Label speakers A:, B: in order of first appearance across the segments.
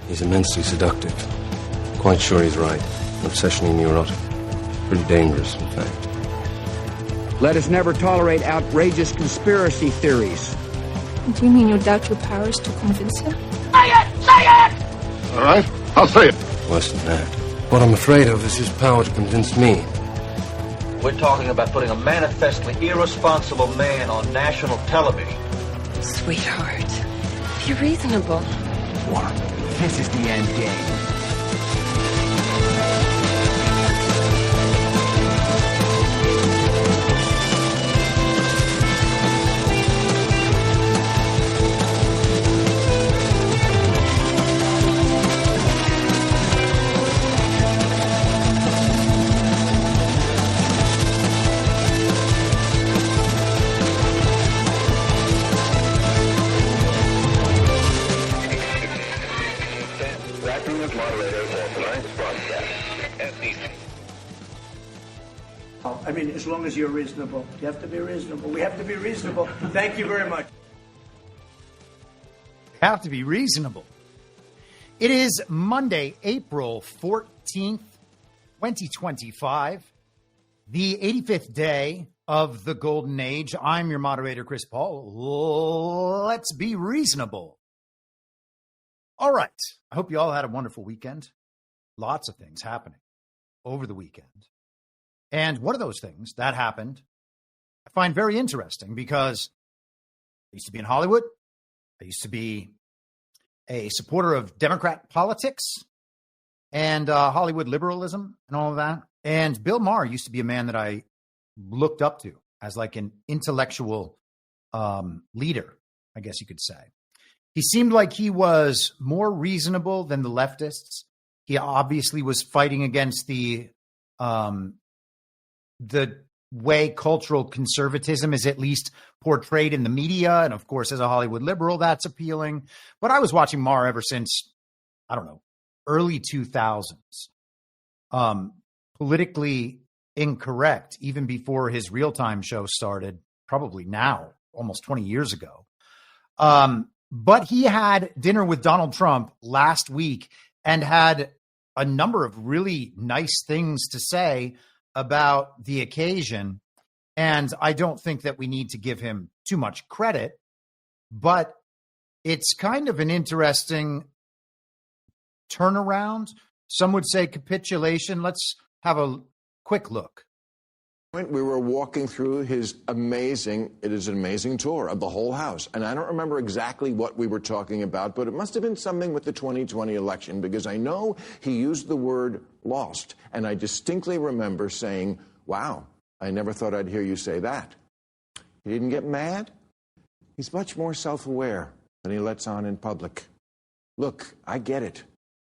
A: He's immensely seductive. Quite sure he's right. Obsessionally neurotic. Pretty dangerous, in fact.
B: Let us never tolerate outrageous conspiracy theories.
C: Do you mean you doubt your powers to convince him?
D: Say it! Say it!
E: All right, I'll say it.
A: Worse than that. What I'm afraid of is his power to convince me.
F: We're talking about putting a manifestly irresponsible man on national television.
G: Sweetheart, be reasonable.
B: What? This is the end game.
H: I mean, as long as you're reasonable. You have to be reasonable. We have to be reasonable. Thank you very much.
I: Have to be reasonable. It is Monday, April 14th, 2025, the 85th day of the Golden Age. I'm your moderator, Chris Paul. Let's be reasonable. All right. I hope you all had a wonderful weekend. Lots of things happening over the weekend. And one of those things that happened, I find very interesting because I used to be in Hollywood. I used to be a supporter of Democrat politics and Hollywood liberalism and all of that. And Bill Maher used to be a man that I looked up to as like an intellectual leader, I guess you could say. He seemed like he was more reasonable than the leftists. He obviously was fighting against the way cultural conservatism is at least portrayed in the media. And of course, as a Hollywood liberal, that's appealing. But I was watching Maher ever since, I don't know, early 2000s. Politically incorrect, even before his real-time show started, probably now, almost 20 years ago. But he had dinner with Donald Trump last week and had a number of really nice things to say about the occasion. And I don't think that we need to give him too much credit, but it's kind of an interesting turnaround. Some would say capitulation. Let's have a quick look.
E: We were walking through it is an amazing tour of the whole house. And I don't remember exactly what we were talking about, but it must have been something with the 2020 election, because I know he used the word lost. And I distinctly remember saying, wow, I never thought I'd hear you say that. He didn't get mad. He's much more self-aware than he lets on in public. Look, I get it.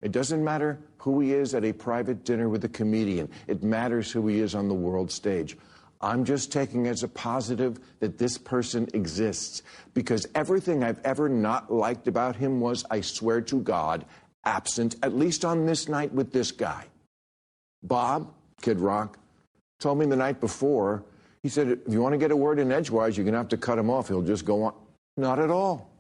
E: It doesn't matter who he is at a private dinner with a comedian. It matters who he is on the world stage. I'm just taking as a positive that this person exists, because everything I've ever not liked about him was, I swear to God, absent, at least on this night with this guy. Bob, Kid Rock, told me the night before, he said, if you want to get a word in edgewise, you're going to have to cut him off. He'll just go on. Not at all.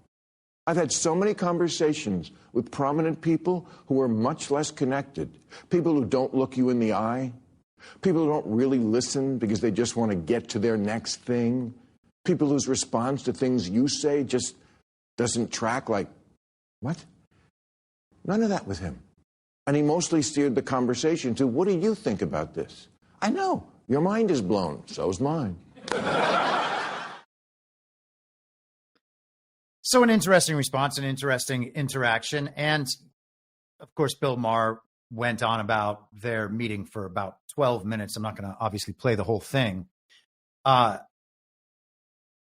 E: I've had so many conversations with prominent people who are much less connected, people who don't look you in the eye, people who don't really listen because they just want to get to their next thing, people whose response to things you say just doesn't track, like, what? None of that with him. And he mostly steered the conversation to, what do you think about this? I know, your mind is blown, so's mine.
I: So an interesting response, an interesting interaction. And of course, Bill Maher went on about their meeting for about 12 minutes. I'm not going to obviously play the whole thing.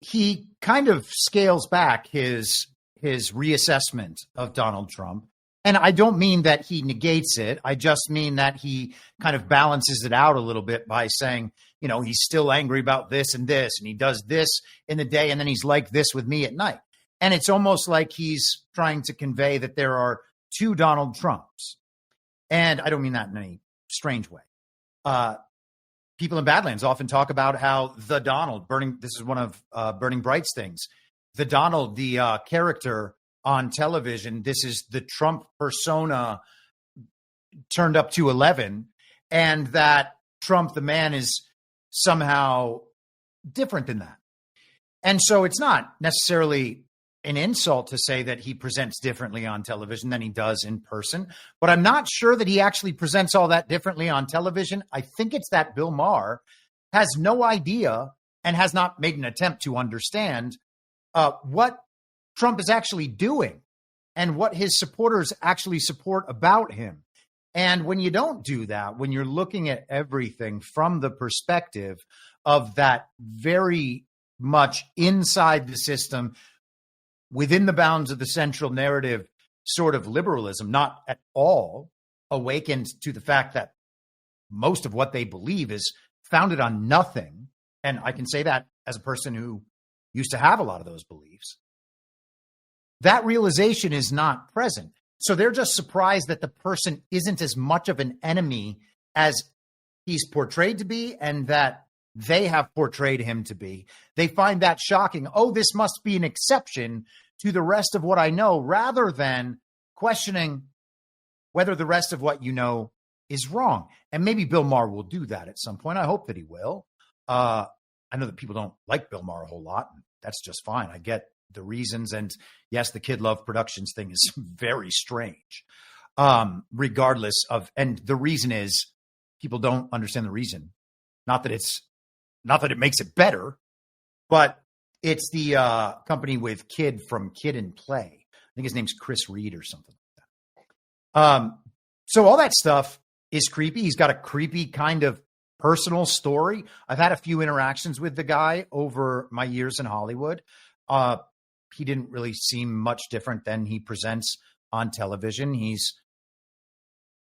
I: He kind of scales back his reassessment of Donald Trump. And I don't mean that he negates it. I just mean that he kind of balances it out a little bit by saying, you know, he's still angry about this, and he does this in the day, and then he's like this with me at night. And it's almost like he's trying to convey that there are two Donald Trumps. And I don't mean that in any strange way. People in Badlands often talk about how the Donald, this is one of Burning Bright's things, the Donald, the character on television. This is the Trump persona turned up to 11, and that Trump, the man, is somehow different than that. And so it's not necessarily an insult to say that he presents differently on television than he does in person, but I'm not sure that he actually presents all that differently on television. I think it's that Bill Maher has no idea and has not made an attempt to understand what Trump is actually doing and what his supporters actually support about him. And when you don't do that, when you're looking at everything from the perspective of that very much inside the system, within the bounds of the central narrative sort of liberalism, not at all awakened to the fact that most of what they believe is founded on nothing. And I can say that as a person who used to have a lot of those beliefs. That realization is not present. So they're just surprised that the person isn't as much of an enemy as he's portrayed to be and that they have portrayed him to be. They find that shocking. Oh, this must be an exception to the rest of what I know, rather than questioning whether the rest of what you know is wrong. And maybe Bill Maher will do that at some point. I hope that he will. I know that people don't like Bill Maher a whole lot. And that's just fine. I get the reasons. And yes, the Kid Love Productions thing is very strange, regardless of, and the reason is people don't understand the reason. Not that it makes it better, but it's the company with Kid from Kid and Play. I think his name's Chris Reed or something like that. So all that stuff is creepy. He's got a creepy kind of personal story. I've had a few interactions with the guy over my years in Hollywood. He didn't really seem much different than he presents on television. He's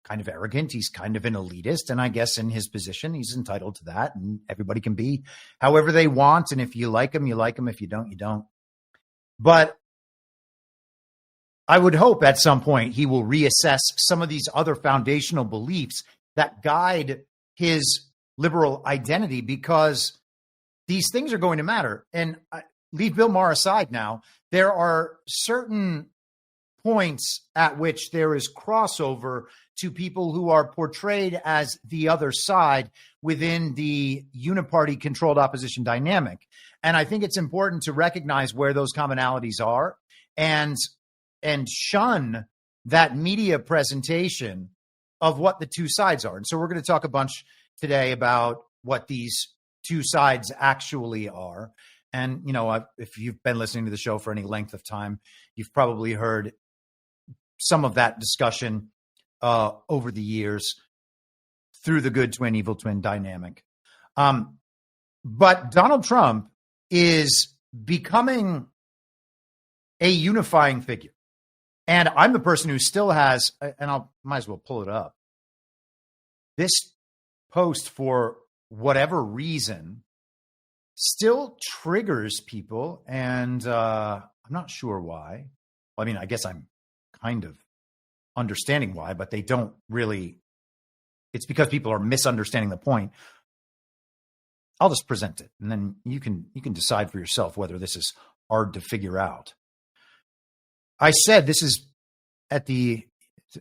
I: kind of arrogant. He's kind of an elitist. And I guess in his position, he's entitled to that. And everybody can be however they want. And if you like him, you like him. If you don't, you don't. But I would hope at some point he will reassess some of these other foundational beliefs that guide his liberal identity, because these things are going to matter. And leave Bill Maher aside now. There are certain points at which there is crossover to people who are portrayed as the other side within the uniparty controlled opposition dynamic. And I think it's important to recognize where those commonalities are and shun that media presentation of what the two sides are. And so we're going to talk a bunch today about what these two sides actually are. And, you know, if you've been listening to the show for any length of time, you've probably heard some of that discussion over the years through the good twin, evil twin dynamic. But Donald Trump is becoming a unifying figure. And I'm the person who still has, and I might as well pull it up, this post, for whatever reason, still triggers people. And I'm not sure why. Well, I mean, I guess I'm kind of understanding why, but they don't really. It's because people are misunderstanding the point. I'll just present it, and then you can decide for yourself whether this is hard to figure out. I said this is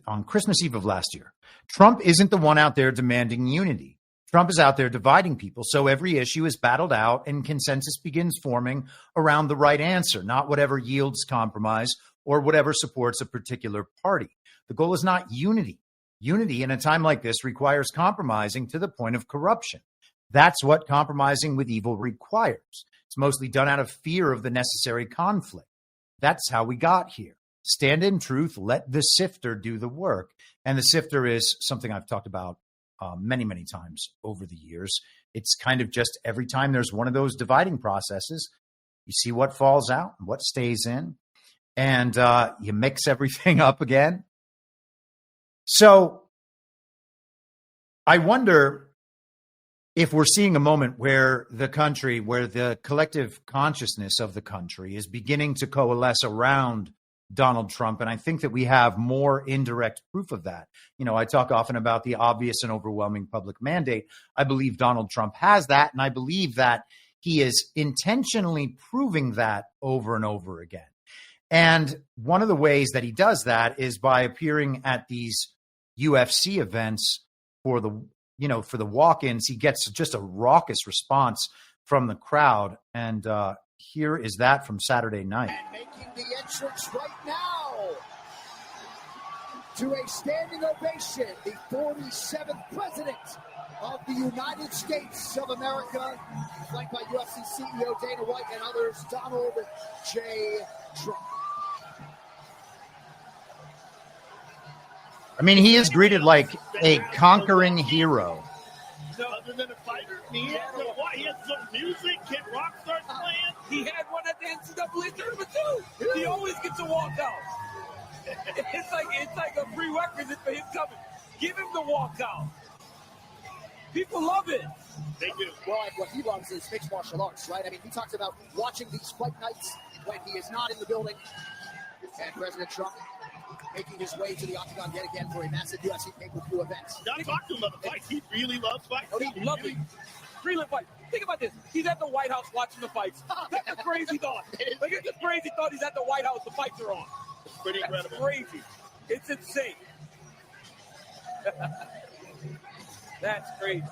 I: on Christmas Eve of last year. Trump isn't the one out there demanding unity. Trump is out there dividing people, so every issue is battled out and consensus begins forming around the right answer, not whatever yields compromise or whatever supports a particular party. The goal is not unity. Unity in a time like this requires compromising to the point of corruption. That's what compromising with evil requires. It's mostly done out of fear of the necessary conflict. That's how we got here. Stand in truth, let the sifter do the work. And the sifter is something I've talked about many, many times over the years. It's kind of just every time there's one of those dividing processes, you see what falls out and what stays in, and you mix everything up again. So I wonder if we're seeing a moment where the country, where the collective consciousness of the country is beginning to coalesce around Donald Trump. And I think that we have more indirect proof of that. You know, I talk often about the obvious and overwhelming public mandate. I believe Donald Trump has that. And I believe that he is intentionally proving that over and over again. And one of the ways that he does that is by appearing at these UFC events for the walk-ins. He gets just a raucous response from the crowd. And here is that from Saturday night.
J: And making the entrance right now to a standing ovation, the 47th president of the United States of America, flanked by UFC CEO Dana White and others, Donald J. Trump.
I: I mean, he is greeted like a conquering hero.
K: No, other than a fighter, he had some music, Kid Rock starts playing.
L: He had one at the NCAA tournament too. He always gets a walkout. It's like a prerequisite for his coming. Give him the walkout. People love it.
K: They do.
J: Well, and what he loves is mixed martial arts, right? I mean, he talks about watching these fight nights when he is not in the building. And President Trump making his way to the octagon yet again for a massive UFC pay-per-view event.
K: Not talk to him about the fight. He really loves fights.
L: Oh, he loves it. Prelim fight. Think about this. He's at the White House watching the fights. That's a crazy thought. Like, it's a crazy thought. He's at the White House. The fights are on.
K: It's pretty incredible.
L: That's crazy. It's insane. That's crazy.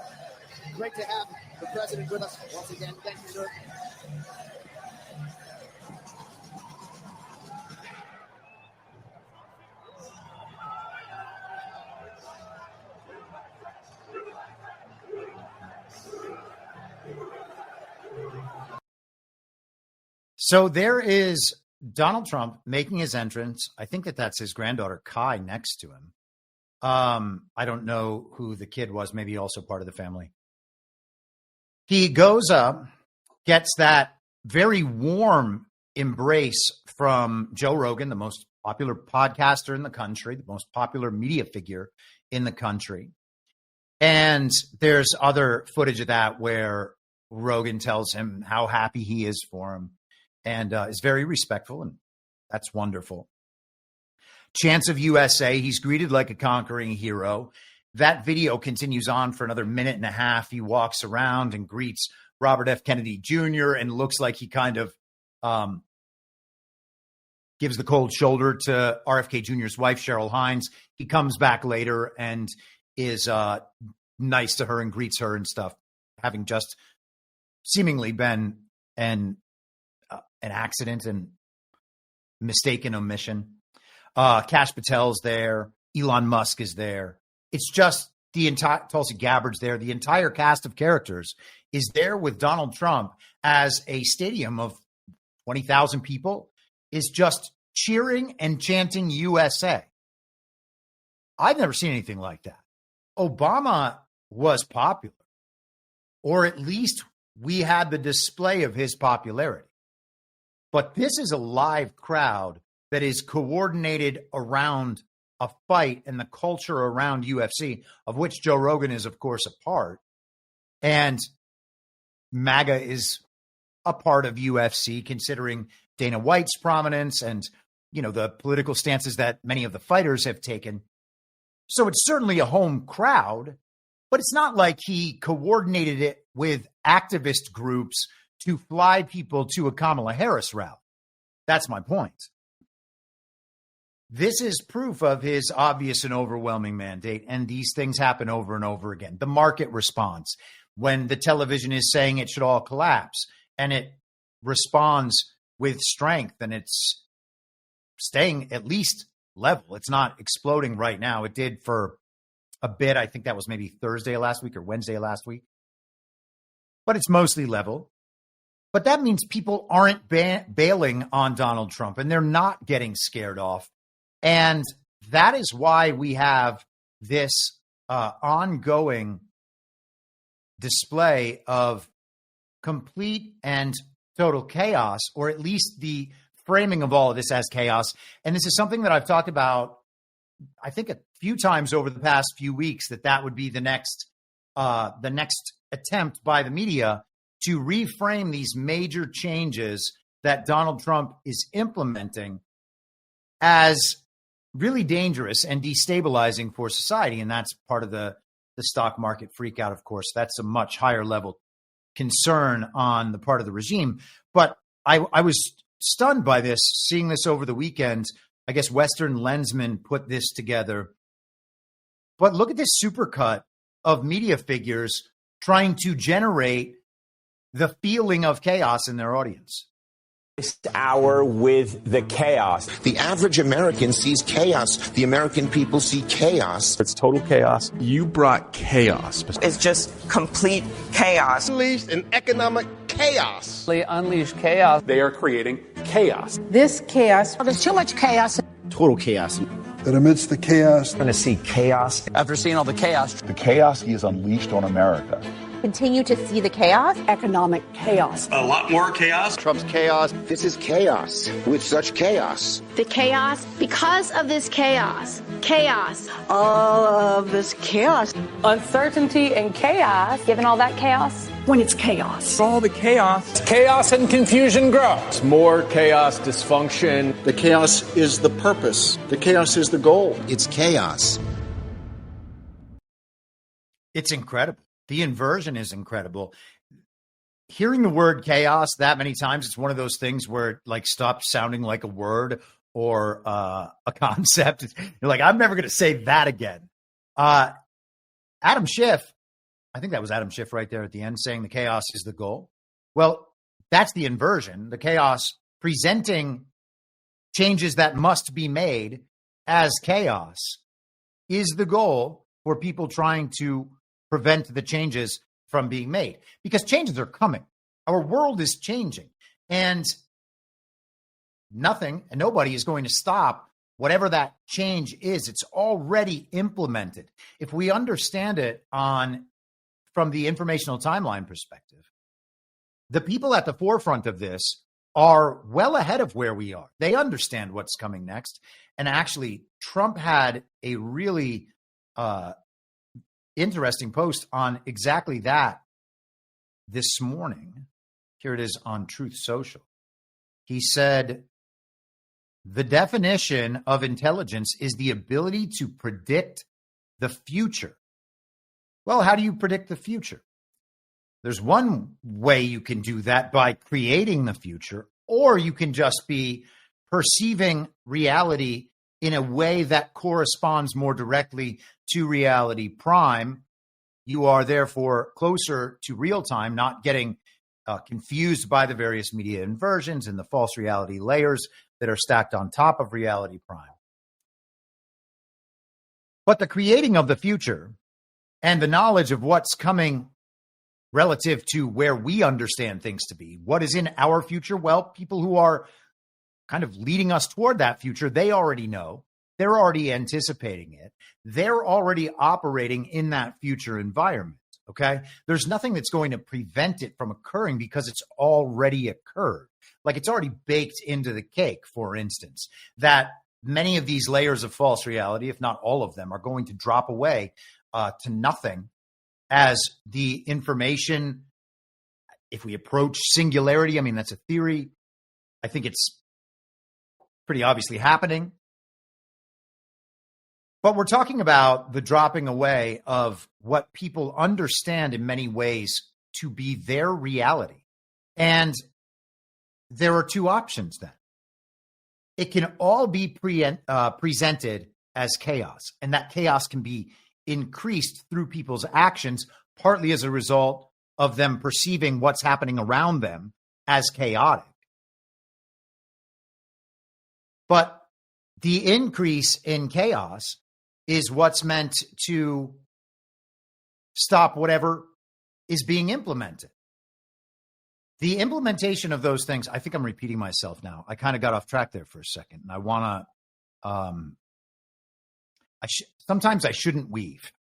J: Great to have the president with us once again. Thank you, sir.
I: So there is Donald Trump making his entrance. I think that's his granddaughter, Kai, next to him. I don't know who the kid was, maybe also part of the family. He goes up, gets that very warm embrace from Joe Rogan, the most popular podcaster in the country, the most popular media figure in the country. And there's other footage of that where Rogan tells him how happy he is for him and is very respectful, and that's wonderful. Chants of USA, he's greeted like a conquering hero. That video continues on for another minute and a half. He walks around and greets Robert F. Kennedy Jr. and looks like he kind of gives the cold shoulder to RFK Jr.'s wife, Cheryl Hines. He comes back later and is nice to her and greets her and stuff, having just seemingly been an accident and mistaken omission. Kash Patel's there. Elon Musk is there. It's just the entire Tulsi Gabbard's there. The entire cast of characters is there with Donald Trump as a stadium of 20,000 people is just cheering and chanting USA. I've never seen anything like that. Obama was popular, or at least we had the display of his popularity. But this is a live crowd that is coordinated around a fight and the culture around UFC, of which Joe Rogan is, of course, a part. And MAGA is a part of UFC, considering Dana White's prominence and, the political stances that many of the fighters have taken. So it's certainly a home crowd, but it's not like he coordinated it with activist groups to fly people to a Kamala Harris rally. That's my point. This is proof of his obvious and overwhelming mandate, and these things happen over and over again. The market responds when the television is saying it should all collapse, and it responds with strength, and it's staying at least level. It's not exploding right now. It did for a bit. I think that was maybe Thursday last week or Wednesday last week. But it's mostly level. But that means people aren't bailing on Donald Trump, and they're not getting scared off. And that is why we have this ongoing display of complete and total chaos, or at least the framing of all of this as chaos. And this is something that I've talked about, I think, a few times over the past few weeks, that would be the next attempt by the media to reframe these major changes that Donald Trump is implementing as really dangerous and destabilizing for society. And that's part of the stock market freak out, of course. That's a much higher level concern on the part of the regime. But I was stunned by this, seeing this over the weekend. I guess Western Lensman put this together. But look at this supercut of media figures trying to generate the feeling of chaos in their audience.
M: This hour with the chaos.
N: The average American sees chaos. The American people see chaos.
O: It's total chaos. You brought chaos.
P: It's just complete chaos.
Q: Unleashed an economic chaos.
R: They unleash chaos.
O: They are creating chaos.
S: This chaos.
T: Oh, there's too much chaos.
Q: Total chaos.
U: That amidst the chaos,
M: we're going to see chaos.
R: After seeing all the chaos,
V: the chaos he has unleashed on America.
W: Continue to see the chaos.
S: Economic chaos.
K: A lot more chaos.
Q: Trump's chaos.
N: This is chaos with such chaos.
X: The chaos because of this chaos. Chaos.
S: All of this chaos.
G: Uncertainty and chaos.
W: Given all that chaos.
S: When it's chaos.
R: All the chaos. Chaos and confusion grow.
O: It's more chaos, dysfunction.
Q: The chaos is the purpose. The chaos is the goal.
N: It's chaos.
I: It's incredible. The inversion is incredible. Hearing the word chaos that many times, it's one of those things where it like stops sounding like a word or a concept. You're like, I'm never going to say that again. Adam Schiff, I think that was Adam Schiff right there at the end saying the chaos is the goal. Well, that's the inversion. The chaos presenting changes that must be made as chaos is the goal for people trying to prevent the changes from being made, because changes are coming. Our world is changing, and nothing and nobody is going to stop whatever that change is. It's already implemented. If we understand it from the informational timeline perspective, the people at the forefront of this are well ahead of where we are. They understand what's coming next. And actually, Trump had a really interesting post on exactly that this morning. Here it is on Truth Social. He said, the definition of intelligence is the ability to predict the future. Well, how do you predict the future? There's one way you can do that by creating the future, or you can just be perceiving reality in a way that corresponds more directly to reality prime. You are therefore closer to real time, not getting confused by the various media inversions and the false reality layers that are stacked on top of reality prime. But the creating of the future and the knowledge of what's coming relative to where we understand things to be, what is in our future, well, people who are kind of leading us toward that future, they already know. They're already anticipating it. They're already operating in that future environment, okay? There's nothing that's going to prevent it from occurring because it's already occurred. Like it's already baked into the cake, for instance, that many of these layers of false reality, if not all of them, are going to drop away to nothing as the information, if we approach singularity, I mean, that's a theory. I think it's pretty obviously happening. But we're talking about the dropping away of what people understand in many ways to be their reality. And there are two options then. It can all be presented as chaos, and that chaos can be increased through people's actions, partly as a result of them perceiving what's happening around them as chaotic. But the increase in chaos is what's meant to stop whatever is being implemented. The implementation of those things, I think I'm repeating myself now. I kind of got off track there for a second, and I want to, sometimes I shouldn't weave.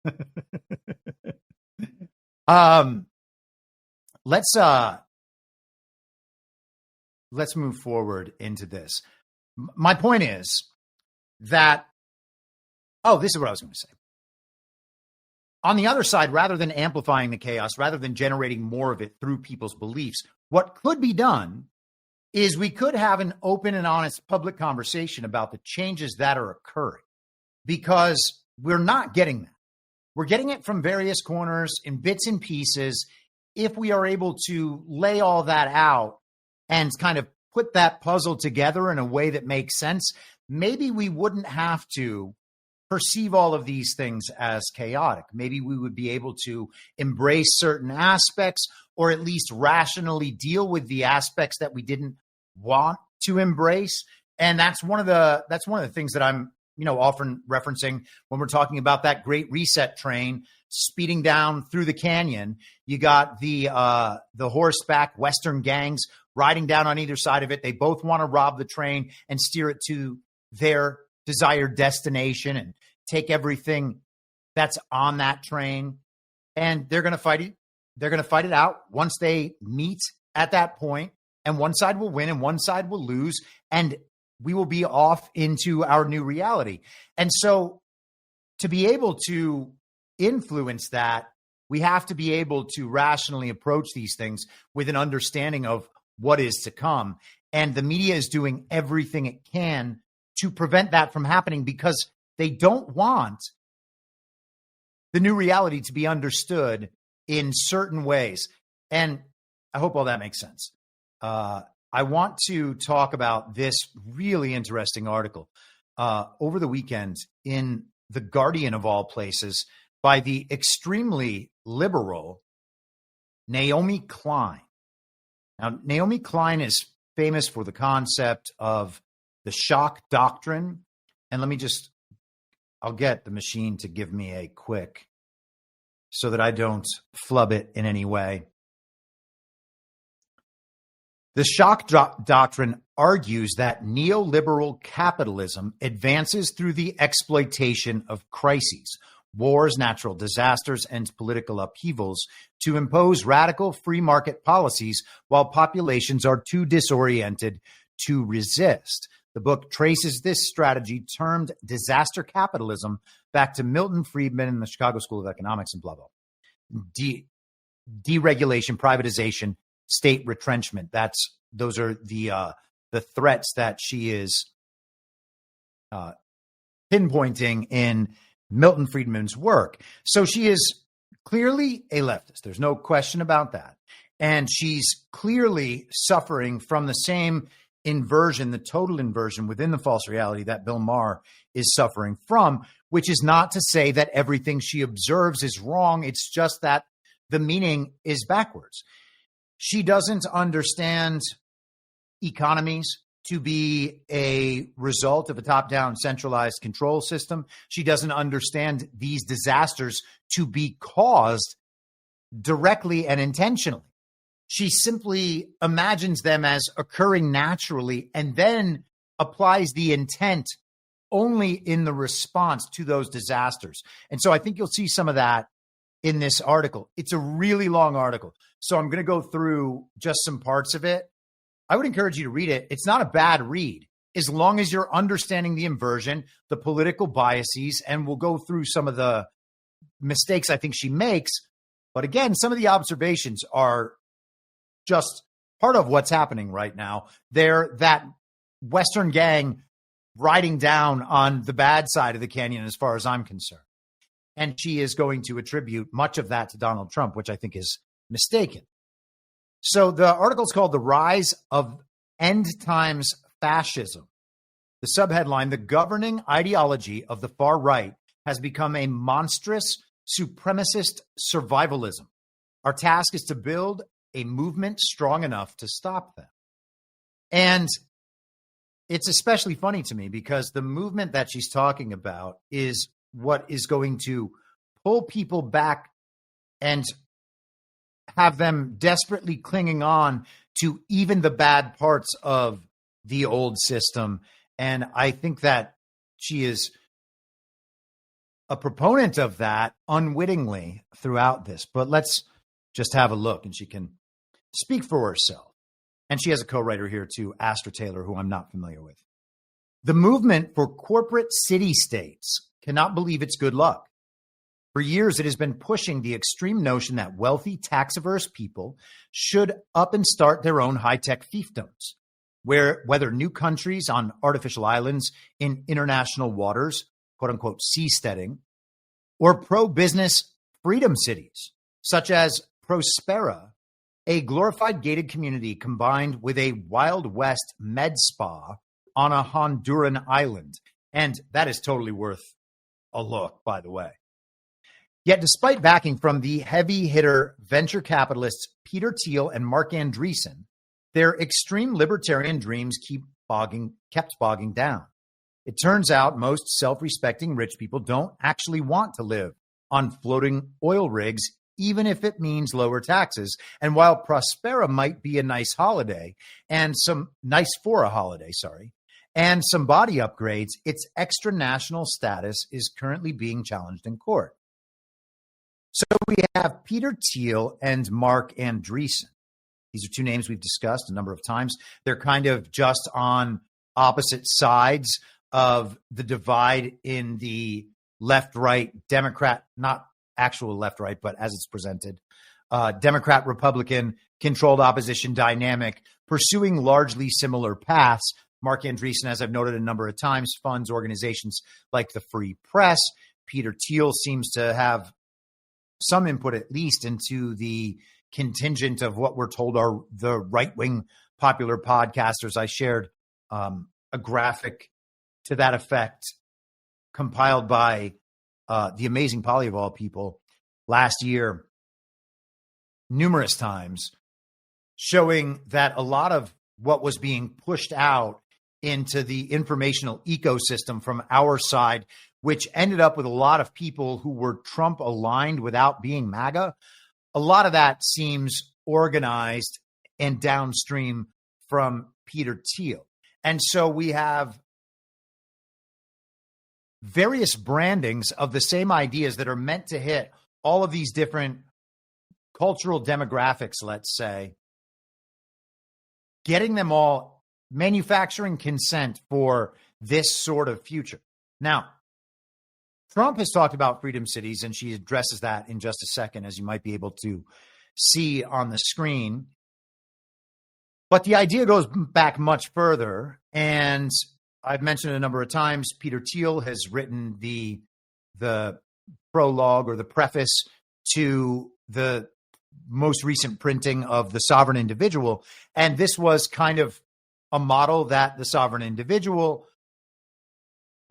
I: Let's move forward into this. My point is that, this is what I was going to say. On the other side, rather than amplifying the chaos, rather than generating more of it through people's beliefs, what could be done is we could have an open and honest public conversation about the changes that are occurring, because we're not getting that. We're getting it from various corners in bits and pieces. If we are able to lay all that out and kind of put that puzzle together in a way that makes sense, maybe we wouldn't have to perceive all of these things as chaotic. Maybe we would be able to embrace certain aspects, or at least rationally deal with the aspects that we didn't want to embrace. And that's one of the things that I'm, often referencing when we're talking about that Great Reset train speeding down through the canyon. You got the horseback Western gangs riding down on either side of it. They both want to rob the train and steer it to their desired destination and take everything that's on that train. And they're going to fight it. They're going to fight it out once they meet at that point, and one side will win and one side will lose, and we will be off into our new reality. And so to be able to influence that, we have to be able to rationally approach these things with an understanding of what is to come. And the media is doing everything it can to prevent that from happening, because they don't want the new reality to be understood in certain ways. And I hope all that makes sense. I want to talk about this really interesting article over the weekend in The Guardian, of all places, by the extremely liberal Naomi Klein. Now, Naomi Klein is famous for the concept of the shock doctrine. And I'll get the machine to give me a quick so that I don't flub it in any way. The shock doctrine argues that neoliberal capitalism advances through the exploitation of crises, wars, natural disasters, and political upheavals to impose radical free market policies while populations are too disoriented to resist. The book traces this strategy, termed disaster capitalism, back to Milton Friedman in the Chicago School of Economics and blah, blah. Deregulation, privatization, state retrenchment. Those are the threats that she is pinpointing in Milton Friedman's work. So she is clearly a leftist. There's no question about that. And she's clearly suffering from the same inversion, the total inversion within the false reality that Bill Maher is suffering from, which is not to say that everything she observes is wrong. It's just that the meaning is backwards. She doesn't understand economies to be a result of a top-down centralized control system. She doesn't understand these disasters to be caused directly and intentionally. She simply imagines them as occurring naturally and then applies the intent only in the response to those disasters. And so I think you'll see some of that in this article. It's a really long article, so I'm going to go through just some parts of it. I would encourage you to read it. It's not a bad read, as long as you're understanding the inversion, the political biases, and we'll go through some of the mistakes I think she makes. But again, some of the observations are just part of what's happening right now. They're that Western gang riding down on the bad side of the canyon, as far as I'm concerned. And she is going to attribute much of that to Donald Trump, which I think is mistaken. So the article is called The Rise of End Times Fascism. The subheadline, the governing ideology of the far right has become a monstrous supremacist survivalism. Our task is to build a movement strong enough to stop them. And it's especially funny to me because the movement that she's talking about is what is going to pull people back and have them desperately clinging on to even the bad parts of the old system. And I think that she is a proponent of that unwittingly throughout this. But let's just have a look, and she can speak for herself. And she has a co-writer here too, Astra Taylor, who I'm not familiar with. The movement for corporate city-states cannot believe it's good luck. For years, it has been pushing the extreme notion that wealthy, tax-averse people should up and start their own high-tech fiefdoms, whether new countries on artificial islands in international waters, quote-unquote seasteading, or pro-business freedom cities, such as Prospera A glorified gated community combined with a Wild West med spa on a Honduran island. And that is totally worth a look, by the way. Yet despite backing from the heavy hitter venture capitalists Peter Thiel and Mark Andreessen, their extreme libertarian dreams kept bogging down. It turns out most self-respecting rich people don't actually want to live on floating oil rigs, even if it means lower taxes. And while Prospera might be a nice holiday and some and some body upgrades, its extra national status is currently being challenged in court. So we have Peter Thiel and Mark Andreessen. These are two names we've discussed a number of times. They're kind of just on opposite sides of the divide in the left-right Democrat, not actual left-right, but as it's presented, Democrat-Republican controlled opposition dynamic, pursuing largely similar paths. Mark Andreessen, as I've noted a number of times, funds organizations like the Free Press. Peter Thiel seems to have some input, at least, into the contingent of what we're told are the right-wing popular podcasters. I shared a graphic to that effect compiled by the amazing Polly of all people last year numerous times, showing that a lot of what was being pushed out into the informational ecosystem from our side, which ended up with a lot of people who were Trump aligned without being MAGA, a lot of that seems organized and downstream from Peter Thiel. And so we have various brandings of the same ideas that are meant to hit all of these different cultural demographics, let's say, getting them all manufacturing consent for this sort of future. Now, Trump has talked about freedom cities, and she addresses that in just a second, as you might be able to see on the screen. But the idea goes back much further, and I've mentioned it a number of times. Peter Thiel has written the prologue or the preface to the most recent printing of The Sovereign Individual, and this was kind of a model that The Sovereign Individual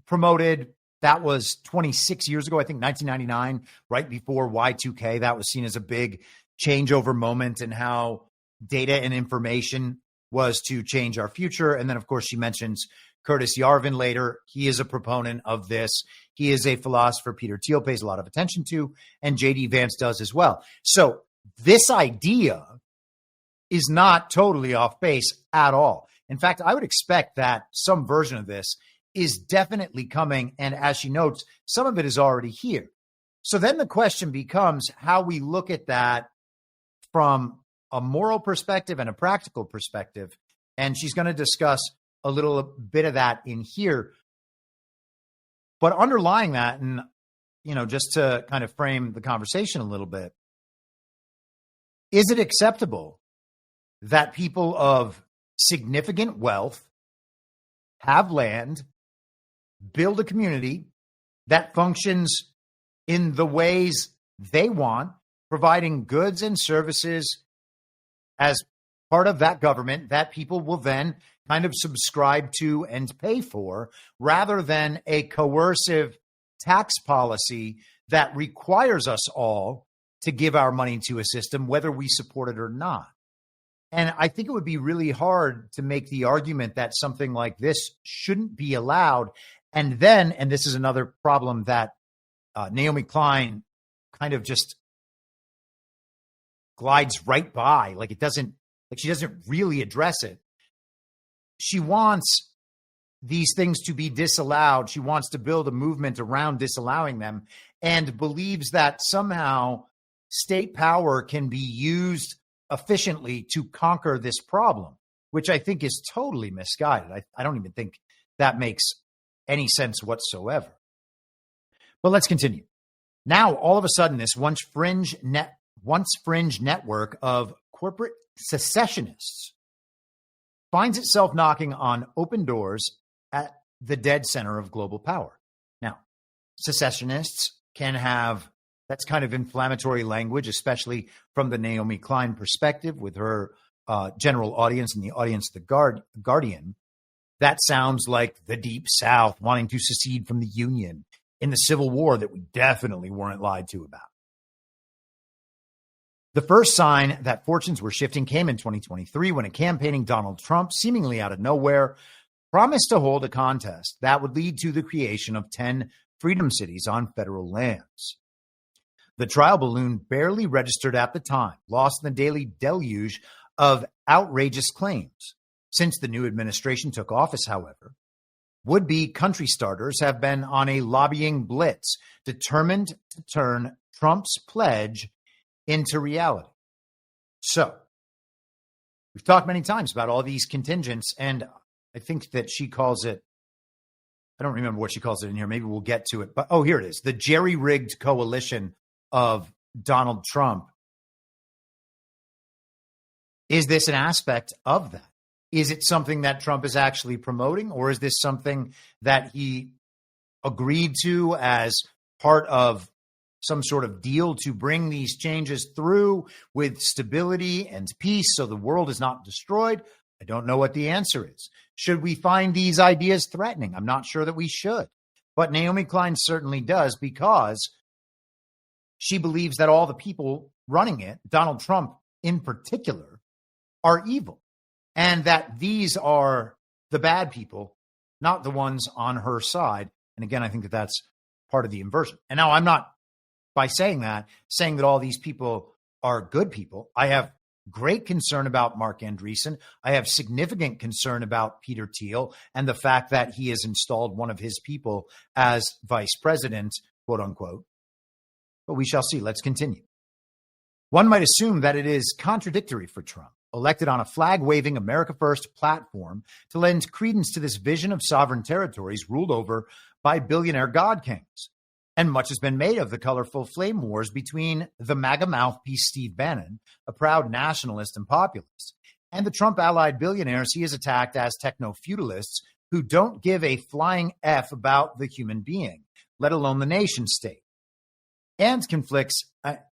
I: promoted. That was 26 years ago, I think 1999, right before Y2K. That was seen as a big changeover moment in how data and information was to change our future. And then, of course, she mentions Curtis Yarvin later. He is a proponent of this. He is a philosopher Peter Thiel pays a lot of attention to, and J.D. Vance does as well. So this idea is not totally off base at all. In fact, I would expect that some version of this is definitely coming. And as she notes, some of it is already here. So then the question becomes how we look at that from a moral perspective and a practical perspective. And she's going to discuss a little bit of that in here. But underlying that, and, you know, just to kind of frame the conversation a little bit, is it acceptable that people of significant wealth have land, build a community that functions in the ways they want, providing goods and services as part of that government that people will then kind of subscribe to and pay for, rather than a coercive tax policy that requires us all to give our money to a system, whether we support it or not? And I think it would be really hard to make the argument that something like this shouldn't be allowed. And then, and this is another problem that Naomi Klein kind of just glides right by, like she doesn't really address it. She wants these things to be disallowed. She wants to build a movement around disallowing them, and believes that somehow state power can be used efficiently to conquer this problem, which I think is totally misguided. I don't even think that makes any sense whatsoever. But let's continue. Now, all of a sudden, this once fringe network of corporate secessionists finds itself knocking on open doors at the dead center of global power. Now, secessionists can have That's kind of inflammatory language, especially from the Naomi Klein perspective with her general audience and the audience of the Guardian. That sounds like the Deep South wanting to secede from the Union in the Civil War that we definitely weren't lied to about. The first sign that fortunes were shifting came in 2023 when a campaigning Donald Trump, seemingly out of nowhere, promised to hold a contest that would lead to the creation of 10 freedom cities on federal lands. The trial balloon barely registered at the time, lost in the daily deluge of outrageous claims. Since the new administration took office, however, would-be country starters have been on a lobbying blitz, determined to turn Trump's pledge into reality. So, we've talked many times about all these contingents, and I think that she calls it, I don't remember what she calls it in here. Maybe we'll get to it. But, oh, here it is. The jerry-rigged coalition of Donald Trump. Is this an aspect of that? Is it something that Trump is actually promoting, or is this something that he agreed to as part of some sort of deal to bring these changes through with stability and peace so the world is not destroyed? I don't know what the answer is. Should we find these ideas threatening? I'm not sure that we should. But Naomi Klein certainly does, because she believes that all the people running it, Donald Trump in particular, are evil. And that these are the bad people, not the ones on her side. And again, I think that that's part of the inversion. And now I'm not, by saying that all these people are good people. I have great concern about Mark Andreessen. I have significant concern about Peter Thiel and the fact that he has installed one of his people as vice president, quote unquote. But we shall see. Let's continue. One might assume that it is contradictory for Trump, elected on a flag-waving America First platform, to lend credence to this vision of sovereign territories ruled over by billionaire god kings. And much has been made of the colorful flame wars between the MAGA mouthpiece Steve Bannon, a proud nationalist and populist, and the Trump-allied billionaires he has attacked as techno-feudalists who don't give a flying F about the human being, let alone the nation state. And conflicts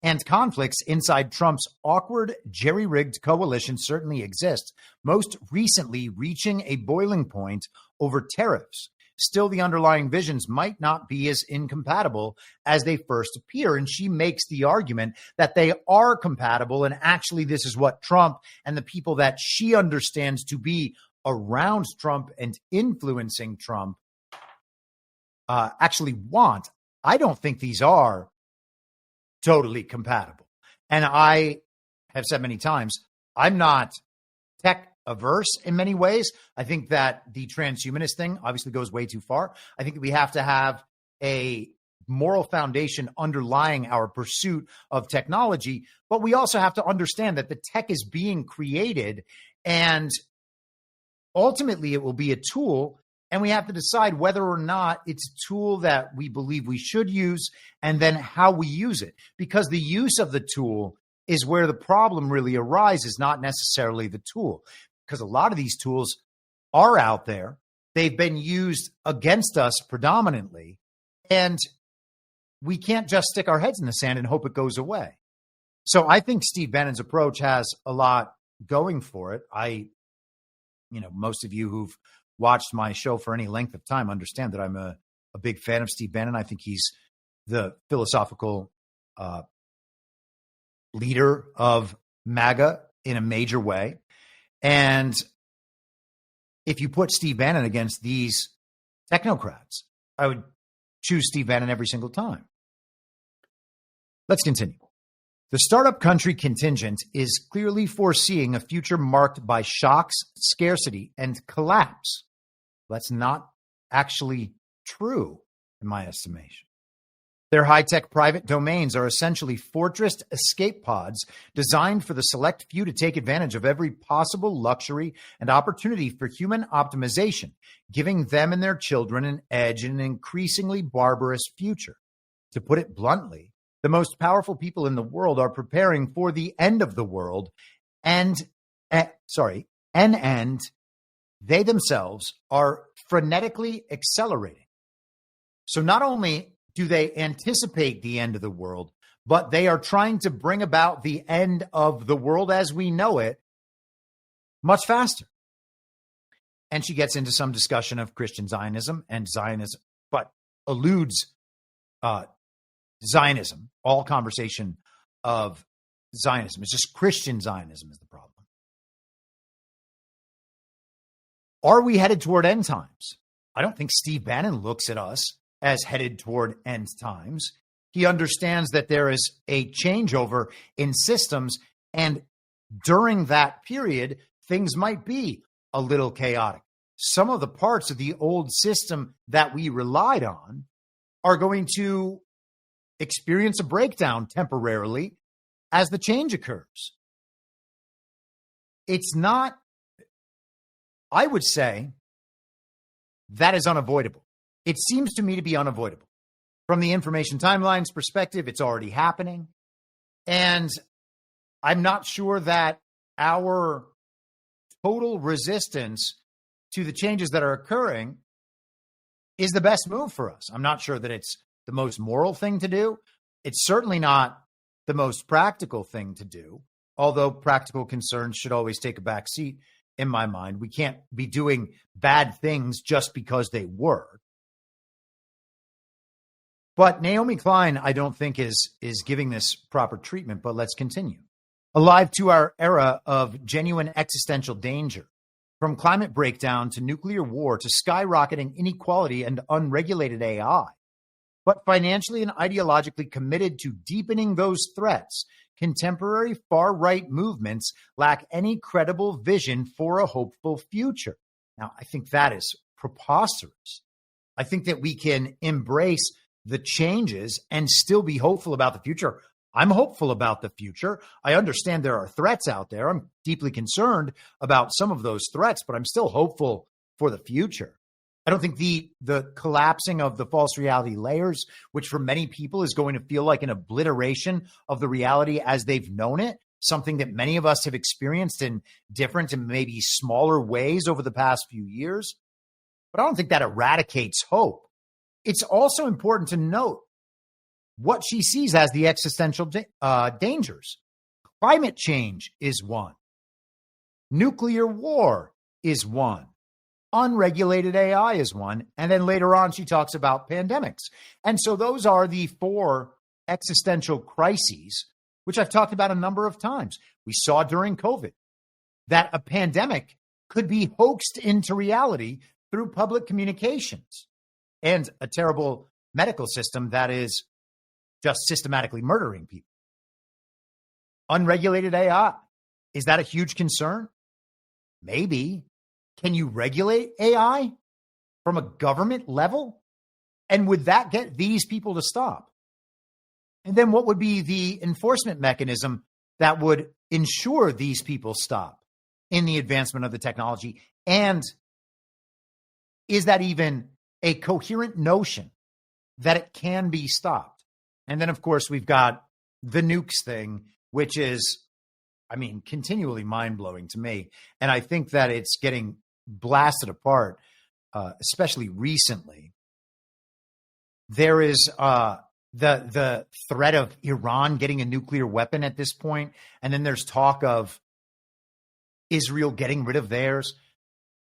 I: inside Trump's awkward, jerry-rigged coalition certainly exist, most recently reaching a boiling point over tariffs. Still, the underlying visions might not be as incompatible as they first appear. And she makes the argument that they are compatible. And actually, this is what Trump and the people that she understands to be around Trump and influencing Trump actually want. I don't think these are totally compatible. And I have said many times, I'm not tech averse in many ways. I think that the transhumanist thing obviously goes way too far. I think that we have to have a moral foundation underlying our pursuit of technology, but we also have to understand that the tech is being created and ultimately it will be a tool, and we have to decide whether or not it's a tool that we believe we should use and then how we use it, because the use of the tool is where the problem really arises, not necessarily the tool. Because a lot of these tools are out there. They've been used against us predominantly, and we can't just stick our heads in the sand and hope it goes away. So I think Steve Bannon's approach has a lot going for it. Most of you who've watched my show for any length of time understand that I'm a big fan of Steve Bannon. I think he's the philosophical leader of MAGA in a major way. And if you put Steve Bannon against these technocrats, I would choose Steve Bannon every single time. Let's continue. The startup country contingent is clearly foreseeing a future marked by shocks, scarcity, and collapse. That's not actually true, in my estimation. Their high-tech private domains are essentially fortressed escape pods designed for the select few to take advantage of every possible luxury and opportunity for human optimization, giving them and their children an edge in an increasingly barbarous future. To put it bluntly, the most powerful people in the world are preparing for the end of the world, and they themselves are frenetically accelerating. So not only do they anticipate the end of the world, but they are trying to bring about the end of the world as we know it much faster. And she gets into some discussion of Christian Zionism and Zionism, but eludes Zionism. All conversation of Zionism. It's just Christian Zionism is the problem. Are we headed toward end times? I don't think Steve Bannon looks at us as headed toward end times. He understands that there is a changeover in systems, and during that period, things might be a little chaotic. Some of the parts of the old system that we relied on are going to experience a breakdown temporarily as the change occurs. It's not, I would say, that is unavoidable. It seems to me to be unavoidable. From the information timelines perspective, it's already happening. And I'm not sure that our total resistance to the changes that are occurring is the best move for us. I'm not sure that it's the most moral thing to do. It's certainly not the most practical thing to do, although practical concerns should always take a back seat in my mind. We can't be doing bad things just because they were. But Naomi Klein, I don't think is giving this proper treatment, but let's continue. Alive to our era of genuine existential danger, from climate breakdown to nuclear war to skyrocketing inequality and unregulated AI, but financially and ideologically committed to deepening those threats, contemporary far-right movements lack any credible vision for a hopeful future. Now, I think that is preposterous. I think that we can embrace the changes and still be hopeful about the future. I'm hopeful about the future. I understand there are threats out there. I'm deeply concerned about some of those threats, but I'm still hopeful for the future. I don't think the collapsing of the false reality layers, which for many people is going to feel like an obliteration of the reality as they've known it, something that many of us have experienced in different and maybe smaller ways over the past few years. But I don't think that eradicates hope. It's also important to note what she sees as the existential dangers. Climate change is one. Nuclear war is one. Unregulated AI is one. And then later on, she talks about pandemics. And so those are the four existential crises, which I've talked about a number of times. We saw during COVID that a pandemic could be hoaxed into reality through public communications and a terrible medical system that is just systematically murdering people. Unregulated AI, is that a huge concern? Maybe. Can you regulate AI from a government level? And would that get these people to stop? And then what would be the enforcement mechanism that would ensure these people stop in the advancement of the technology? And is that even a coherent notion that it can be stopped? And then, of course, we've got the nukes thing, which is, continually mind-blowing to me. And I think that it's getting blasted apart, especially recently. There is the threat of Iran getting a nuclear weapon at this point, and then there's talk of Israel getting rid of theirs.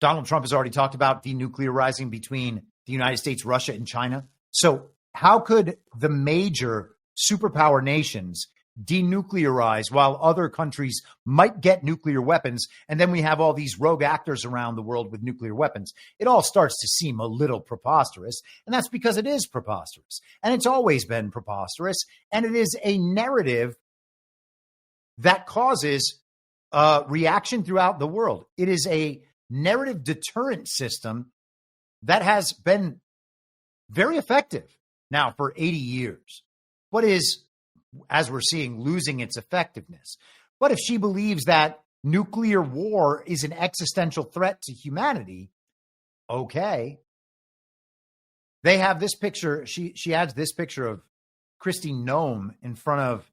I: Donald Trump has already talked about denuclearizing between the United States, Russia, and China. So how could the major superpower nations denuclearize while other countries might get nuclear weapons? And then we have all these rogue actors around the world with nuclear weapons. It all starts to seem a little preposterous. And that's because it is preposterous. And it's always been preposterous. And it is a narrative that causes reaction throughout the world. It is a narrative deterrent system that has been very effective now for 80 years, but is, as we're seeing, losing its effectiveness. But if she believes that nuclear war is an existential threat to humanity, okay. They have this picture. She adds this picture of Kristi Noem in front of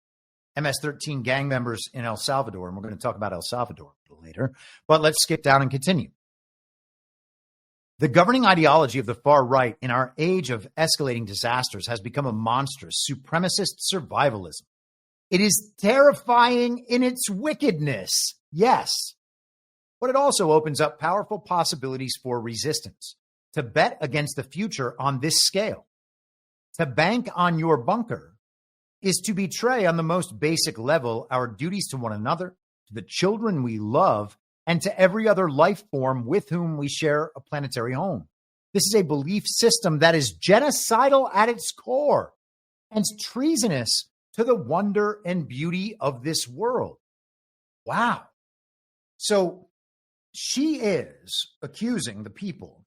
I: MS-13 gang members in El Salvador. And we're going to talk about El Salvador a little later. But let's skip down and continue. The governing ideology of the far right in our age of escalating disasters has become a monstrous supremacist survivalism. It is terrifying in its wickedness, yes, but it also opens up powerful possibilities for resistance. To bet against the future on this scale, to bank on your bunker, is to betray on the most basic level our duties to one another, to the children we love, and to every other life form with whom we share a planetary home. This is a belief system that is genocidal at its core and treasonous to the wonder and beauty of this world. Wow. So she is accusing the people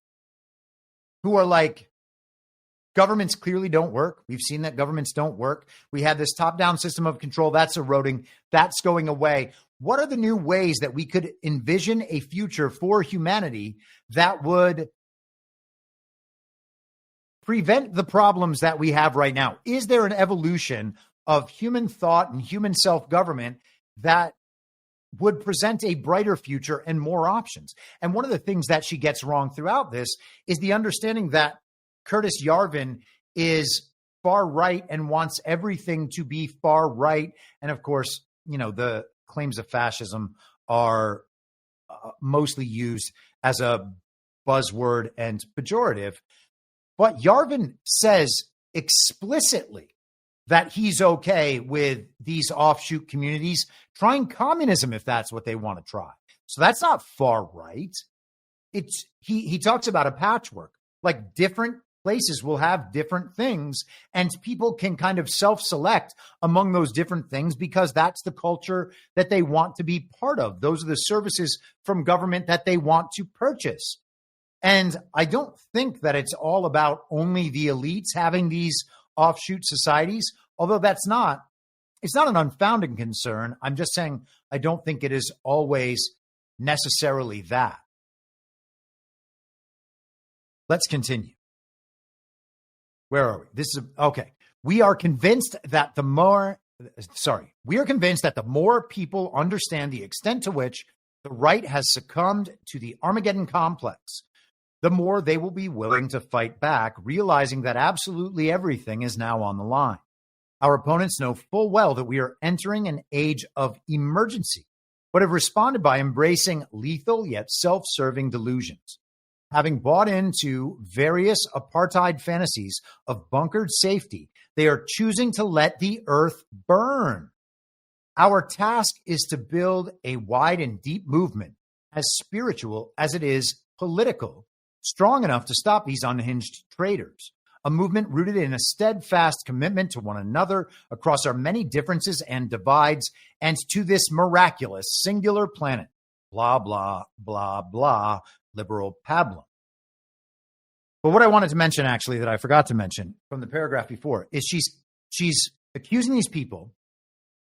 I: who are like, governments clearly don't work. We've seen that governments don't work. We had this top-down system of control that's eroding. That's going away. What are the new ways that we could envision a future for humanity that would prevent the problems that we have right now? Is there an evolution of human thought and human self-government that would present a brighter future and more options? And one of the things that she gets wrong throughout this is the understanding that Curtis Yarvin is far right and wants everything to be far right. And of course, you know, the claims of fascism are mostly used as a buzzword and pejorative. But Yarvin says explicitly that he's okay with these offshoot communities trying communism if that's what they want to try. So that's not far right. It's he talks about a patchwork, like different places will have different things and people can kind of self-select among those different things because that's the culture that they want to be part of. Those are the services from government that they want to purchase. And I don't think that it's all about only the elites having these offshoot societies, although it's not an unfounded concern. I'm just saying I don't think it is always necessarily that. Let's continue. Where are we? This is okay. We are convinced that the more people understand the extent to which the right has succumbed to the Armageddon complex, the more they will be willing to fight back, realizing that absolutely everything is now on the line. Our opponents know full well that we are entering an age of emergency, but have responded by embracing lethal yet self-serving delusions. Having bought into various apartheid fantasies of bunkered safety, they are choosing to let the earth burn. Our task is to build a wide and deep movement, as spiritual as it is political, strong enough to stop these unhinged traitors. A movement rooted in a steadfast commitment to one another across our many differences and divides and to this miraculous singular planet. Blah, blah, blah, blah. Liberal pablum. But what I wanted to mention, actually, that I forgot to mention from the paragraph before, is she's accusing these people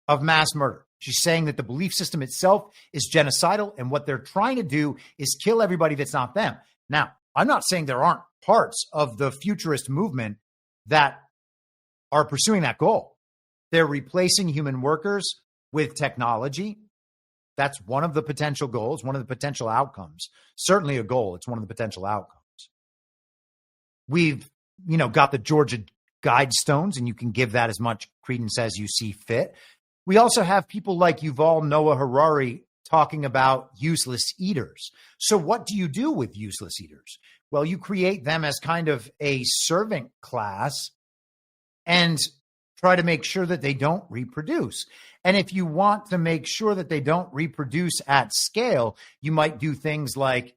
I: of mass murder. She's saying that the belief system itself is genocidal, and what they're trying to do is kill everybody that's not them. Now, I'm not saying there aren't parts of the futurist movement that are pursuing that goal. They're replacing human workers with technology. That's one of the potential goals, one of the potential outcomes. Certainly a goal. It's one of the potential outcomes. We've, got the Georgia Guidestones, and you can give that as much credence as you see fit. We also have people like Yuval Noah Harari talking about useless eaters. So what do you do with useless eaters? Well, you create them as kind of a servant class and try to make sure that they don't reproduce. And if you want to make sure that they don't reproduce at scale, you might do things like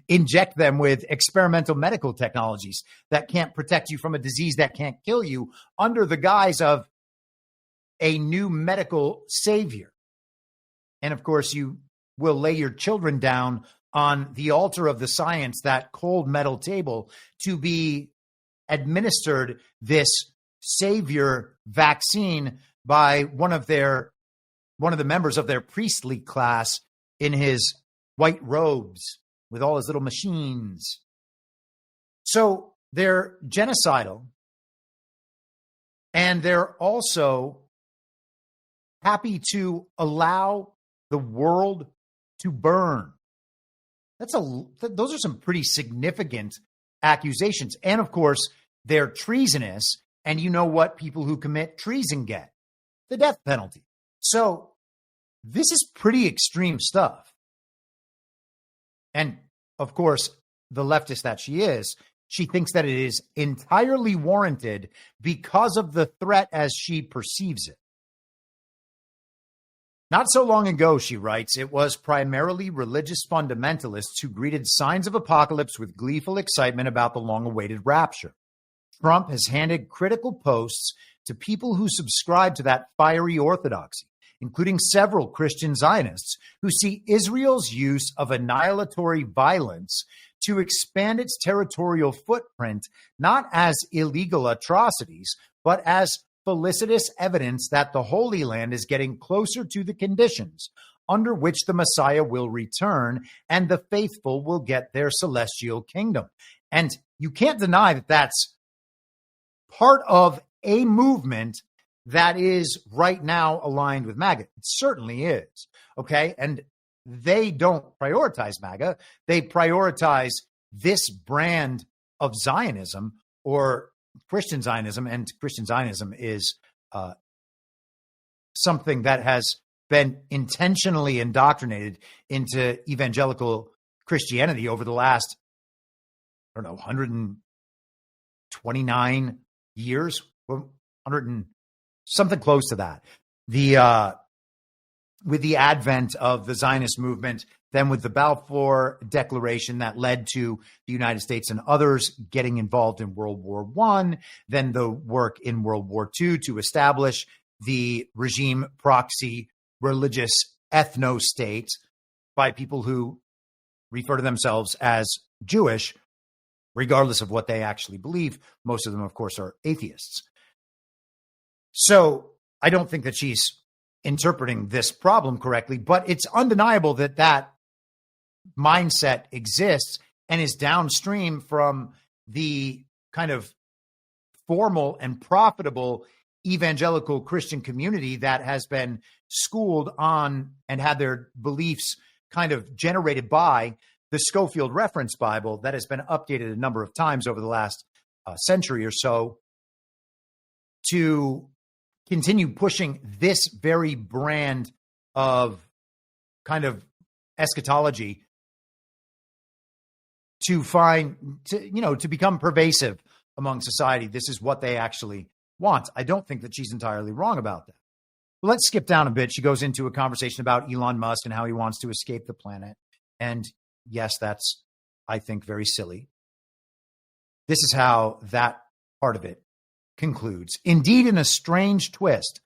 I: inject them with experimental medical technologies that can't protect you from a disease that can't kill you under the guise of a new medical savior. And of course, you will lay your children down on the altar of the science, that cold metal table, to be administered this savior vaccine by one of the members of their priestly class in his white robes with all his little machines. So they're genocidal, and they're also happy to allow the world to burn. Those are some pretty significant accusations. And of course, they're treasonous. And you know what people who commit treason get? the death penalty. So this is pretty extreme stuff. And of course, the leftist that she is, she thinks that it is entirely warranted because of the threat as she perceives it. Not so long ago, she writes, it was primarily religious fundamentalists who greeted signs of apocalypse with gleeful excitement about the long-awaited rapture. Trump has handed critical posts to people who subscribe to that fiery orthodoxy, including several Christian Zionists who see Israel's use of annihilatory violence to expand its territorial footprint not as illegal atrocities, but as felicitous evidence that the Holy Land is getting closer to the conditions under which the Messiah will return and the faithful will get their celestial kingdom. And you can't deny that that's part of a movement that is right now aligned with MAGA. It certainly is. Okay. And they don't prioritize MAGA. They prioritize this brand of Zionism or Christian Zionism. And Christian Zionism is something that has been intentionally indoctrinated into evangelical Christianity over the last, 129 years, 100 and something close to that. With the advent of the Zionist movement, then with the Balfour Declaration that led to the United States and others getting involved in World War I, then the work in World War II to establish the regime proxy religious ethno-state by people who refer to themselves as Jewish, regardless of what they actually believe. Most of them, of course, are atheists. So I don't think that she's interpreting this problem correctly, but it's undeniable that that mindset exists and is downstream from the kind of formal and profitable evangelical Christian community that has been schooled on and had their beliefs kind of generated by the Schofield Reference Bible that has been updated a number of times over the last century or so to continue pushing this very brand of kind of eschatology to become pervasive among society. This is what they actually want. I don't think that she's entirely wrong about that. But let's skip down a bit. She goes into a conversation about Elon Musk and how he wants to escape the planet. And yes, that's, I think, very silly. This is how that part of it concludes. Indeed, in a strange twist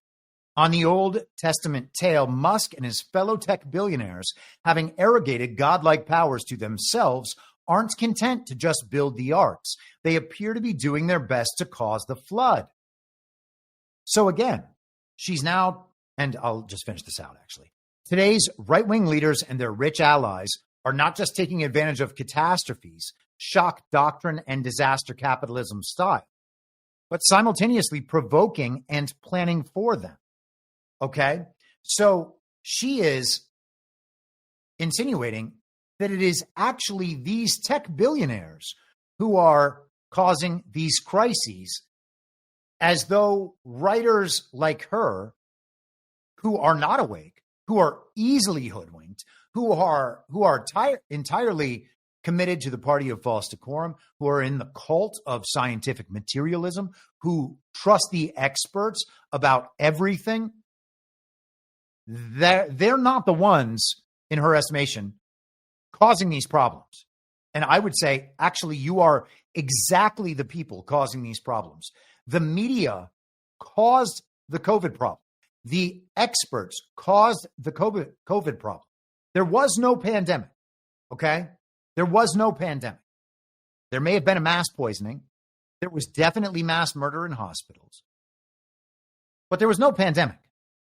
I: on the Old Testament tale, Musk and his fellow tech billionaires, having arrogated godlike powers to themselves, aren't content to just build the arks. They appear to be doing their best to cause the flood. So again, she's now, and I'll just finish this out actually. Today's right-wing leaders and their rich allies are not just taking advantage of catastrophes, shock doctrine, and disaster capitalism style, but simultaneously provoking and planning for them. Okay? So she is insinuating that it is actually these tech billionaires who are causing these crises, as though writers like her, who are not awake, who are easily hoodwinked, who are entirely committed to the party of false decorum, who are in the cult of scientific materialism, who trust the experts about everything, they're not the ones, in her estimation, causing these problems. And I would say, actually, you are exactly the people causing these problems. The media caused the COVID problem. The experts caused the COVID problem. There was no pandemic, okay? There was no pandemic. There may have been a mass poisoning. There was definitely mass murder in hospitals. But there was no pandemic.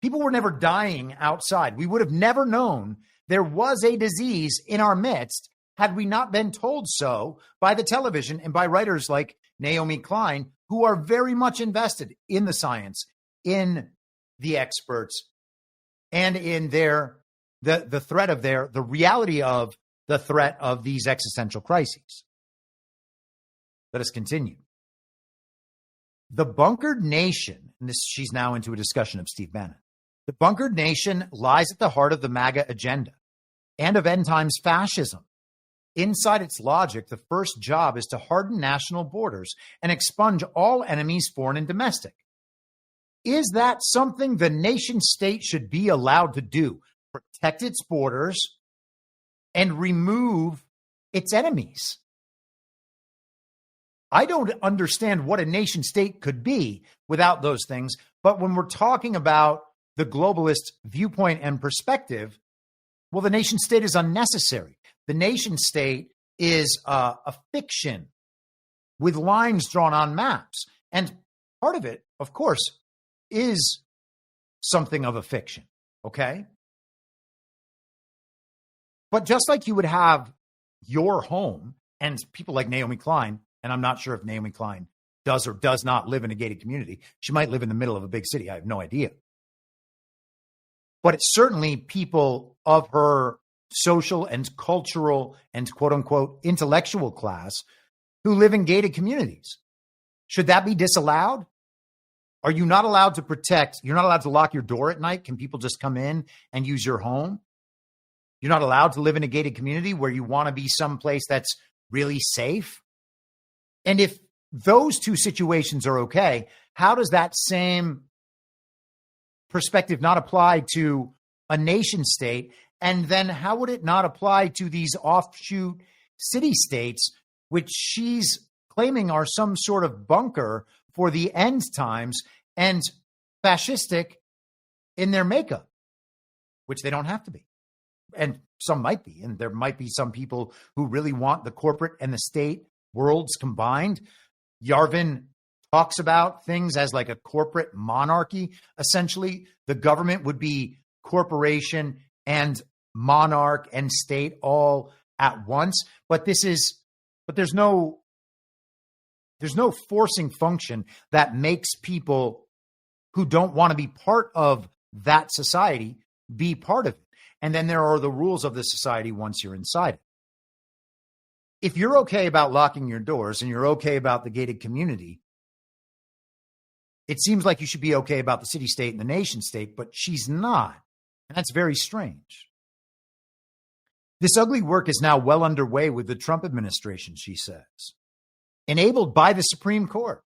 I: People were never dying outside. We would have never known there was a disease in our midst had we not been told so by the television and by writers like Naomi Klein, who are very much invested in the science, in the experts, and in the threat of the reality of the threat of these existential crises. Let us continue. The bunkered nation, and this she's now into a discussion of Steve Bannon. The bunkered nation lies at the heart of the MAGA agenda and of end times fascism. Inside its logic, the first job is to harden national borders and expunge all enemies, foreign and domestic. Is that something the nation state should be allowed to do? Protect its borders and remove its enemies? I don't understand what a nation state could be without those things. But when we're talking about the globalist viewpoint and perspective, well, the nation state is unnecessary. The nation state is a fiction with lines drawn on maps. And part of it, of course, is something of a fiction, okay? But just like you would have your home and people like Naomi Klein, and I'm not sure if Naomi Klein does or does not live in a gated community. She might live in the middle of a big city. I have no idea. But it's certainly people of her social and cultural and quote unquote intellectual class who live in gated communities. Should that be disallowed? Are you not allowed to protect? You're not allowed to lock your door at night? Can people just come in and use your home? You're not allowed to live in a gated community where you want to be someplace that's really safe? And if those two situations are okay, how does that same perspective not apply to a nation state? And then how would it not apply to these offshoot city states, which she's claiming are some sort of bunker for the end times and fascistic in their makeup, which they don't have to be. And some might be. And there might be some people who really want the corporate and the state worlds combined. Yarvin talks about things as like a corporate monarchy. Essentially, the government would be corporation and monarch and state all at once. But there's no forcing function that makes people who don't want to be part of that society be part of it. And then there are the rules of the society once you're inside it. If you're okay about locking your doors and you're okay about the gated community, it seems like you should be okay about the city state and the nation state, but she's not. And that's very strange. This ugly work is now well underway with the Trump administration, she says, enabled by the Supreme Court,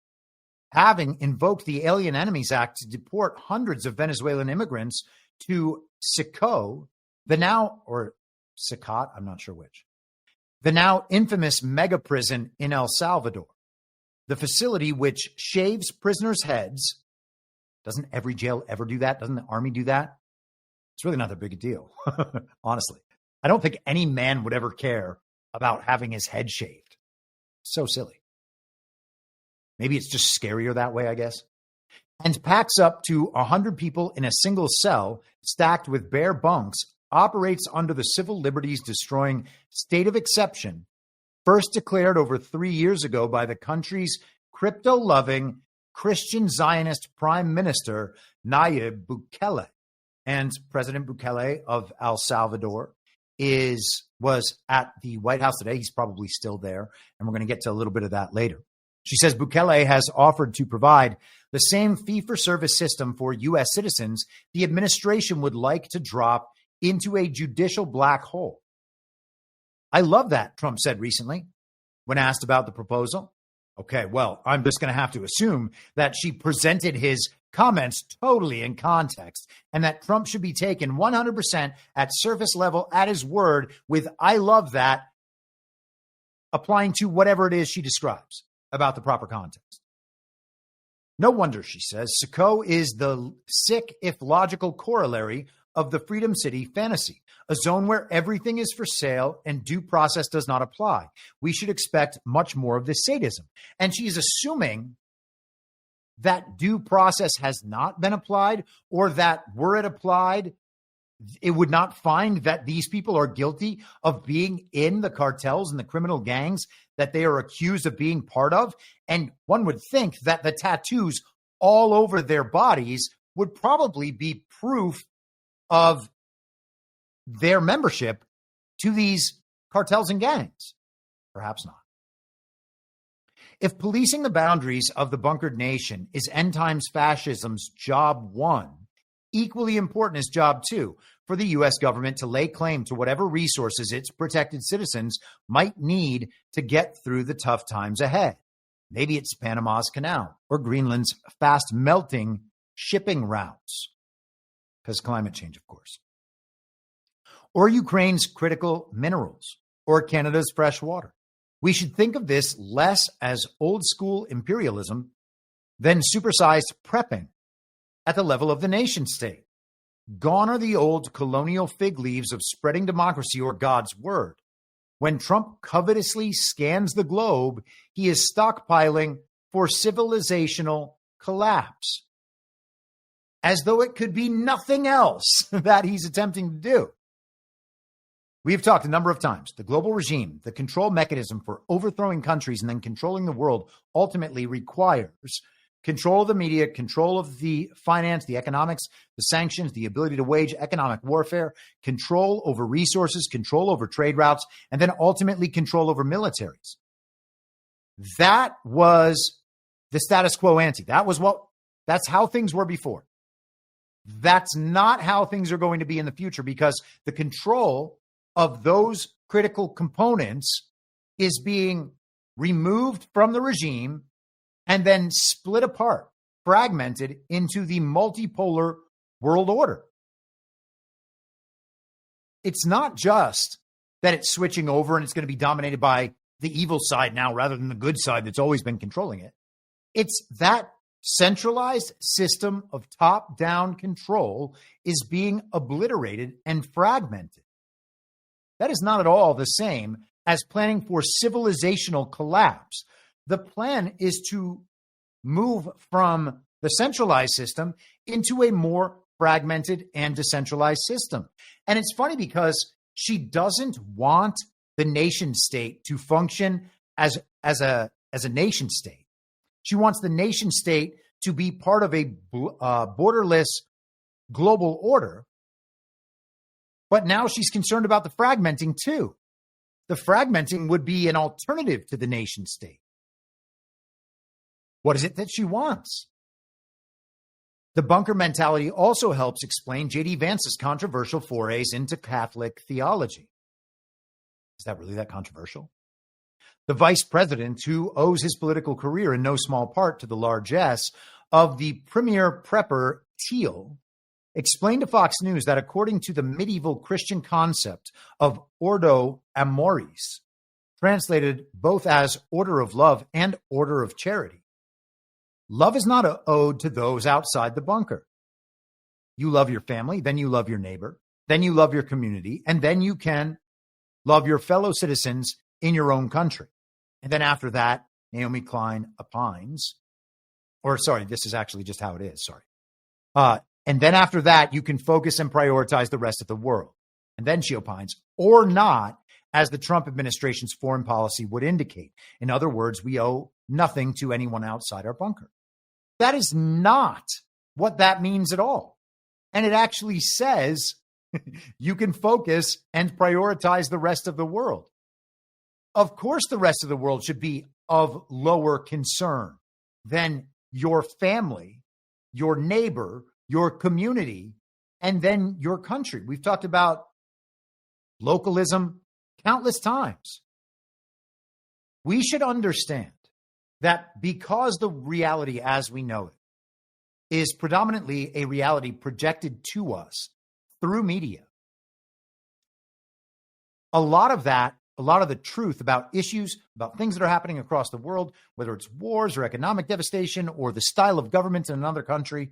I: having invoked the Alien Enemies Act to deport hundreds of Venezuelan immigrants to Sico, Sicat, I'm not sure which, the now infamous mega prison in El Salvador. The facility which shaves prisoners' heads. Doesn't every jail ever do that? Doesn't the army do that? It's really not that big a deal, honestly. I don't think any man would ever care about having his head shaved. So silly. Maybe it's just scarier that way, I guess. And packs up to 100 people in a single cell stacked with bare bunks, operates under the civil liberties destroying state of exception, first declared over 3 years ago by the country's crypto-loving Christian Zionist Prime Minister Nayib Bukele. And President Bukele of El Salvador was at the White House today. He's probably still there, and we're going to get to a little bit of that later. She says Bukele has offered to provide the same fee-for-service system for U.S. citizens the administration would like to drop into a judicial black hole. I love that, Trump said recently when asked about the proposal. Okay, well, I'm just going to have to assume that she presented his comments totally in context and that Trump should be taken 100% at surface level at his word with I love that applying to whatever it is she describes about the proper context. No wonder, she says, Sico is the sick, if logical, corollary of the Freedom City fantasy, a zone where everything is for sale and due process does not apply. We should expect much more of this sadism. And she's assuming that due process has not been applied, or that were it applied, it would not find that these people are guilty of being in the cartels and the criminal gangs that they are accused of being part of. And one would think that the tattoos all over their bodies would probably be proof of their membership to these cartels and gangs. Perhaps not. If policing the boundaries of the bunkered nation is end times fascism's job one, equally important is job two for the U.S. government to lay claim to whatever resources its protected citizens might need to get through the tough times ahead. Maybe it's Panama's canal or Greenland's fast melting shipping routes, because climate change, of course, or Ukraine's critical minerals or Canada's fresh water. We should think of this less as old school imperialism than supersized prepping at the level of the nation state. Gone are the old colonial fig leaves of spreading democracy or God's word. When Trump covetously scans the globe, he is stockpiling for civilizational collapse, as though it could be nothing else that he's attempting to do. We've talked a number of times. The global regime, the control mechanism for overthrowing countries and then controlling the world, ultimately requires control of the media, control of the finance, the economics, the sanctions, the ability to wage economic warfare, control over resources, control over trade routes, and then ultimately control over militaries. That was the status quo ante. That's how things were before. That's not how things are going to be in the future, because the control of those critical components is being removed from the regime and then split apart, fragmented into the multipolar world order. It's not just that it's switching over and it's going to be dominated by the evil side now rather than the good side that's always been controlling it. It's that centralized system of top-down control is being obliterated and fragmented. That is not at all the same as planning for civilizational collapse. The plan is to move from the centralized system into a more fragmented and decentralized system. And it's funny because she doesn't want the nation state to function as a nation state. She wants the nation state to be part of a borderless global order. But now she's concerned about the fragmenting too. The fragmenting would be an alternative to the nation state. What is it that she wants? The bunker mentality also helps explain J.D. Vance's controversial forays into Catholic theology. Is that really that controversial? The vice president, who owes his political career in no small part to the largesse of the premier prepper Thiel, explained to Fox News that according to the medieval Christian concept of Ordo Amoris, translated both as order of love and order of charity, love is not owed to those outside the bunker. You love your family, then you love your neighbor, then you love your community, and then you can love your fellow citizens in your own country. And then after that, Naomi Klein opines, this is actually just how it is, and then after that, you can focus and prioritize the rest of the world. And then she opines, or not, as the Trump administration's foreign policy would indicate. In other words, we owe nothing to anyone outside our bunker. That is not what that means at all. And it actually says you can focus and prioritize the rest of the world. Of course, the rest of the world should be of lower concern than your family, your neighbor, your community, and then your country. We've talked about localism countless times. We should understand that because the reality as we know it is predominantly a reality projected to us through media, a lot of the truth about issues, about things that are happening across the world, whether it's wars or economic devastation or the style of government in another country,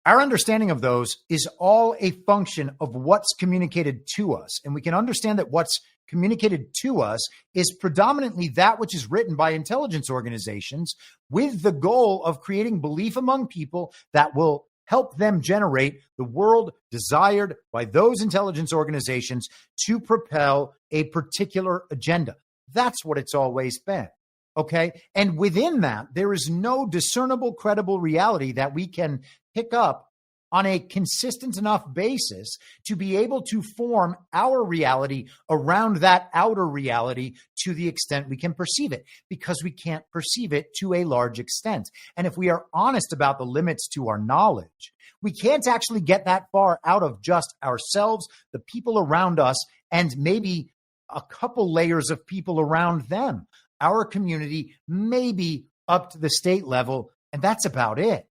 I: our understanding of those is all a function of what's communicated to us. And we can understand that what's communicated to us is predominantly that which is written by intelligence organizations with the goal of creating belief among people that will help them generate the world desired by those intelligence organizations to propel a particular agenda. That's what it's always been. Okay. And within that, there is no discernible, credible reality that we can pick up on a consistent enough basis to be able to form our reality around that outer reality to the extent we can perceive it, because we can't perceive it to a large extent. And if we are honest about the limits to our knowledge, we can't actually get that far out of just ourselves, the people around us, and maybe a couple layers of people around them. Our community, maybe up to the state level, and that's about it.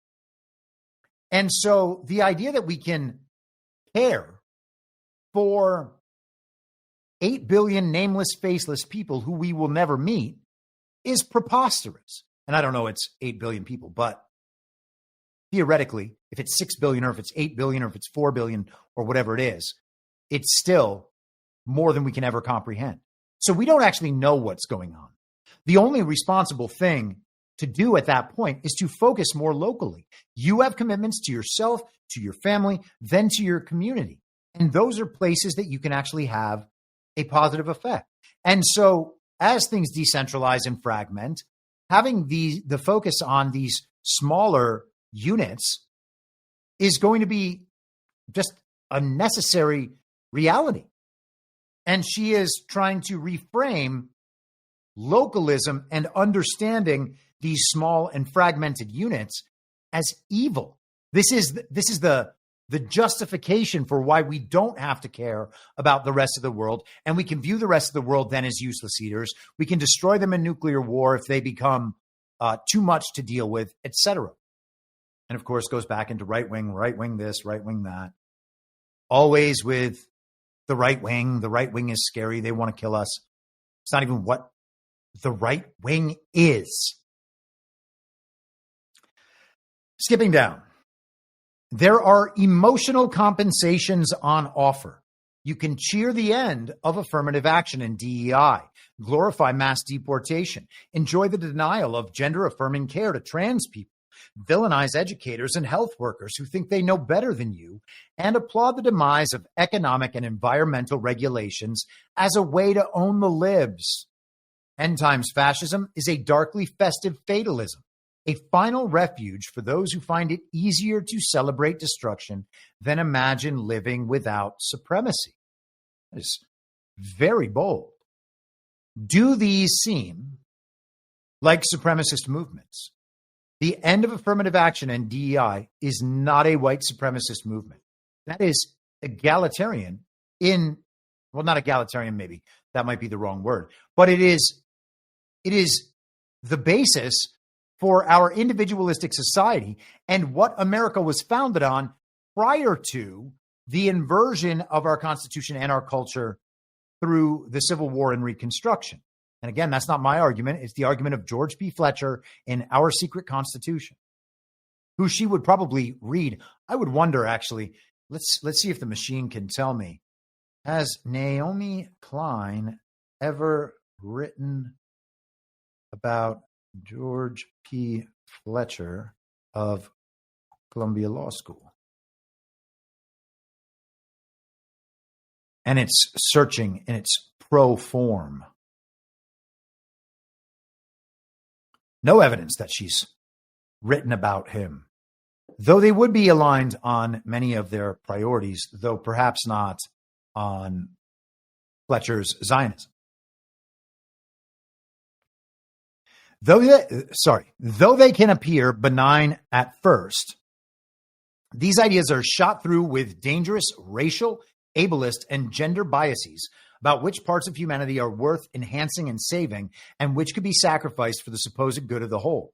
I: And so the idea that we can care for 8 billion nameless, faceless people who we will never meet is preposterous. And I don't know it's 8 billion people, but theoretically, if it's 6 billion or if it's 8 billion or if it's 4 billion or whatever it is, it's still more than we can ever comprehend. So we don't actually know what's going on. The only responsible thing to do at that point is to focus more locally. You have commitments to yourself, to your family, then to your community. And those are places that you can actually have a positive effect. And so as things decentralize and fragment, having the focus on these smaller units is going to be just a necessary reality. And she is trying to reframe localism and understanding these small and fragmented units as evil. This is the justification for why we don't have to care about the rest of the world, and we can view the rest of the world then as useless eaters. We can destroy them in nuclear war if they become too much to deal with, etc. And of course, goes back into right wing this, right wing that. Always with the right wing. The right wing is scary. They want to kill us. It's not even what the right wing is. Skipping down. There are emotional compensations on offer. You can cheer the end of affirmative action and DEI, glorify mass deportation, enjoy the denial of gender-affirming care to trans people, villainize educators and health workers who think they know better than you, and applaud the demise of economic and environmental regulations as a way to own the libs. End times fascism is a darkly festive fatalism, a final refuge for those who find it easier to celebrate destruction than imagine living without supremacy. That is very bold. Do these seem like supremacist movements? The end of affirmative action and DEI is not a white supremacist movement. That is egalitarian not egalitarian, maybe that might be the wrong word, but it is the basis for our individualistic society and what America was founded on prior to the inversion of our Constitution and our culture through the Civil War and Reconstruction. And again, that's not my argument. It's the argument of George P. Fletcher in Our Secret Constitution, who she would probably read. I would wonder, actually, let's see if the machine can tell me. Has Naomi Klein ever written about George P. Fletcher of Columbia Law School? And it's searching in its pro form. No evidence that she's written about him, though they would be aligned on many of their priorities, though perhaps not on Fletcher's Zionism. Though they can appear benign at first, these ideas are shot through with dangerous racial, ableist, and gender biases about which parts of humanity are worth enhancing and saving and which could be sacrificed for the supposed good of the whole.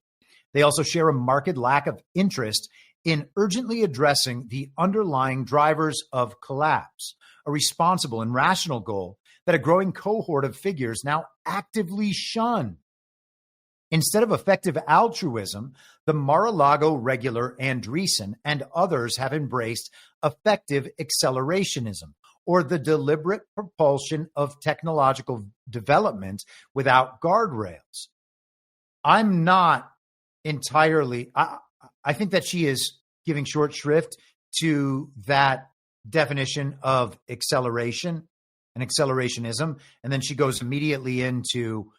I: They also share a marked lack of interest in urgently addressing the underlying drivers of collapse, a responsible and rational goal that a growing cohort of figures now actively shun. Instead of effective altruism, the Mar-a-Lago regular Andreessen and others have embraced effective accelerationism, or the deliberate propulsion of technological development without guardrails. I'm not entirely, I think that she is giving short shrift to that definition of acceleration and accelerationism. And then she goes immediately into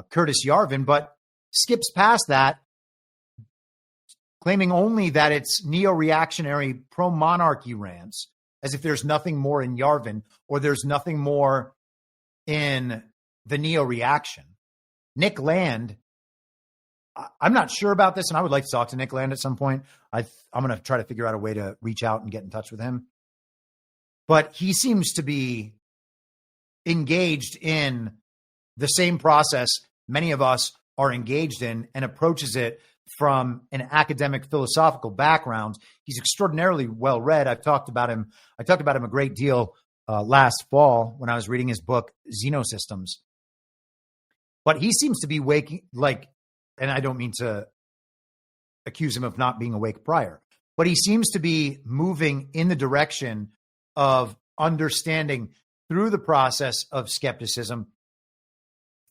I: Curtis Yarvin, but skips past that, claiming only that it's neo-reactionary pro-monarchy rants, as if there's nothing more in Yarvin or there's nothing more in the neo-reaction. Nick Land, I'm not sure about this, and I would like to talk to Nick Land at some point. I'm going to try to figure out a way to reach out and get in touch with him. But he seems to be engaged in the same process many of us are engaged in and approaches it from an academic philosophical background. He's extraordinarily well read. I talked about him a great deal last fall when I was reading his book, Xenosystems. But he seems to be and I don't mean to accuse him of not being awake prior, but he seems to be moving in the direction of understanding through the process of skepticism,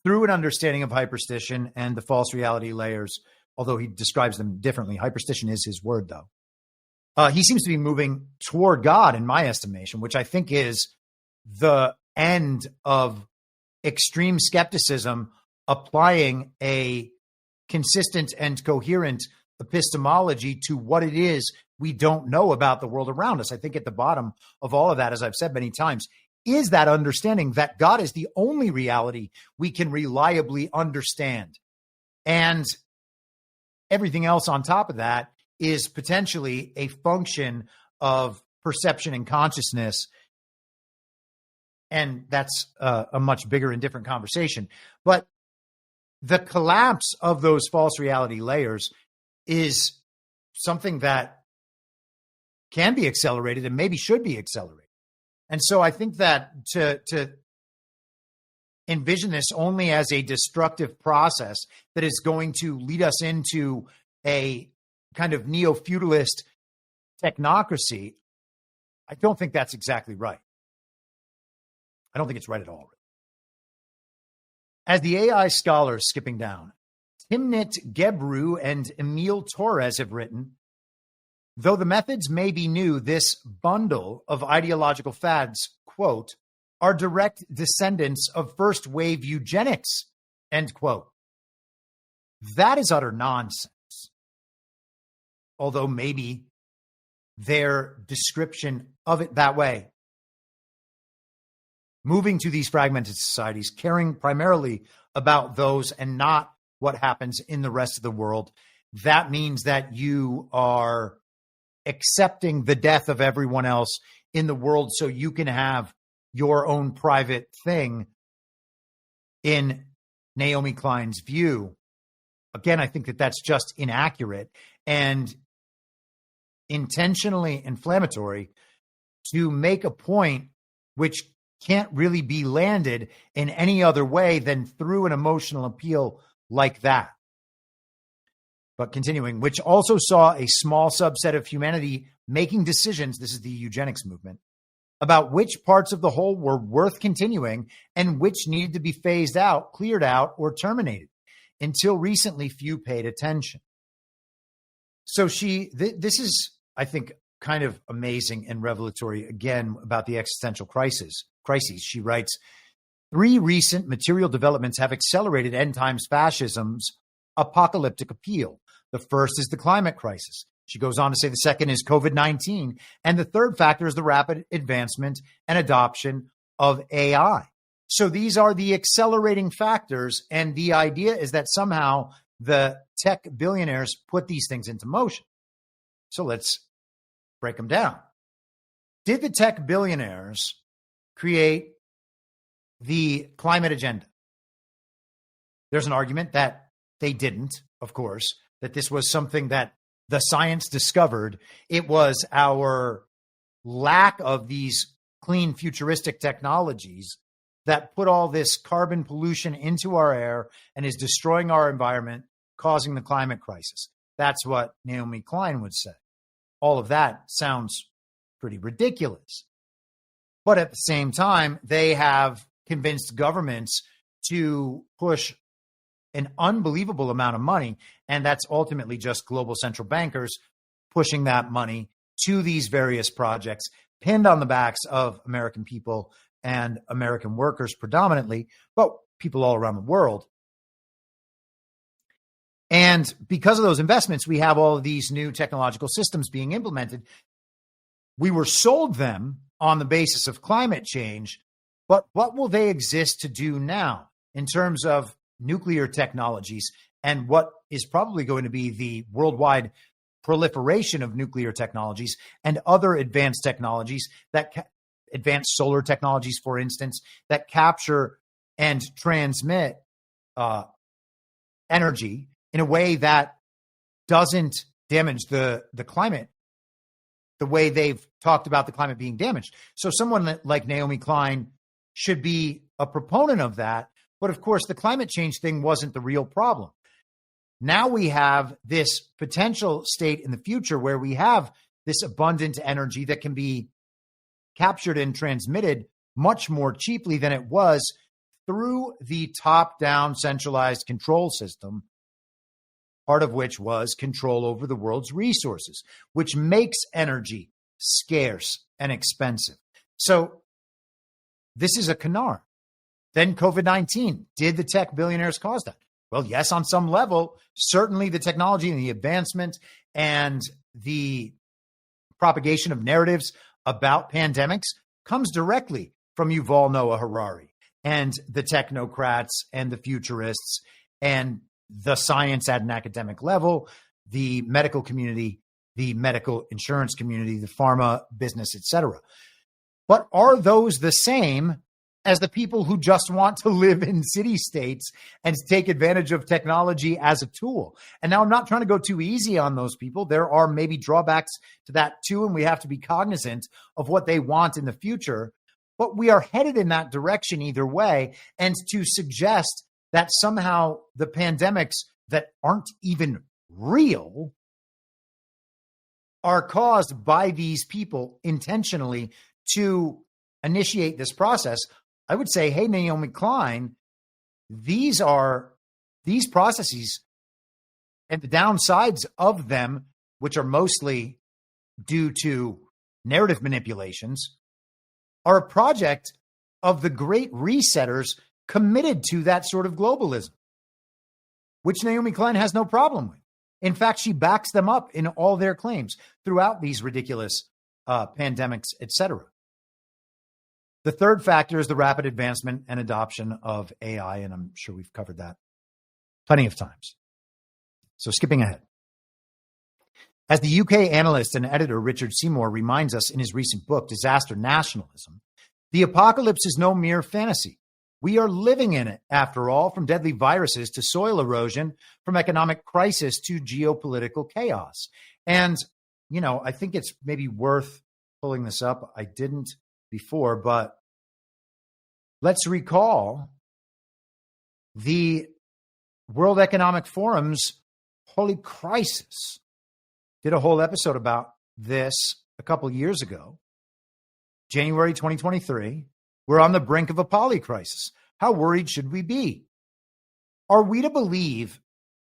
I: through an understanding of hyperstition and the false reality layers, although he describes them differently. Hyperstition is his word, though. He seems to be moving toward God, in my estimation, which I think is the end of extreme skepticism, applying a consistent and coherent epistemology to what it is we don't know about the world around us. I think at the bottom of all of that, as I've said many times, is that understanding that God is the only reality we can reliably understand. And everything else on top of that is potentially a function of perception and consciousness. And that's a much bigger and different conversation. But the collapse of those false reality layers is something that can be accelerated and maybe should be accelerated. And so I think that to envision this only as a destructive process that is going to lead us into a kind of neo-feudalist technocracy, I don't think that's exactly right. I don't think it's right at all. As the AI scholars skipping down, Timnit Gebru and Emil Torres have written, though the methods may be new, this bundle of ideological fads, quote, are direct descendants of first-wave eugenics, end quote. That is utter nonsense. Although maybe their description of it that way. Moving to these fragmented societies, caring primarily about those and not what happens in the rest of the world, that means that you are accepting the death of everyone else in the world so you can have your own private thing. In Naomi Klein's view, again, I think that that's just inaccurate and intentionally inflammatory to make a point which can't really be landed in any other way than through an emotional appeal like that. But continuing, which also saw a small subset of humanity making decisions, this is the eugenics movement, about which parts of the whole were worth continuing and which needed to be phased out, cleared out, or terminated. Until recently, few paid attention. So this is, I think, kind of amazing and revelatory, again, about the existential crises. She writes, 3 recent material developments have accelerated end times fascism's apocalyptic appeal. The first is the climate crisis. She goes on to say the second is COVID-19. And the third factor is the rapid advancement and adoption of AI. So these are the accelerating factors. And the idea is that somehow the tech billionaires put these things into motion. So let's break them down. Did the tech billionaires create the climate agenda? There's an argument that they didn't, of course, that this was something that the science discovered. It was our lack of these clean futuristic technologies that put all this carbon pollution into our air and is destroying our environment, causing the climate crisis. That's what Naomi Klein would say. All of that sounds pretty ridiculous. But at the same time, they have convinced governments to push an unbelievable amount of money, and that's ultimately just global central bankers pushing that money to these various projects, pinned on the backs of American people and American workers predominantly, but people all around the world. And because of those investments, we have all of these new technological systems being implemented. We were sold them on the basis of climate change, but what will they exist to do now in terms of nuclear technologies and what is probably going to be the worldwide proliferation of nuclear technologies and other advanced technologies that advanced solar technologies, for instance, that capture and transmit energy in a way that doesn't damage the climate the way they've talked about the climate being damaged. So someone like Naomi Klein should be a proponent of that. But of course, the climate change thing wasn't the real problem. Now we have this potential state in the future where we have this abundant energy that can be captured and transmitted much more cheaply than it was through the top-down centralized control system, part of which was control over the world's resources, which makes energy scarce and expensive. So this is a canard. Then COVID-19. Did the tech billionaires cause that? Well, yes, on some level. Certainly the technology and the advancement and the propagation of narratives about pandemics comes directly from Yuval Noah Harari and the technocrats and the futurists and the science at an academic level, the medical community, the medical insurance community, the pharma business, etc. But are those the same as the people who just want to live in city states and take advantage of technology as a tool? And now I'm not trying to go too easy on those people. There are maybe drawbacks to that too, and we have to be cognizant of what they want in the future. But we are headed in that direction either way. And to suggest that somehow the pandemics that aren't even real are caused by these people intentionally to initiate this process, I would say, hey, Naomi Klein, these processes and the downsides of them, which are mostly due to narrative manipulations, are a project of the great resetters committed to that sort of globalism, which Naomi Klein has no problem with. In fact, she backs them up in all their claims throughout these ridiculous pandemics, etc. The third factor is the rapid advancement and adoption of AI, and I'm sure we've covered that plenty of times. So skipping ahead. As the UK analyst and editor Richard Seymour reminds us in his recent book, Disaster Nationalism, the apocalypse is no mere fantasy. We are living in it, after all, from deadly viruses to soil erosion, from economic crisis to geopolitical chaos. And, you know, I think it's maybe worth pulling this up. I didn't before, but let's recall the World Economic Forum's Holy Crisis. Did a whole episode about this a couple years ago. January 2023. We're on the brink of a polycrisis. How worried should we be? Are we to believe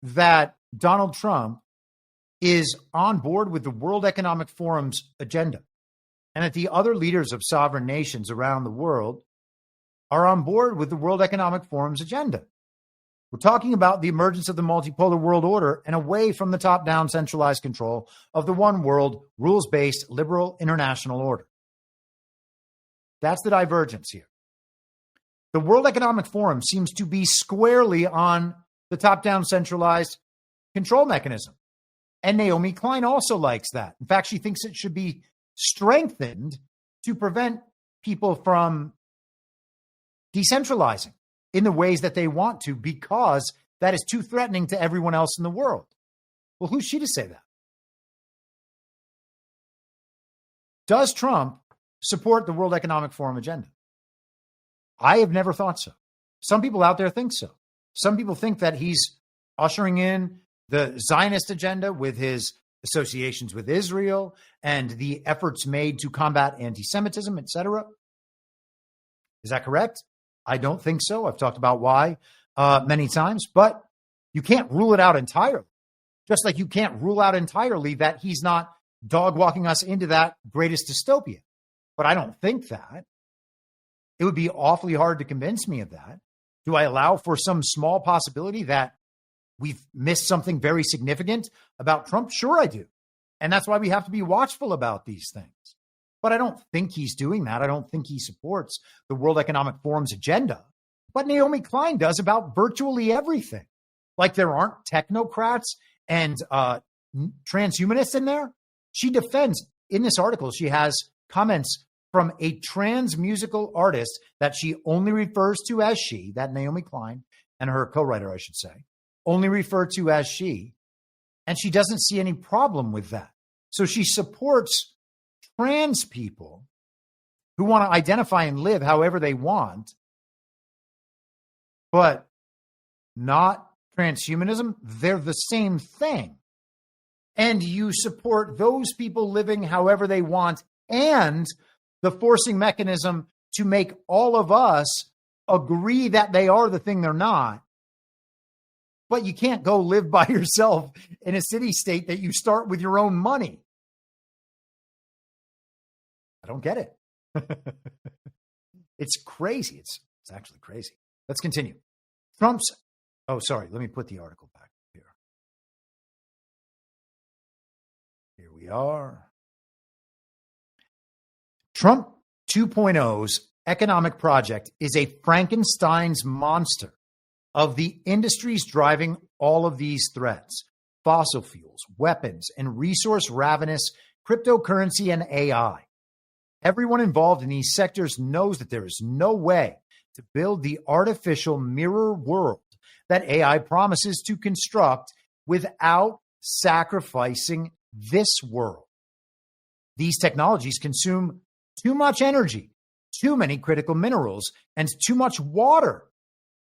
I: that Donald Trump is on board with the World Economic Forum's agenda and that the other leaders of sovereign nations around the world are on board with the World Economic Forum's agenda? We're talking about the emergence of the multipolar world order and away from the top-down centralized control of the one world, rules-based, liberal international order. That's the divergence here. The World Economic Forum seems to be squarely on the top-down centralized control mechanism. And Naomi Klein also likes that. In fact, she thinks it should be strengthened to prevent people from decentralizing in the ways that they want to, because that is too threatening to everyone else in the world. Well, who's she to say that? Does Trump support the World Economic Forum agenda? I have never thought so. Some people out there think so. Some people think that he's ushering in the Zionist agenda with his associations with Israel and the efforts made to combat anti-Semitism, etc. Is that correct? I don't think so. I've talked about why many times, but you can't rule it out entirely. Just like you can't rule out entirely that he's not dog walking us into that greatest dystopia. But I don't think that. It would be awfully hard to convince me of that. Do I allow for some small possibility that we've missed something very significant about Trump? Sure, I do. And that's why we have to be watchful about these things. But I don't think he's doing that. I don't think he supports the World Economic Forum's agenda. But Naomi Klein does about virtually everything. Like there aren't technocrats and transhumanists in there. She defends, in this article, she has comments from a trans musical artist that she only refers to as she, that Naomi Klein, and her co-writer, I should say, only refer to as she. And she doesn't see any problem with that. So she supports trans people who want to identify and live however they want, but not transhumanism. They're the same thing. And you support those people living however they want and the forcing mechanism to make all of us agree that they are the thing they're not. But you can't go live by yourself in a city state that you start with your own money. I don't get it. It's crazy. It's actually crazy. Let's continue. Let me put the article back here. Here we are. Trump 2.0's economic project is a Frankenstein's monster of the industries driving all of these threats: fossil fuels, weapons, and resource-ravenous cryptocurrency and AI. Everyone involved in these sectors knows that there is no way to build the artificial mirror world that AI promises to construct without sacrificing this world. These technologies consume too much energy, too many critical minerals, and too much water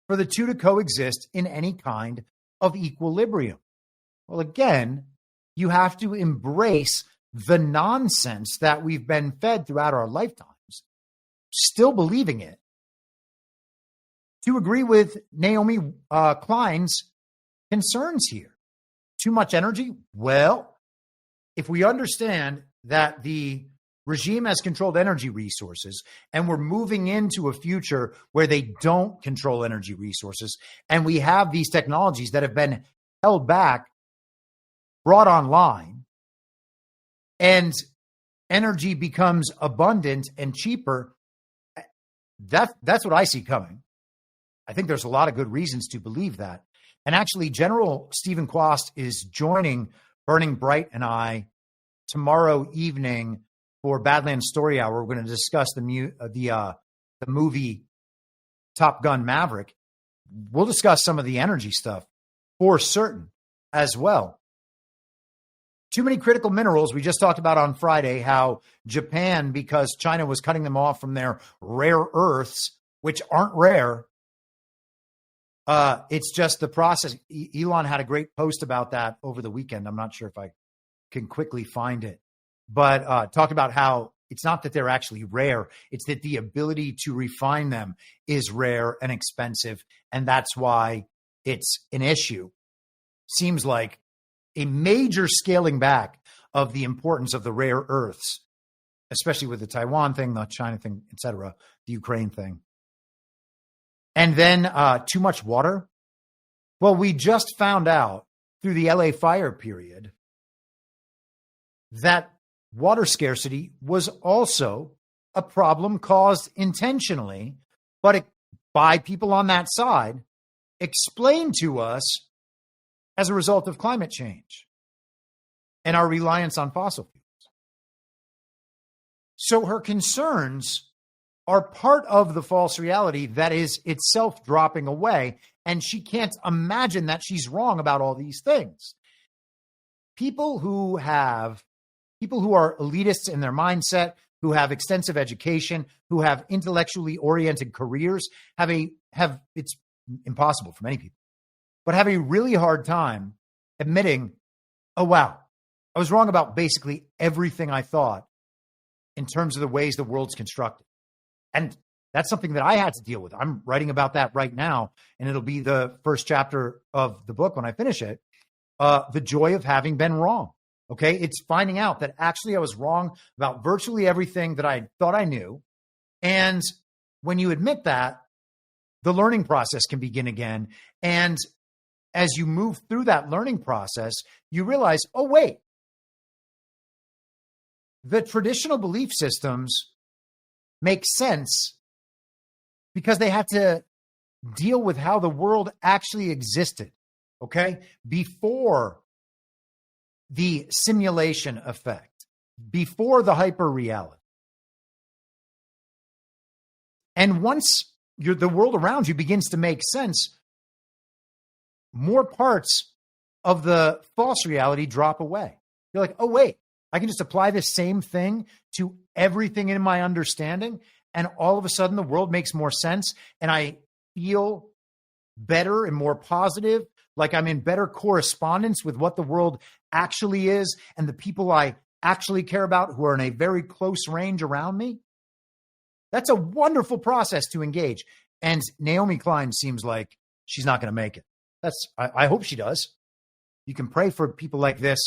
I: for the two to coexist in any kind of equilibrium. Well, again, you have to embrace the nonsense that we've been fed throughout our lifetimes, still believing it, to agree with Naomi Klein's concerns here. Too much energy? Well, if we understand that the regime has controlled energy resources and we're moving into a future where they don't control energy resources, and we have these technologies that have been held back, brought online, and energy becomes abundant and cheaper, that's what I see coming. I think there's a lot of good reasons to believe that. And actually, General Stephen Quast is joining Burning Bright and I tomorrow evening for Badlands Story Hour. We're going to discuss the movie Top Gun Maverick. We'll discuss some of the energy stuff for certain as well. Too many critical minerals. We just talked about on Friday how Japan, because China was cutting them off from their rare earths, which aren't rare. It's just the process. Elon had a great post about that over the weekend. I'm not sure if I can quickly find it, but talked about how it's not that they're actually rare. It's that the ability to refine them is rare and expensive. And that's why it's an issue. Seems like a major scaling back of the importance of the rare earths, especially with the Taiwan thing, the China thing, etc., the Ukraine thing. And then too much water. Well, we just found out through the LA fire period that water scarcity was also a problem caused intentionally, but by people on that side, explained to us as a result of climate change and our reliance on fossil fuels. So her concerns are part of the false reality that is itself dropping away, and she can't imagine that she's wrong about all these things. People who are elitists in their mindset, who have extensive education, who have intellectually oriented careers, it's impossible for many people, but have a really hard time admitting, oh, wow, I was wrong about basically everything I thought in terms of the ways the world's constructed. And that's something that I had to deal with. I'm writing about that right now, and it'll be the first chapter of the book when I finish it, The Joy of Having Been Wrong. Okay, it's finding out that actually I was wrong about virtually everything that I thought I knew. And when you admit that, the learning process can begin again. And as you move through that learning process, you realize, oh, wait, the traditional belief systems make sense because they had to deal with how the world actually existed, okay? Before the simulation effect, before the hyper reality. And once the world around you begins to make sense, more parts of the false reality drop away. You're like, oh, wait, I can just apply this same thing to everything in my understanding. And all of a sudden the world makes more sense. And I feel better and more positive, like I'm in better correspondence with what the world actually is and the people I actually care about who are in a very close range around me. That's a wonderful process to engage. And Naomi Klein seems like she's not going to make it. I hope she does. You can pray for people like this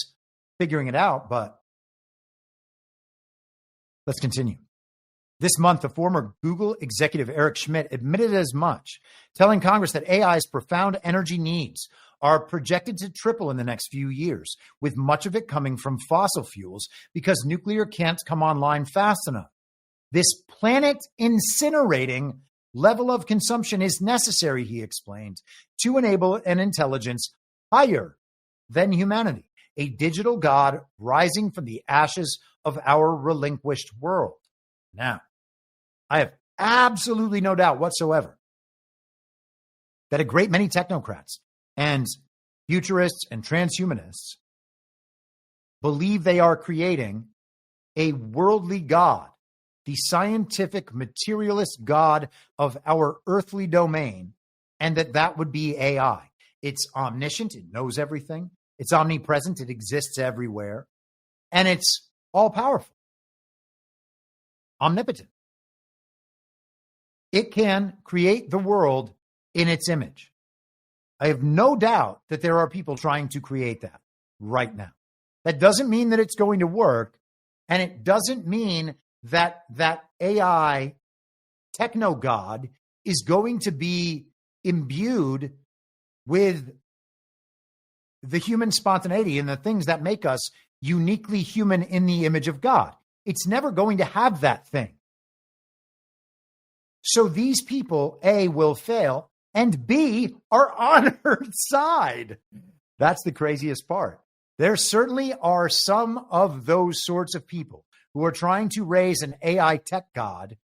I: figuring it out, but let's continue. This month, the former Google executive Eric Schmidt admitted as much, telling Congress that AI's profound energy needs are projected to triple in the next few years, with much of it coming from fossil fuels because nuclear can't come online fast enough. This planet incinerating level of consumption is necessary, he explained, to enable an intelligence higher than humanity, a digital god rising from the ashes of our relinquished world. Now, I have absolutely no doubt whatsoever that a great many technocrats and futurists and transhumanists believe they are creating a worldly god, the scientific materialist god of our earthly domain, and that would be AI. It's omniscient. It knows everything. It's omnipresent. It exists everywhere. And it's all powerful, omnipotent. It can create the world in its image. I have no doubt that there are people trying to create that right now. That doesn't mean that it's going to work. And it doesn't mean that AI techno god is going to be imbued with the human spontaneity and the things that make us uniquely human in the image of God. It's never going to have that thing. So these people, A, will fail, and B, are on her side. That's the craziest part. There certainly are some of those sorts of people who are trying to raise an AI tech god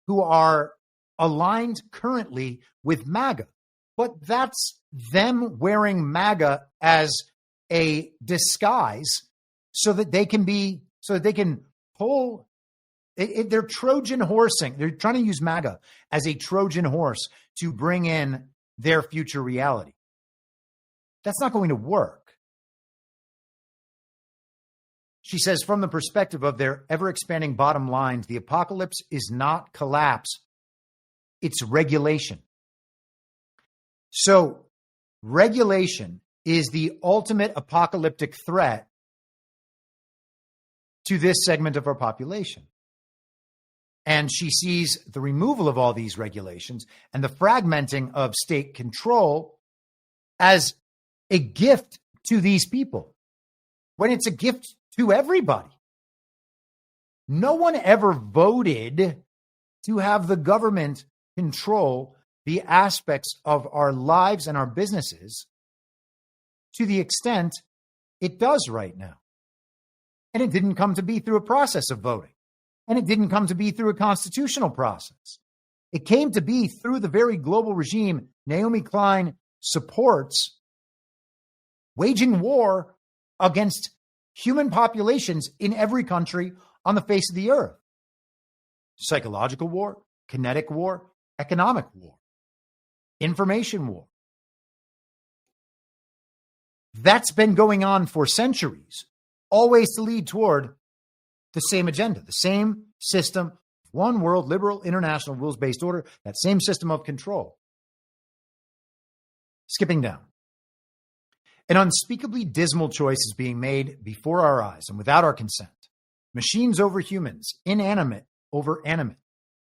I: who are aligned currently with MAGA. But that's them wearing MAGA as a disguise so that they can pull. They're Trojan horsing. They're trying to use MAGA as a Trojan horse to bring in their future reality. That's not going to work. She says, from the perspective of their ever-expanding bottom lines, the apocalypse is not collapse, it's regulation. So regulation is the ultimate apocalyptic threat to this segment of our population. And she sees the removal of all these regulations and the fragmenting of state control as a gift to these people, when it's a gift to everybody. No one ever voted to have the government control the aspects of our lives and our businesses to the extent it does right now. And it didn't come to be through a process of voting. And it didn't come to be through a constitutional process. It came to be through the very global regime Naomi Klein supports, waging war against human populations in every country on the face of the earth. Psychological war, kinetic war, economic war, information war. That's been going on for centuries, always to lead toward the same agenda, the same system, one world, liberal, international, rules-based order, that same system of control. Skipping down. An unspeakably dismal choice is being made before our eyes and without our consent. Machines over humans, inanimate over animate,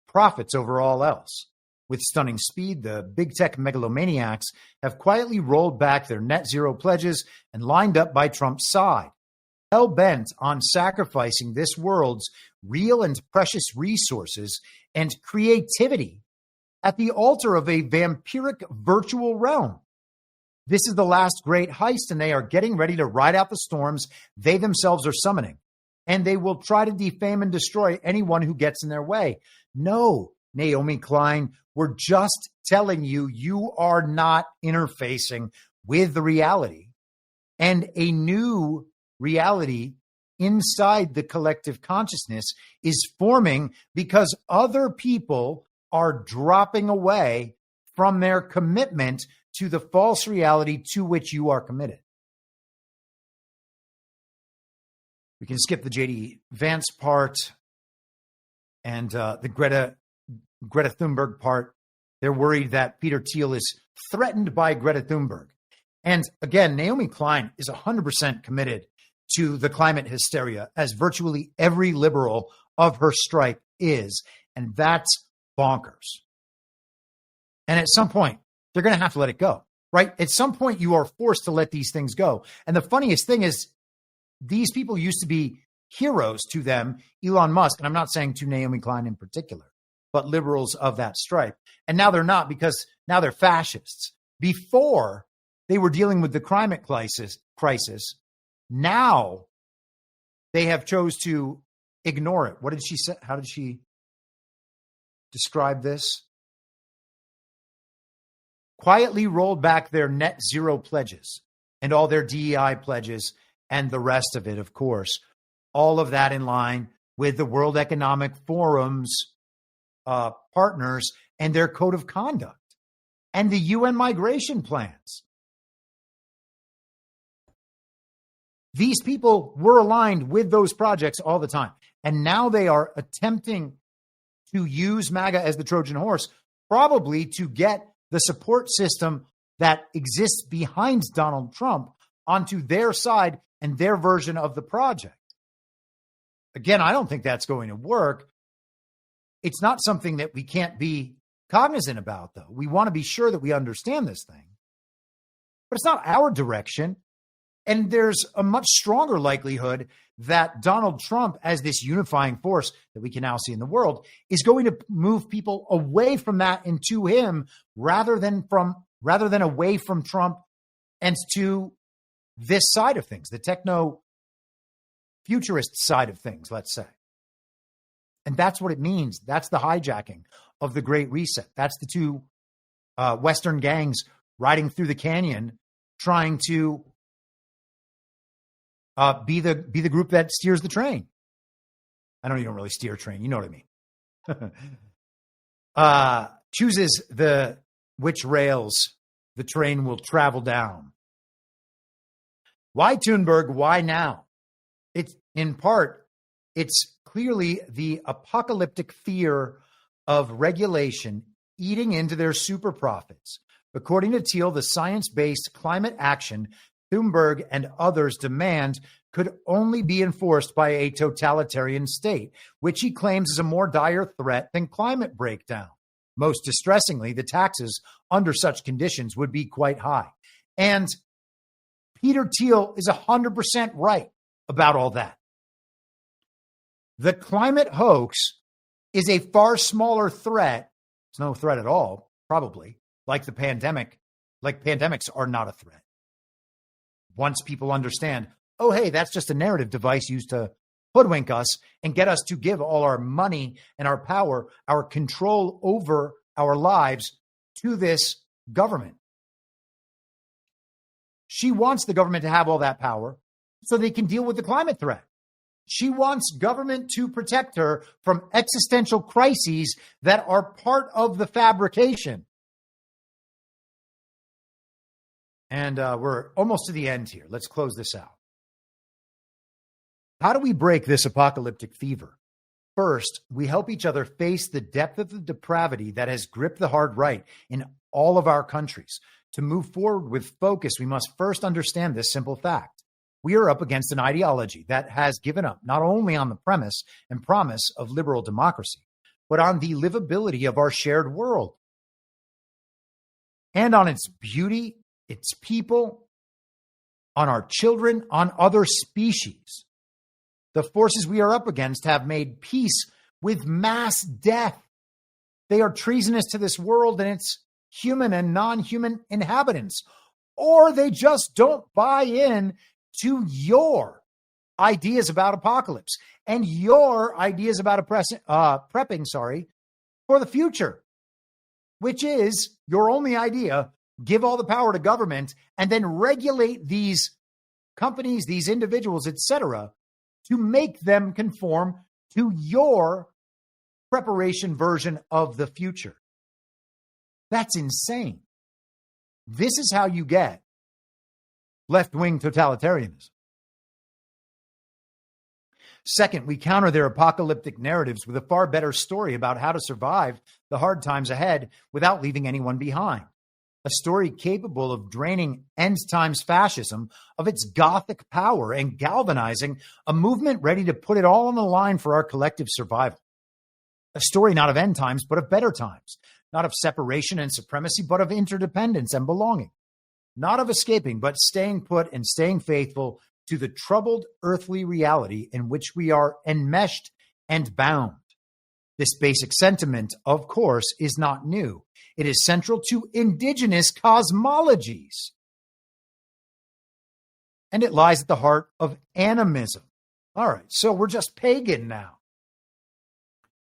I: profits over all else. with stunning speed, the big tech megalomaniacs have quietly rolled back their net zero pledges and lined up by Trump's side, hell-bent on sacrificing this world's real and precious resources and creativity at the altar of a vampiric virtual realm. This is the last great heist, and they are getting ready to ride out the storms they themselves are summoning. And they will try to defame and destroy anyone who gets in their way. No, Naomi Klein, we're just telling you, you are not interfacing with the reality. And a new reality inside the collective consciousness is forming because other people are dropping away from their commitment to the false reality to which you are committed. We can skip the J.D. Vance part and the Greta Thunberg part. They're worried that Peter Thiel is threatened by Greta Thunberg. And again, Naomi Klein is 100% committed to the climate hysteria, as virtually every liberal of her stripe is. And that's bonkers. And at some point, they're going to have to let it go, right? At some point, you are forced to let these things go. And the funniest thing is, these people used to be heroes to them, Elon Musk, and I'm not saying to Naomi Klein in particular, but liberals of that stripe. And now they're not, because now they're fascists. Before, they were dealing with the climate crisis. Now they have chose to ignore it. What did she say? How did she describe this? Quietly rolled back their net zero pledges and all their DEI pledges and the rest of it, of course. All of that in line with the World Economic Forum's partners and their code of conduct and the UN migration plans. These people were aligned with those projects all the time. And now they are attempting to use MAGA as the Trojan horse, probably to get the support system that exists behind Donald Trump onto their side and their version of the project. Again, I don't think that's going to work. It's not something that we can't be cognizant about, though. We want to be sure that we understand this thing. But it's not our direction. And there's a much stronger likelihood that Donald Trump, as this unifying force that we can now see in the world, is going to move people away from that and to him rather than away from Trump and to this side of things, the techno-futurist side of things, let's say. And that's what it means. That's the hijacking of the Great Reset. That's the two Western gangs riding through the canyon trying to be the group that steers the train. I don't even really steer a train. You know what I mean. Chooses which rails the train will travel down. Why Thunberg? Why now? It's in part, it's clearly the apocalyptic fear of regulation eating into their super profits. According to Thiel, the science-based climate action Thunberg and others demand could only be enforced by a totalitarian state, which he claims is a more dire threat than climate breakdown. Most distressingly, the taxes under such conditions would be quite high. And Peter Thiel is 100% right about all that. The climate hoax is a far smaller threat. It's no threat at all, probably, like the pandemic. Like pandemics are not a threat. Once people understand, oh, hey, that's just a narrative device used to hoodwink us and get us to give all our money and our power, our control over our lives to this government. She wants the government to have all that power so they can deal with the climate threat. She wants government to protect her from existential crises that are part of the fabrication. And we're almost to the end here. Let's close this out. How do we break this apocalyptic fever? First, we help each other face the depth of the depravity that has gripped the hard right in all of our countries. To move forward with focus, we must first understand this simple fact. We are up against an ideology that has given up not only on the premise and promise of liberal democracy, but on the livability of our shared world. and on its beauty, its people, on our children, on other species. The forces we are up against have made peace with mass death. They are treasonous to this world and its human and non-human inhabitants, or they just don't buy in to your ideas about apocalypse and your ideas about prepping for the future, which is your only idea. Give all the power to government and then regulate these companies, these individuals, etc., to make them conform to your preparation version of the future. That's insane. This is how you get left-wing totalitarianism. Second, we counter their apocalyptic narratives with a far better story about how to survive the hard times ahead without leaving anyone behind. A story capable of draining end-times fascism of its gothic power and galvanizing a movement ready to put it all on the line for our collective survival. A story not of end times, but of better times. Not of separation and supremacy, but of interdependence and belonging. Not of escaping, but staying put and staying faithful to the troubled earthly reality in which we are enmeshed and bound. This basic sentiment, of course, is not new. It is central to indigenous cosmologies. And it lies at the heart of animism. All right, so we're just pagan now.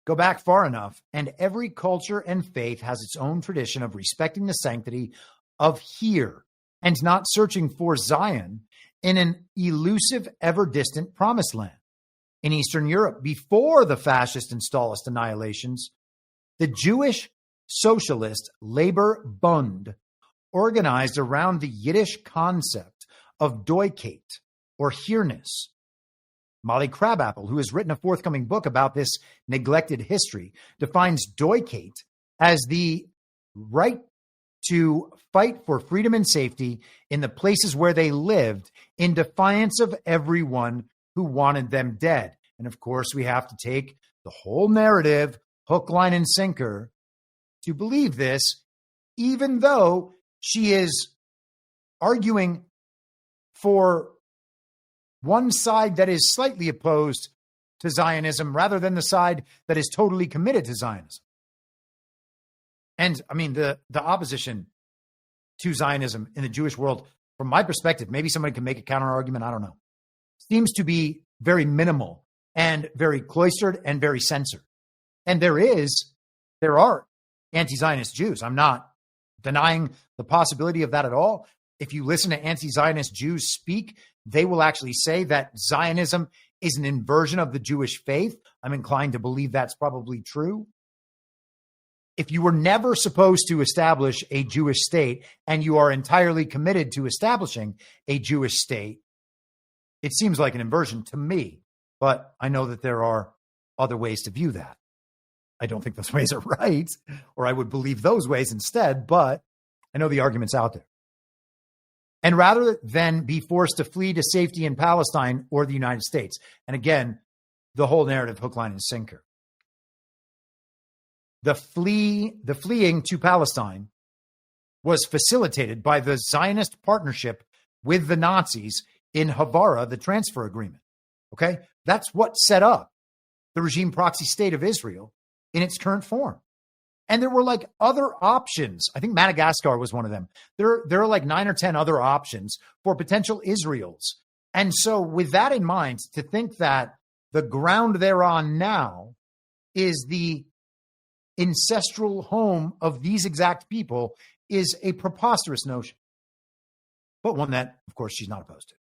I: Go back far enough, and every culture and faith has its own tradition of respecting the sanctity of here and not searching for Zion in an elusive, ever-distant promised land. In Eastern Europe, before the fascist and Stalinist annihilations, the Jewish Socialist Labor Bund organized around the Yiddish concept of Doikate, or here-ness. Molly Crabapple, who has written a forthcoming book about this neglected history, defines Doikate as the right to fight for freedom and safety in the places where they lived in defiance of everyone who wanted them dead. And of course, we have to take the whole narrative, hook, line, and sinker, to believe this, even though she is arguing for one side that is slightly opposed to Zionism rather than the side that is totally committed to Zionism. And I mean, the opposition to Zionism in the Jewish world, from my perspective, maybe somebody can make a counter argument, I don't know, seems to be very minimal and very cloistered and very censored. And there are anti-Zionist Jews. I'm not denying the possibility of that at all. If you listen to anti-Zionist Jews speak, they will actually say that Zionism is an inversion of the Jewish faith. I'm inclined to believe that's probably true. If you were never supposed to establish a Jewish state and you are entirely committed to establishing a Jewish state, it seems like an inversion to me. But I know that there are other ways to view that. I don't think those ways are right, or I would believe those ways instead, but I know the argument's out there. And rather than be forced to flee to safety in Palestine or the United States, and again, the whole narrative, hook, line, and sinker. The fleeing to Palestine was facilitated by the Zionist partnership with the Nazis in Havara, the transfer agreement. Okay? That's what set up the regime proxy state of Israel in its current form. And there were like other options. I think Madagascar was one of them. There are like 9 or 10 other options for potential Israels. And so with that in mind, to think that the ground they're on now is the ancestral home of these exact people is a preposterous notion. But one that, of course, she's not opposed to.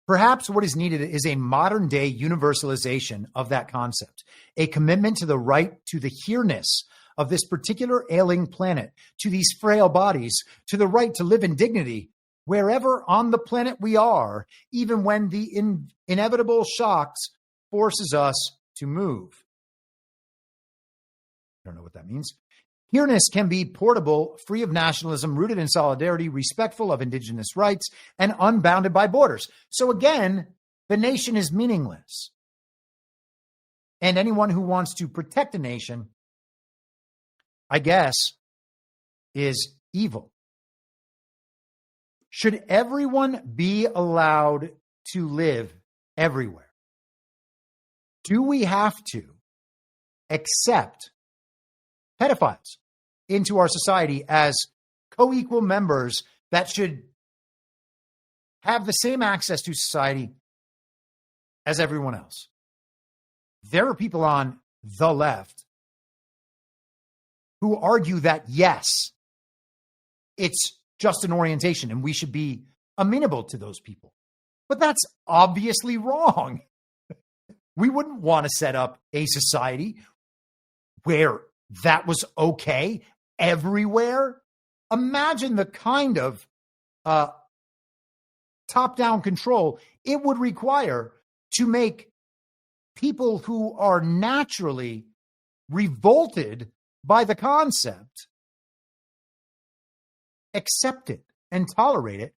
I: Perhaps what is needed is a modern day universalization of that concept, a commitment to the right to the here-ness of this particular ailing planet, to these frail bodies, to the right to live in dignity wherever on the planet we are, even when the inevitable shocks forces us to move. I don't know what that means. Here-ness can be portable, free of nationalism, rooted in solidarity, respectful of indigenous rights, and unbounded by borders. So again, the nation is meaningless. And anyone who wants to protect a nation, I guess, is evil. Should everyone be allowed to live everywhere? Do we have to accept pedophiles into our society as co-equal members that should have the same access to society as everyone else? There are people on the left who argue that, yes, it's just an orientation and we should be amenable to those people. But that's obviously wrong. We wouldn't want to set up a society where that was okay everywhere. Imagine the kind of top-down control it would require to make people who are naturally revolted by the concept accept it and tolerate it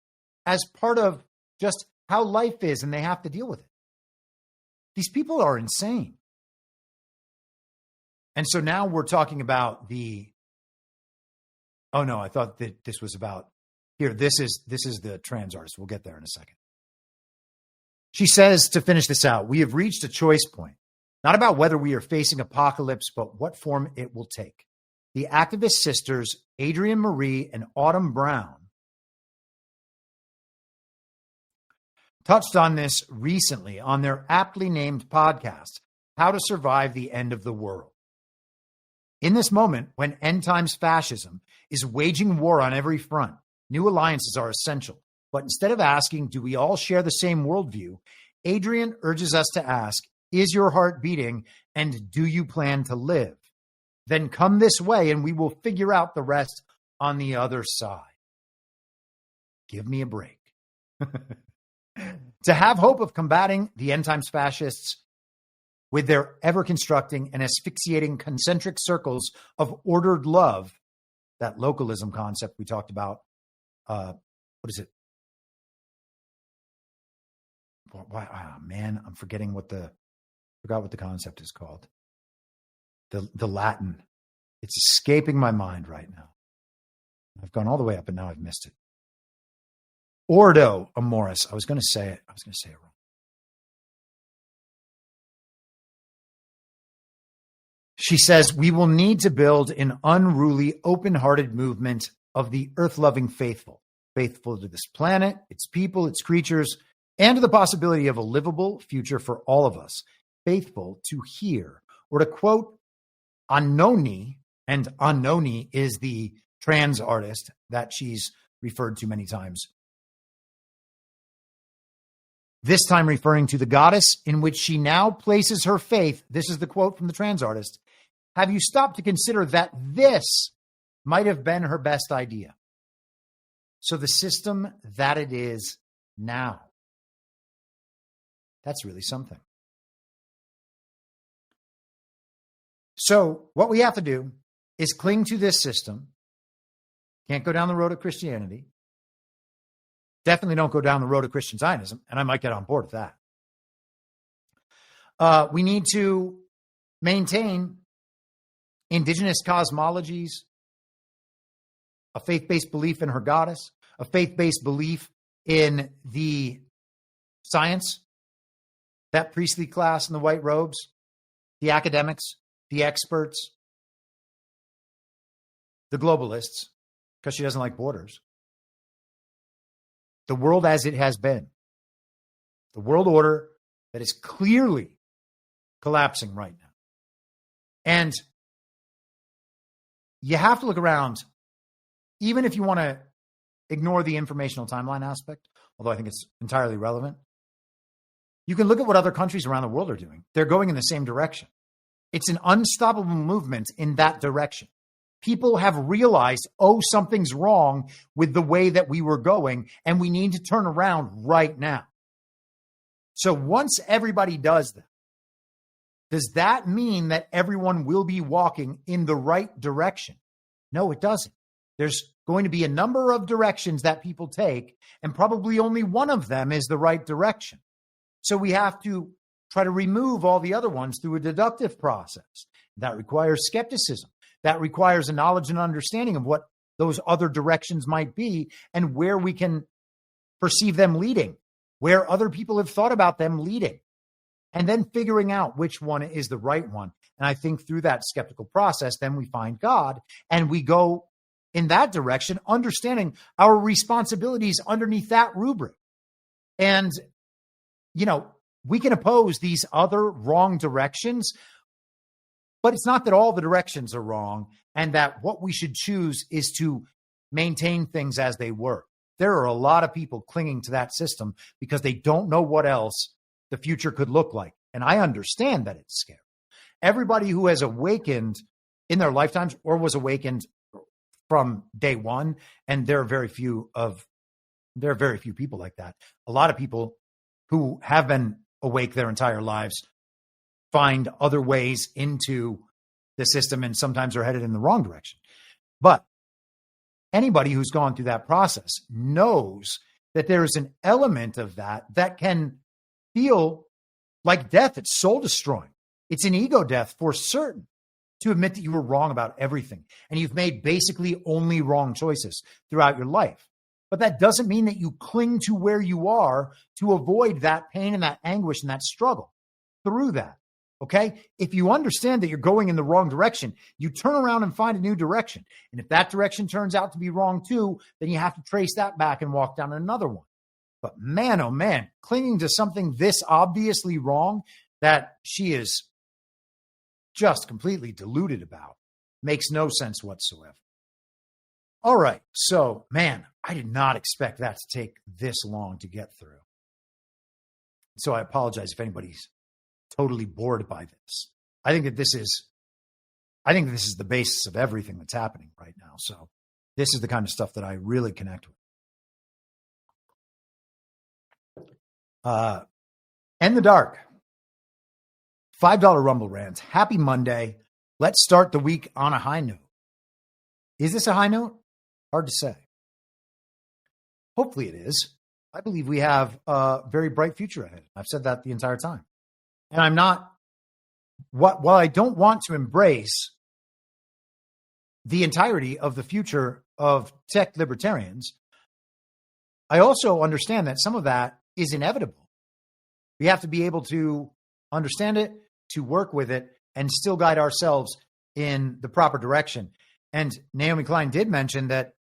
I: as part of just how life is, and they have to deal with it. These people are insane. And so now we're talking about oh no, I thought that this was about, here, this is the trans artist. We'll get there in a second. She says, to finish this out, we have reached a choice point, not about whether we are facing apocalypse, but what form it will take. The activist sisters, Adrienne Marie and Autumn Brown, touched on this recently on their aptly named podcast, How to Survive the End of the World. In this moment, when end times fascism is waging war on every front, new alliances are essential. But instead of asking, do we all share the same worldview, Adrienne urges us to ask, is your heart beating and do you plan to live? Then come this way and we will figure out the rest on the other side. Give me a break. To have hope of combating the end times fascists with their ever-constructing and asphyxiating concentric circles of ordered love, that localism concept we talked about, what is it? I'm forgetting forgot what the concept is called. The Latin. It's escaping my mind right now. I've gone all the way up and now I've missed it. Ordo amoris. I was going to say it wrong. She says, we will need to build an unruly, open-hearted movement of the earth-loving faithful to this planet, its people, its creatures, and to the possibility of a livable future for all of us, faithful to hear, or to quote Anoni, and Anoni is the trans artist that she's referred to many times, this time referring to the goddess in which she now places her faith. This is the quote from the trans artist. Have you stopped to consider that this might have been her best idea? So the system that it is now. That's really something. So what we have to do is cling to this system. Can't go down the road of Christianity. Definitely don't go down the road of Christian Zionism, and I might get on board with that. We need to maintain indigenous cosmologies, a faith-based belief in her goddess, a faith-based belief in the science, that priestly class in the white robes, the academics, the experts, the globalists, because she doesn't like borders. The world as it has been. The world order that is clearly collapsing right now. And you have to look around, even if you want to ignore the informational timeline aspect, although I think it's entirely relevant. You can look at what other countries around the world are doing. They're going in the same direction. It's an unstoppable movement in that direction. People have realized, something's wrong with the way that we were going, and we need to turn around right now. So once everybody does that mean that everyone will be walking in the right direction? No, it doesn't. There's going to be a number of directions that people take, and probably only one of them is the right direction. So we have to try to remove all the other ones through a deductive process. That requires skepticism. That requires a knowledge and understanding of what those other directions might be and where we can perceive them leading, where other people have thought about them leading, and then figuring out which one is the right one. And I think through that skeptical process, then we find God and we go in that direction, understanding our responsibilities underneath that rubric. And, you know, we can oppose these other wrong directions, but it's not that all the directions are wrong and that what we should choose is to maintain things as they were. There are a lot of people clinging to that system because they don't know what else the future could look like. And I understand that it's scary. Everybody who has awakened in their lifetimes or was awakened from day one, and there are very few people like that. A lot of people who have been awake their entire lives find other ways into the system and sometimes are headed in the wrong direction. But anybody who's gone through that process knows that there is an element of that can feel like death. It's soul destroying. It's an ego death for certain, to admit that you were wrong about everything and you've made basically only wrong choices throughout your life. But that doesn't mean that you cling to where you are to avoid that pain and that anguish and that struggle through that. Okay? If you understand that you're going in the wrong direction, you turn around and find a new direction. And if that direction turns out to be wrong too, then you have to trace that back and walk down another one. But man, oh man, clinging to something this obviously wrong that she is just completely deluded about makes no sense whatsoever. All right. So, man, I did not expect that to take this long to get through. So I apologize if anybody's totally bored by this. I think this is the basis of everything that's happening right now. So this is the kind of stuff that I really connect with. End the dark. $5 Rumble rants. Happy Monday. Let's start the week on a high note. Is this a high note? Hard to say. Hopefully it is. I believe we have a very bright future ahead. I've said that the entire time. And I'm not, while I don't want to embrace the entirety of the future of tech libertarians, I also understand that some of that is inevitable. We have to be able to understand it, to work with it, and still guide ourselves in the proper direction. And Naomi Klein did mention that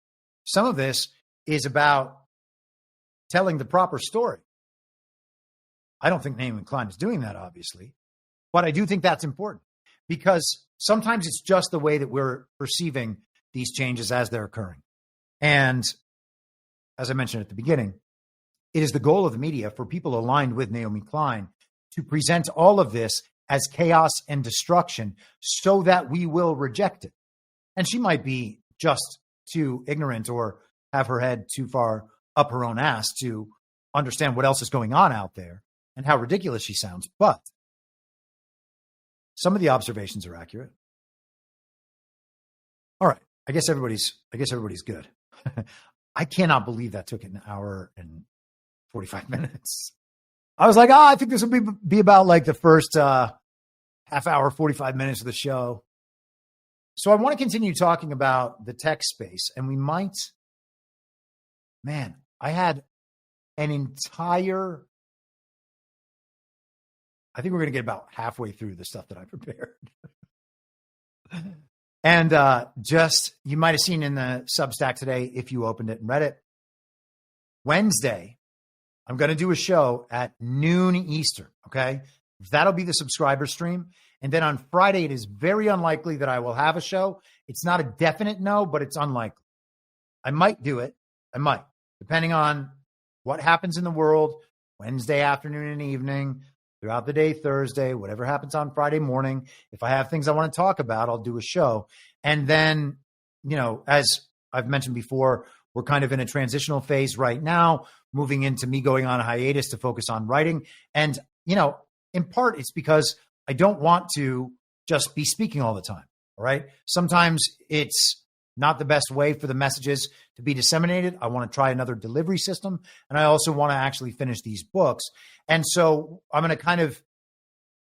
I: some of this is about telling the proper story. I don't think Naomi Klein is doing that, obviously, but I do think that's important because sometimes it's just the way that we're perceiving these changes as they're occurring. And as I mentioned at the beginning, it is the goal of the media for people aligned with Naomi Klein to present all of this as chaos and destruction so that we will reject it. And she might be just too ignorant or have her head too far up her own ass to understand what else is going on out there and how ridiculous she sounds. But some of the observations are accurate. All right. I guess everybody's good. I cannot believe that took an hour and 45 minutes. I was like, I think this will be about like the first half hour, 45 minutes of the show. So I want to continue talking about the tech space, and we might, I had an entire, I think we're going to get about halfway through the stuff that I prepared. And you might have seen in the Substack today, if you opened it and read it, Wednesday, I'm going to do a show at noon Eastern, okay? That'll be the subscriber stream. And then on Friday, it is very unlikely that I will have a show. It's not a definite no, but it's unlikely. I might do it. I might, depending on what happens in the world, Wednesday afternoon and evening, throughout the day, Thursday, whatever happens on Friday morning. If I have things I want to talk about, I'll do a show. And then, as I've mentioned before, we're kind of in a transitional phase right now, moving into me going on a hiatus to focus on writing. And, in part, it's because I don't want to just be speaking all the time. All right. Sometimes it's not the best way for the messages to be disseminated. I want to try another delivery system. And I also want to actually finish these books. And so I'm going to kind of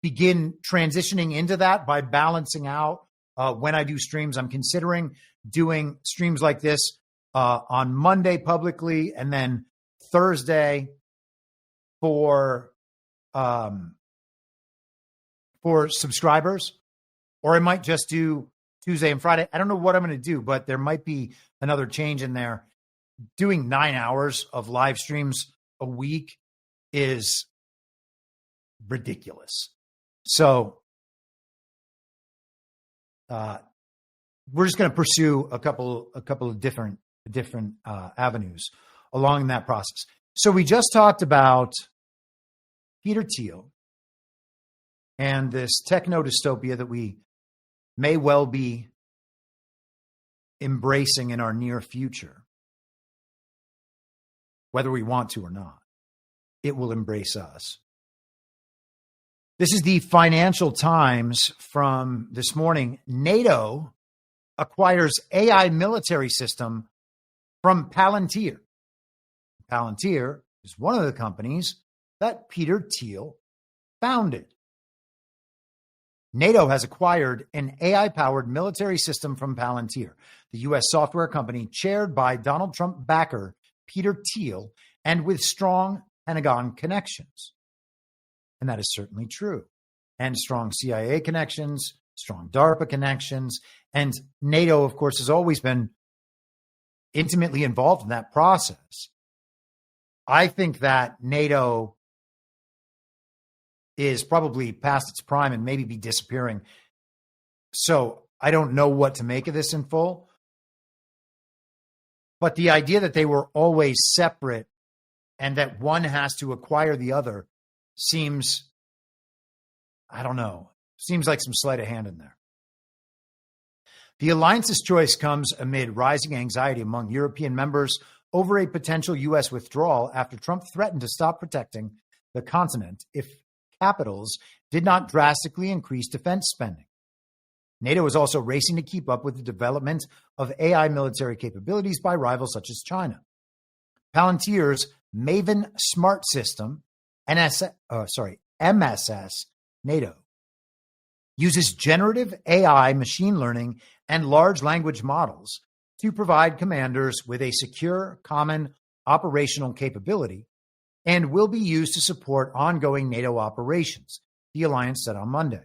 I: begin transitioning into that by balancing out when I do streams. I'm considering doing streams like this on Monday publicly, and then Thursday for subscribers, or I might just do Tuesday and Friday. I don't know what I'm going to do, but there might be another change in there. Doing 9 hours of live streams a week is ridiculous. So we're just going to pursue a couple of different avenues along that process. So we just talked about Peter Thiel and this techno dystopia that we may well be embracing in our near future. Whether we want to or not, it will embrace us. This is the Financial Times from this morning. NATO acquires AI military system from Palantir. Palantir is one of the companies that Peter Thiel founded. NATO has acquired an AI-powered military system from Palantir, the U.S. software company chaired by Donald Trump backer Peter Thiel, and with strong Pentagon connections. And that is certainly true. And strong CIA connections, strong DARPA connections, and NATO, of course, has always been intimately involved in that process. I think that NATO is probably past its prime and maybe be disappearing. So I don't know what to make of this in full. But the idea that they were always separate and that one has to acquire the other seems, I don't know, seems like some sleight of hand in there. The alliance's choice comes amid rising anxiety among European members over a potential U.S. withdrawal after Trump threatened to stop protecting the continent if capitals did not drastically increase defense spending. NATO is also racing to keep up with the development of AI military capabilities by rivals such as China. Palantir's Maven Smart System, MSS NATO, uses generative AI, machine learning, and large language models to provide commanders with a secure, common operational capability and will be used to support ongoing NATO operations, the alliance said on Monday.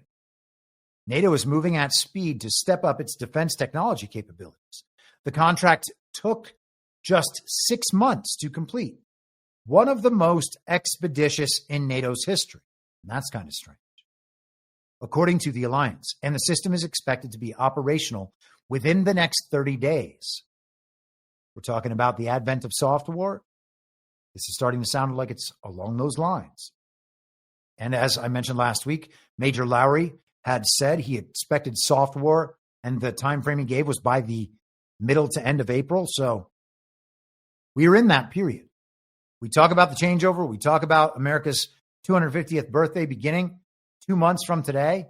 I: NATO is moving at speed to step up its defense technology capabilities. The contract took just 6 months to complete, one of the most expeditious in NATO's history. And that's kind of strange. According to the alliance, and the system is expected to be operational within the next 30 days. We're talking about the advent of soft war. This is starting to sound like it's along those lines. And as I mentioned last week, Major Lowry had said he expected soft war, and the time frame he gave was by the middle to end of April. So we are in that period. We talk about the changeover. We talk about America's 250th birthday beginning 2 months from today.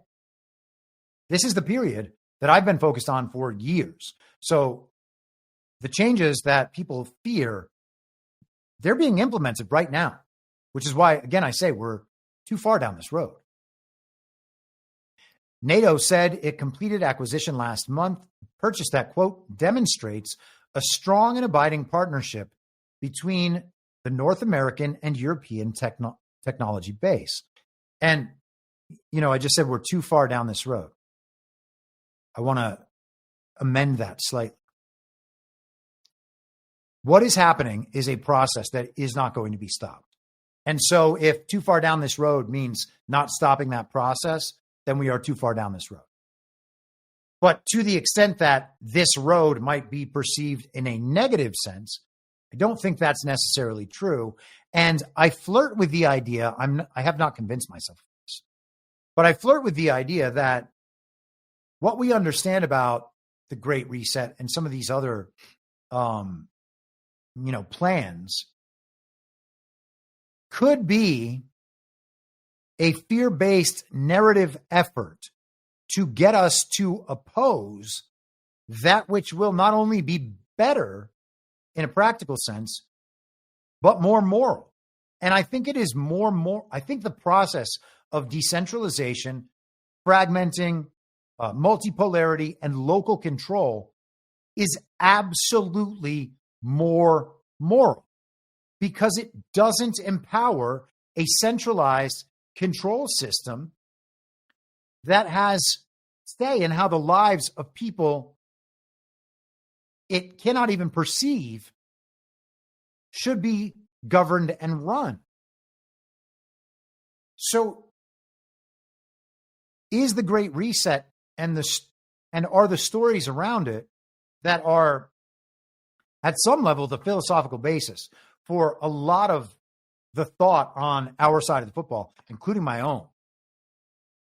I: This is the period that I've been focused on for years. So the changes that people fear, they're being implemented right now, which is why, again, I say we're too far down this road. NATO said it completed acquisition last month, purchase that, quote, demonstrates a strong and abiding partnership between the North American and European technology base. And, I just said we're too far down this road. I want to amend that slightly. What is happening is a process that is not going to be stopped. And so if too far down this road means not stopping that process, then we are too far down this road. But to the extent that this road might be perceived in a negative sense, I don't think that's necessarily true. And I flirt with the idea, I have not convinced myself of this, but I flirt with the idea that what we understand about the Great Reset and some of these other, plans could be a fear-based narrative effort to get us to oppose that which will not only be better in a practical sense, but more moral. And I think it is more, I think the process of decentralization, fragmenting, multipolarity, and local control is absolutely more moral because it doesn't empower a centralized control system that has say in how the lives of people it cannot even perceive should be governed and run. So is the Great Reset and are the stories around it that are at some level the philosophical basis for a lot of the thought on our side of the football, including my own,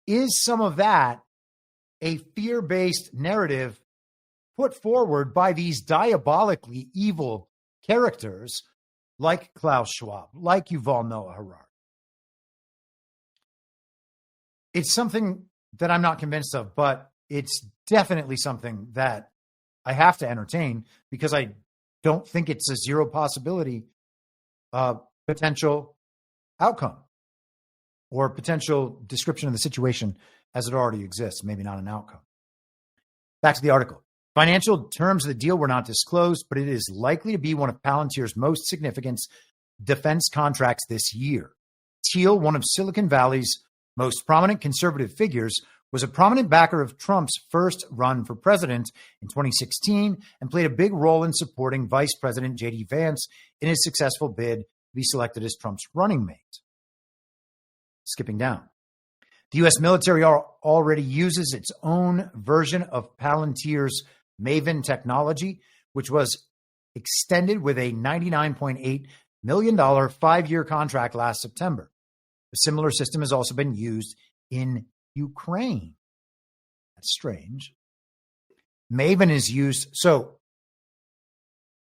I: is some of that a fear-based narrative put forward by these diabolically evil characters like Klaus Schwab, like Yuval Noah Harari? It's something that I'm not convinced of, but it's definitely something that I have to entertain because I don't think it's a zero possibility potential outcome or potential description of the situation as it already exists, maybe not an outcome. Back to the article. Financial terms of the deal were not disclosed, but it is likely to be one of Palantir's most significant defense contracts this year. Thiel, one of Silicon Valley's most prominent conservative figures, was a prominent backer of Trump's first run for president in 2016 and played a big role in supporting Vice President J.D. Vance in his successful bid to be selected as Trump's running mate. Skipping down. The U.S. military already uses its own version of Palantir's Maven technology, which was extended with a $99.8 million 5-year contract last September. A similar system has also been used in Ukraine. That's strange. Maven is used. So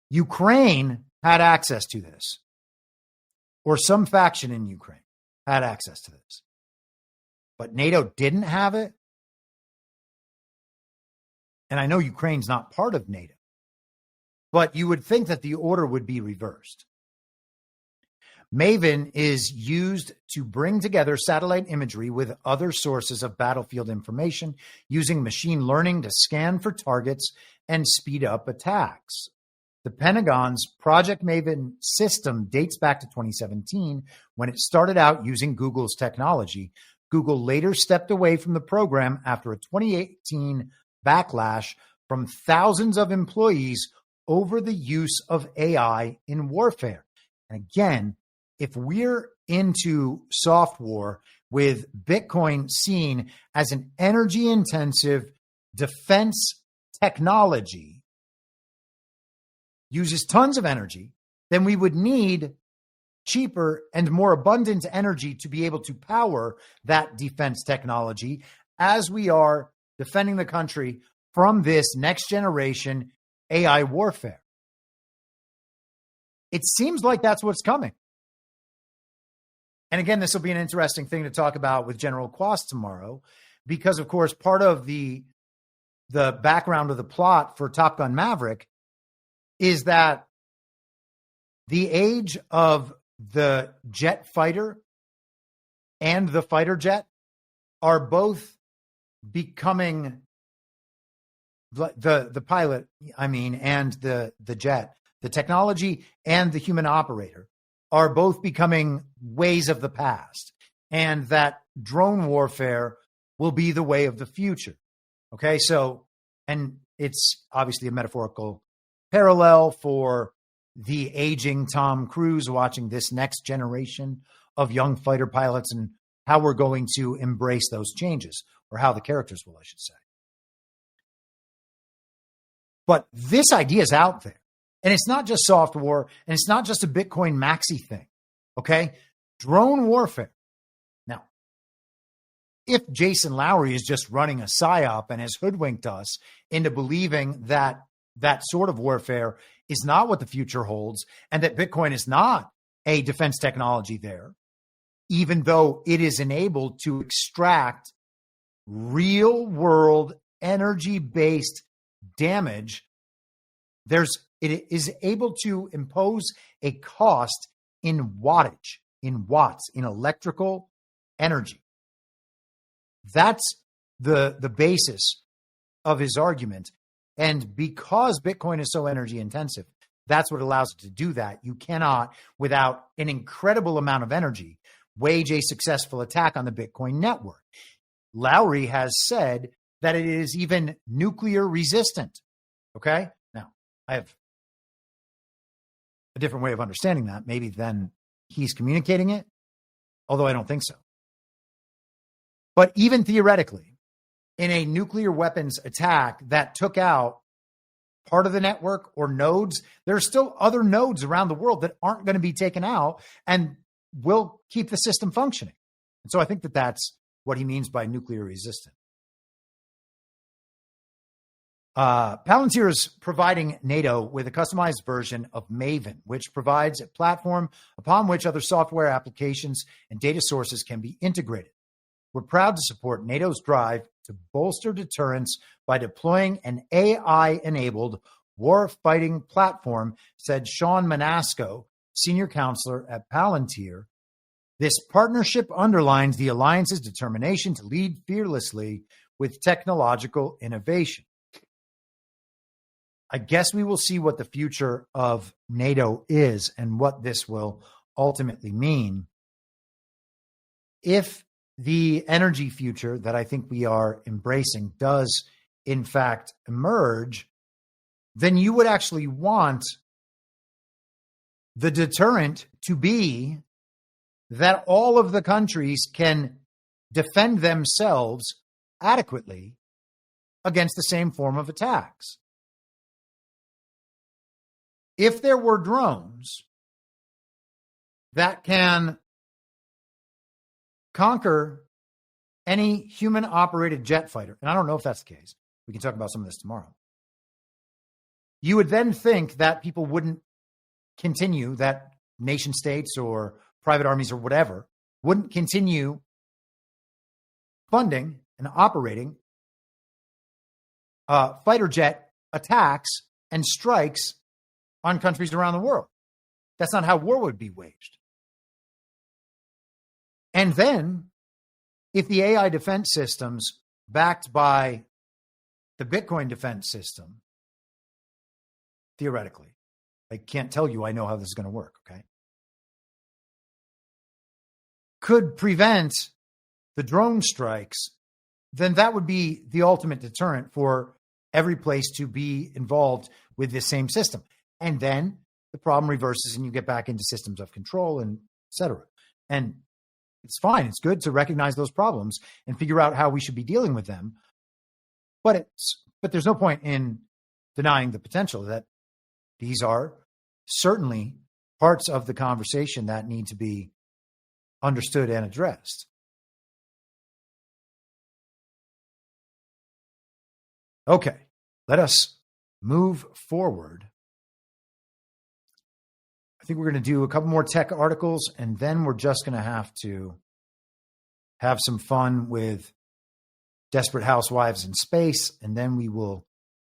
I: Ukraine had access to this, or some faction in Ukraine had access to this, but NATO didn't have it. And I know Ukraine's not part of NATO, but you would think that the order would be reversed. Maven is used to bring together satellite imagery with other sources of battlefield information using machine learning to scan for targets and speed up attacks. The Pentagon's Project Maven system dates back to 2017 when it started out using Google's technology. Google later stepped away from the program after a 2018 backlash from thousands of employees over the use of AI in warfare. And again, if we're into soft war with Bitcoin seen as an energy-intensive defense technology, uses tons of energy, then we would need cheaper and more abundant energy to be able to power that defense technology as we are defending the country from this next generation AI warfare. It seems like that's what's coming. And again, this will be an interesting thing to talk about with General Quast tomorrow, because, of course, part of the background of the plot for Top Gun Maverick is that the age of the jet fighter and the fighter jet are both becoming the pilot, and the jet, the technology and the human operator are both becoming ways of the past, and that drone warfare will be the way of the future. Okay, so, and it's obviously a metaphorical parallel for the aging Tom Cruise watching this next generation of young fighter pilots and how we're going to embrace those changes, or how the characters will, I should say. But this idea is out there. And it's not just soft war, and it's not just a Bitcoin maxi thing, okay? Drone warfare. Now, if Jason Lowery is just running a psyop and has hoodwinked us into believing that that sort of warfare is not what the future holds, and that Bitcoin is not a defense technology there, even though it is enabled to extract real-world energy-based damage, it is able to impose a cost in wattage, in watts, in electrical energy. That's the basis of his argument. And because Bitcoin is so energy intensive, that's what allows it to do that. You cannot, without an incredible amount of energy, wage a successful attack on the Bitcoin network. Lowry has said that it is even nuclear resistant. Okay? Now, I have a different way of understanding that, maybe than he's communicating it, although I don't think so. But even theoretically, in a nuclear weapons attack that took out part of the network or nodes, there are still other nodes around the world that aren't going to be taken out and will keep the system functioning. And so I think that that's what he means by nuclear resistant. Palantir is providing NATO with a customized version of Maven, which provides a platform upon which other software applications and data sources can be integrated. We're proud to support NATO's drive to bolster deterrence by deploying an AI-enabled war-fighting platform, said Sean Manasco, senior counselor at Palantir. This partnership underlines the alliance's determination to lead fearlessly with technological innovation. I guess we will see what the future of NATO is and what this will ultimately mean. If the energy future that I think we are embracing does, in fact, emerge, then you would actually want the deterrent to be that all of the countries can defend themselves adequately against the same form of attacks. If there were drones that can conquer any human-operated jet fighter, and I don't know if that's the case. We can talk about some of this tomorrow. You would then think that people wouldn't continue, that nation states or private armies or whatever wouldn't continue funding and operating fighter jet attacks and strikes on countries around the world. That's not how war would be waged. And then, if the AI defense systems backed by the Bitcoin defense system, theoretically, I can't tell you I know how this is going to work, okay, could prevent the drone strikes, then that would be the ultimate deterrent for every place to be involved with this same system. And then the problem reverses and you get back into systems of control and et cetera. And it's fine. It's good to recognize those problems and figure out how we should be dealing with them. But there's no point in denying the potential that these are certainly parts of the conversation that need to be understood and addressed. Okay, let us move forward. I think we're going to do a couple more tech articles, and then we're just going to have some fun with Desperate Housewives in space, and then we will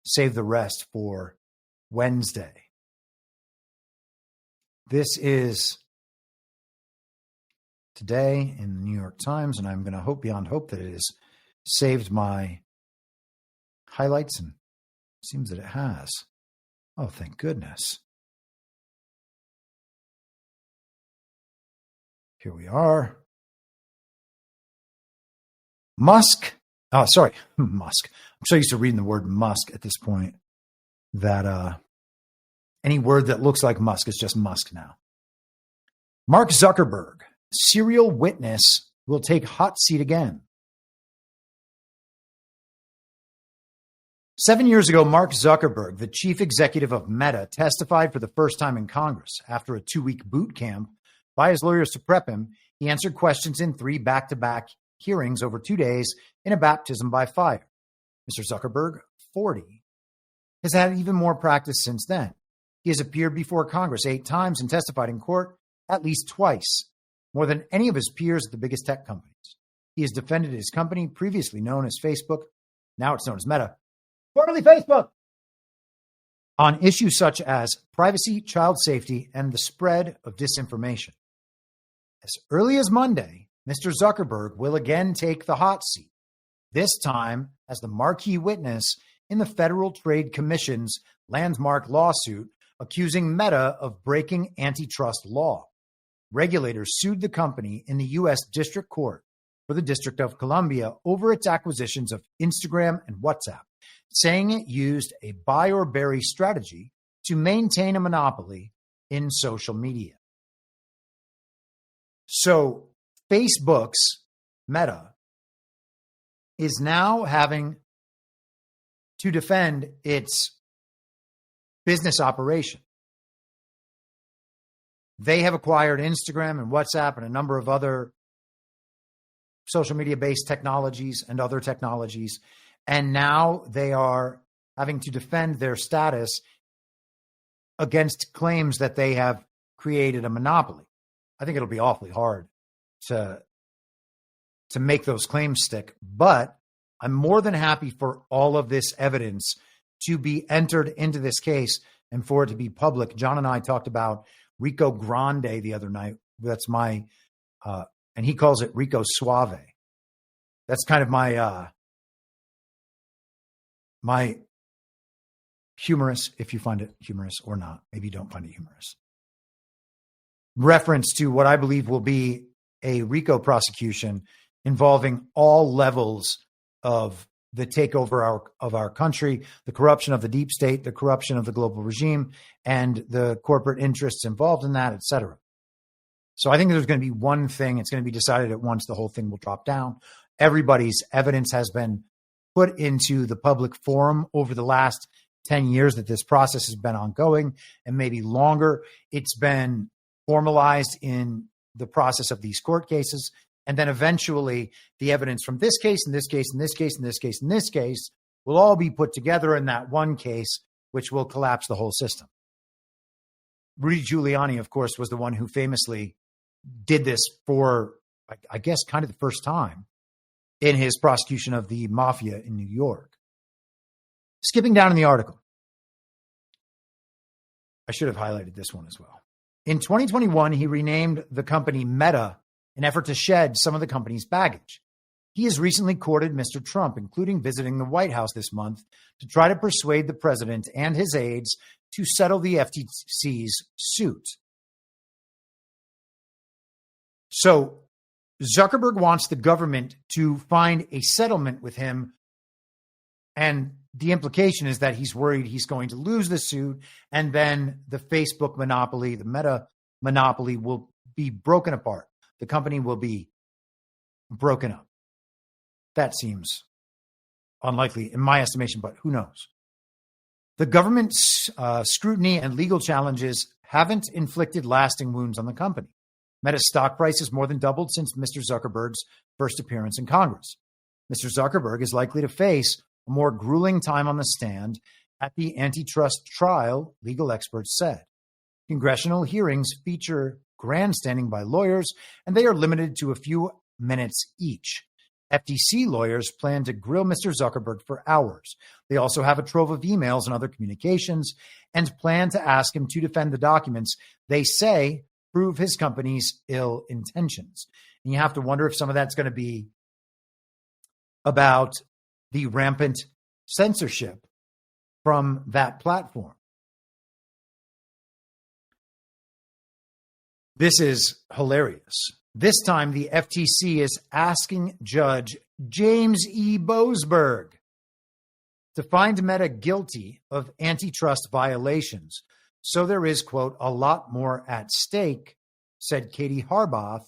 I: save the rest for Wednesday. This is today in the New York Times, and I'm going to hope beyond hope that it has saved my highlights, and it seems that it has. Oh, thank goodness. Here we are. Musk. I'm so used to reading the word Musk at this point that any word that looks like Musk is just Musk now. Mark Zuckerberg, serial witness, will take hot seat again. 7 years ago, Mark Zuckerberg, the chief executive of Meta, testified for the first time in Congress. After a 2-week boot camp by his lawyers to prep him, he answered questions in 3 back-to-back hearings over 2 days in a baptism by fire. Mr. Zuckerberg, 40, has had even more practice since then. He has appeared before Congress 8 times and testified in court at least twice, more than any of his peers at the biggest tech companies. He has defended his company, previously known as Facebook, now it's known as Meta, formerly Facebook, on issues such as privacy, child safety, and the spread of disinformation. As early as Monday, Mr. Zuckerberg will again take the hot seat. this time as the marquee witness in the Federal Trade Commission's landmark lawsuit accusing Meta of breaking antitrust law. Regulators sued the company in the U.S. District Court for the District of Columbia over its acquisitions of Instagram and WhatsApp, saying it used a buy or bury strategy to maintain a monopoly in social media. So Facebook's Meta is now having to defend its business operation. They have acquired Instagram and WhatsApp and a number of other social media-based technologies and other technologies, and now they are having to defend their status against claims that they have created a monopoly. I think it'll be awfully hard to make those claims stick, but I'm more than happy for all of this evidence to be entered into this case and for it to be public. John and I talked about Rico Grande the other night. That's my, and he calls it Rico Suave. That's kind of my, my humorous, if you find it humorous or not. Maybe you don't find it humorous. Reference to what I believe will be a RICO prosecution involving all levels of the takeover of our country, the corruption of the deep state, the corruption of the global regime, and the corporate interests involved in that, et cetera. So I think there's going to be one thing. It's going to be decided at once. The whole thing will drop down. Everybody's evidence has been put into the public forum over the last 10 years that this process has been ongoing, and maybe longer. It's been formalized in the process of these court cases. And then eventually the evidence from this case, and this case, and this case, and this case, and this case will all be put together in that one case, which will collapse the whole system. Rudy Giuliani, of course, was the one who famously did this for, I guess, kind of the first time in his prosecution of the mafia in New York. Skipping down in the article. I should have highlighted this one as well. In 2021, he renamed the company Meta in effort to shed some of the company's baggage. He has recently courted Mr. Trump, including visiting the White House this month, to try to persuade the president and his aides to settle the FTC's suit. So Zuckerberg wants the government to find a settlement with him, and the implication is that he's worried he's going to lose the suit, and then the Facebook monopoly, the Meta monopoly, will be broken apart. The company will be broken up. That seems unlikely in my estimation, but who knows? The government's scrutiny and legal challenges haven't inflicted lasting wounds on the company. Meta's stock price has more than doubled since Mr. Zuckerberg's first appearance in Congress. Mr. Zuckerberg is likely to face a more grueling time on the stand at the antitrust trial, legal experts said. Congressional hearings feature grandstanding by lawyers, and they are limited to a few minutes each. FTC lawyers plan to grill Mr. Zuckerberg for hours. They also have a trove of emails and other communications and plan to ask him to defend the documents they say prove his company's ill intentions. And you have to wonder if some of that's going to be about the rampant censorship from that platform. This is hilarious. This time, the FTC is asking Judge James E. Boasberg to find Meta guilty of antitrust violations. So there is, quote, a lot more at stake, said Katie Harbath,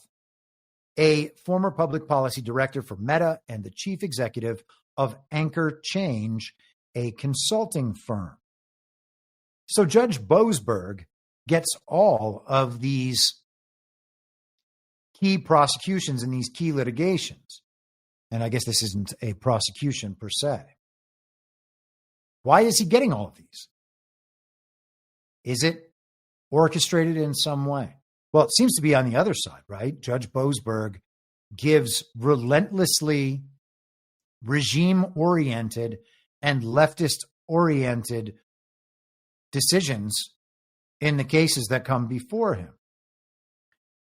I: a former public policy director for Meta and the chief executive of Anchor Change, a consulting firm. So Judge Boasberg gets all of these key prosecutions and these key litigations. And I guess this isn't a prosecution per se. Why is he getting all of these? Is it orchestrated in some way? Well, it seems to be on the other side, right? Judge Boasberg gives relentlessly regime-oriented and leftist-oriented decisions in the cases that come before him.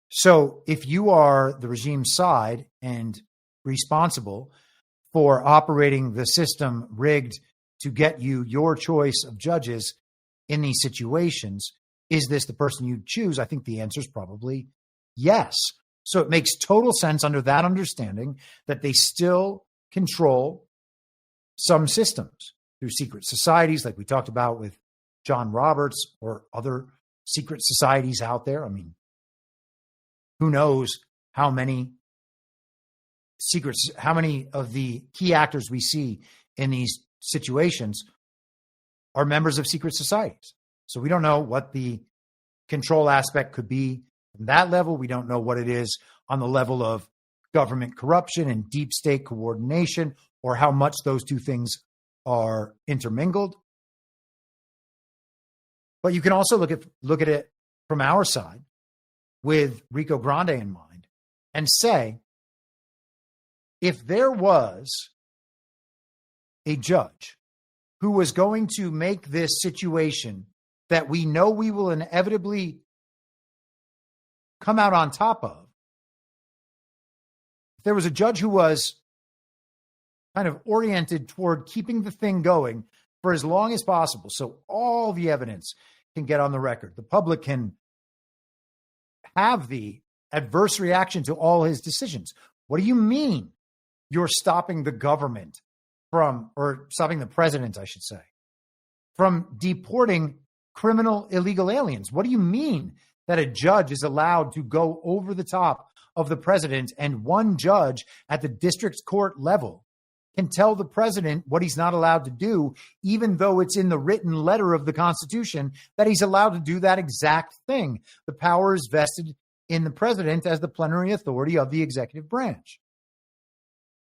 I: So if you are the regime side and responsible for operating the system rigged to get you your choice of judges in these situations. Is this the person you choose? I think the answer is probably yes. So it makes total sense under that understanding that they still control some systems through secret societies, like we talked about with John Roberts, or other secret societies out there. I mean, who knows how many of the key actors we see in these situations are members of secret societies. So we don't know what the control aspect could be from that level. We don't know what it is on the level of government corruption and deep state coordination, or how much those two things are intermingled. But you can also look at it from our side with Rico Grande in mind and say, if there was a judge who was going to make this situation that we know we will inevitably come out on top of, if there was a judge who was kind of oriented toward keeping the thing going for as long as possible, so all the evidence can get on the record, the public can have the adverse reaction to all his decisions. What do you mean you're stopping the government from, or stopping the president, I should say, from deporting criminal illegal aliens? What do you mean that a judge is allowed to go over the top of the president, and one judge at the district court level can tell the president what he's not allowed to do, even though it's in the written letter of the Constitution that he's allowed to do that exact thing? The power is vested in the president as the plenary authority of the executive branch.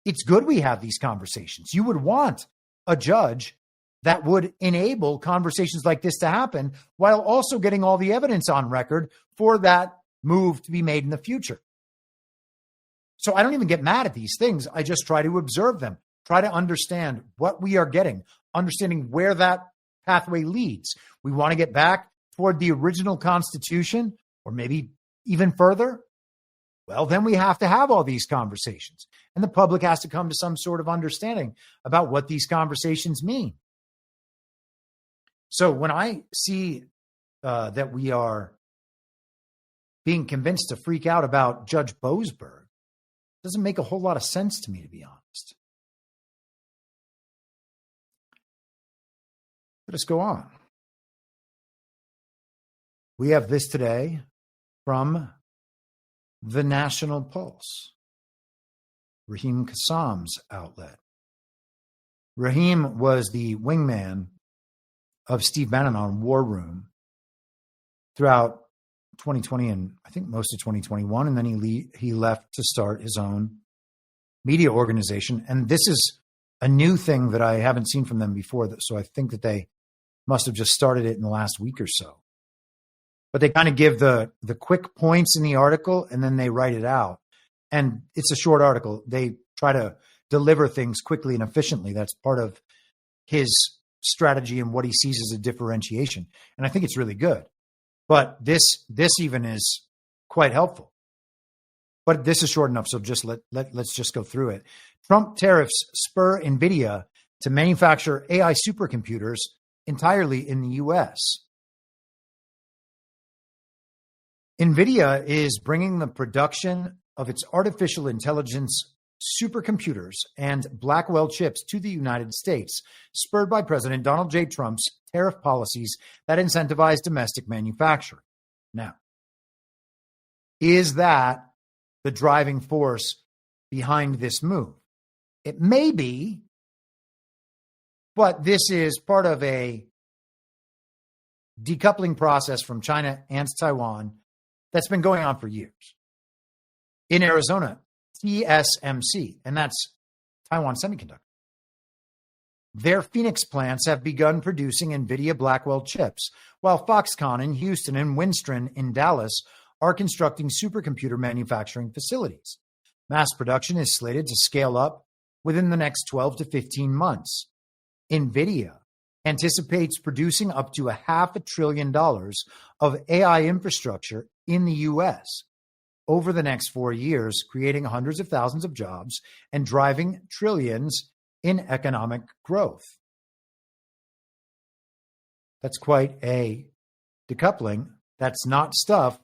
I: It's good we have these conversations. You would want a judge that would enable conversations like this to happen, while also getting all the evidence on record for that move to be made in the future. So I don't even get mad at these things. I just try to observe them, try to understand what we are getting, understanding where that pathway leads. We want to get back toward the original Constitution, or maybe even further. Well, then we have to have all these conversations, and the public has to come to some sort of understanding about what these conversations mean. So when I see that we are being convinced to freak out about Judge Boasberg, it doesn't make a whole lot of sense to me, to be honest. Let us go on. We have this today from the National Pulse, Raheem Kassam's outlet. Raheem was the wingman of Steve Bannon on War Room throughout 2020 and I think most of 2021, and then he left to start his own media organization. And this is a new thing that I haven't seen from them before, so I think that they must have just started it in the last week or so. But they kind of give the quick points in the article, and then they write it out. And it's a short article. They try to deliver things quickly and efficiently. That's part of his strategy and what he sees as a differentiation. And I think it's really good. But this even is quite helpful. But this is short enough, so just let's just go through it. Trump tariffs spur Nvidia to manufacture AI supercomputers entirely in the U.S. Nvidia is bringing the production of its artificial intelligence supercomputers and Blackwell chips to the United States, spurred by President Donald J. Trump's tariff policies that incentivize domestic manufacturing. Now, is that the driving force behind this move? It may be, but this is part of a decoupling process from China and Taiwan that's been going on for years. In Arizona, TSMC, and that's Taiwan Semiconductor, their Phoenix plants have begun producing NVIDIA Blackwell chips, while Foxconn in Houston and Winstron in Dallas are constructing supercomputer manufacturing facilities. Mass production is slated to scale up within the next 12 to 15 months. NVIDIA anticipates producing up to $500 billion of AI infrastructure in the U.S. over the next 4 years, creating hundreds of thousands of jobs and driving trillions in economic growth. That's quite a decoupling. That's not stuff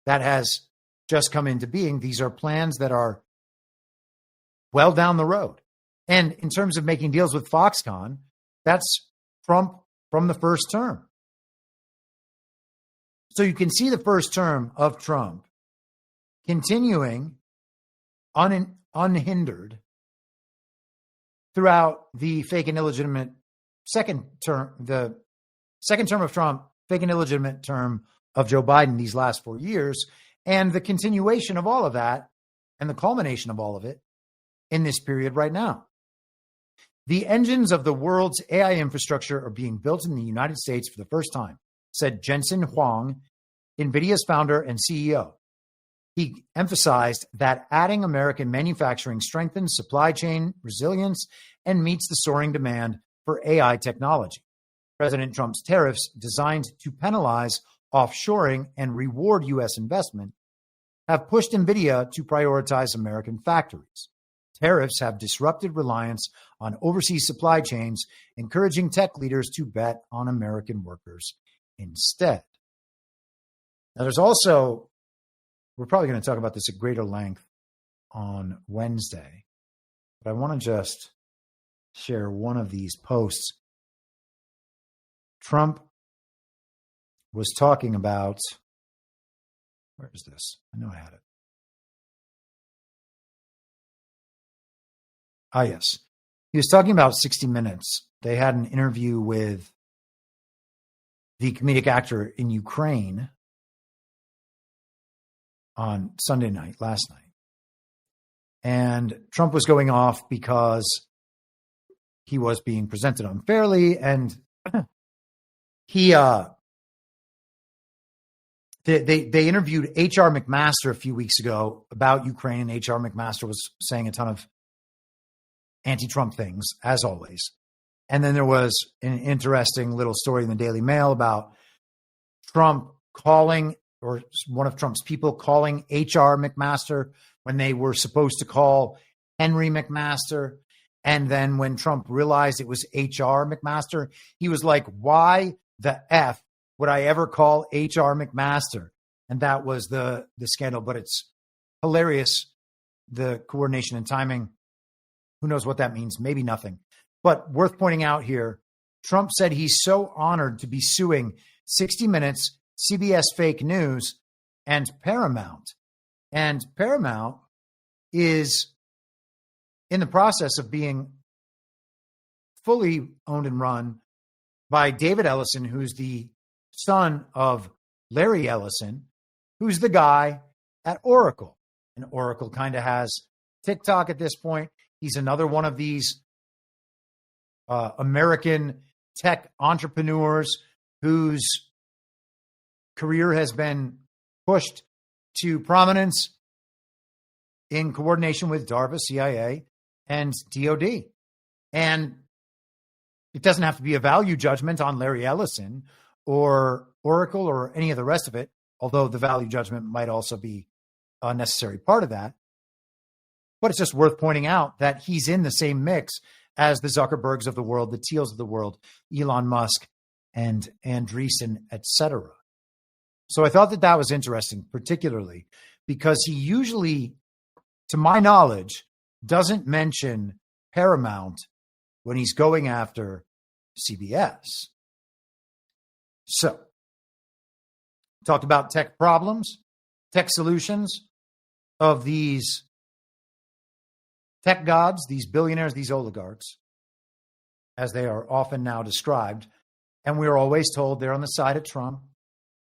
I: that has just come into being. These are plans that are well down the road. And in terms of making deals with Foxconn, that's Trump from the first term. So you can see the first term of Trump continuing unhindered throughout the fake and illegitimate second term, the second term of Trump, fake and illegitimate term of Joe Biden these last 4 years, and the continuation of all of that and the culmination of all of it in this period right now. The engines of the world's AI infrastructure are being built in the United States for the first time, said Jensen Huang, Nvidia's founder and CEO. He emphasized that adding American manufacturing strengthens supply chain resilience and meets the soaring demand for AI technology. President Trump's tariffs, designed to penalize offshoring and reward U.S. investment, have pushed Nvidia to prioritize American factories. Tariffs have disrupted reliance on overseas supply chains, encouraging tech leaders to bet on American workers instead. Now, there's also, we're probably going to talk about this at greater length on Wednesday, but I want to just share one of these posts. Trump was talking about, where is this? I know I had it. Yes. He was talking about 60 Minutes. They had an interview with the comedic actor in Ukraine on Sunday night, last night. And Trump was going off because he was being presented unfairly. And they interviewed H.R. McMaster a few weeks ago about Ukraine. And H.R. McMaster was saying a ton of anti-Trump things, as always. And then there was an interesting little story in the Daily Mail about Trump calling, or one of Trump's people calling H.R. McMaster when they were supposed to call Henry McMaster. And then when Trump realized it was H.R. McMaster, he was like, why the F would I ever call H.R. McMaster? And that was the scandal. But it's hilarious, the coordination and timing. Who knows what that means? Maybe nothing. But worth pointing out here, Trump said he's so honored to be suing 60 Minutes, CBS Fake News, and Paramount. And Paramount is in the process of being fully owned and run by David Ellison, who's the son of Larry Ellison, who's the guy at Oracle. And Oracle kind of has TikTok at this point. He's another one of these American tech entrepreneurs whose career has been pushed to prominence in coordination with DARPA, CIA, and DOD. And it doesn't have to be a value judgment on Larry Ellison or Oracle or any of the rest of it, although the value judgment might also be a necessary part of that. But it's just worth pointing out that he's in the same mix as the Zuckerbergs of the world, the Thiels of the world, Elon Musk, and Andreessen, etc. So I thought that that was interesting, particularly because he usually, to my knowledge, doesn't mention Paramount when he's going after CBS. So, talked about tech problems, tech solutions of these tech gods, these billionaires, these oligarchs, as they are often now described. And we're always told they're on the side of Trump.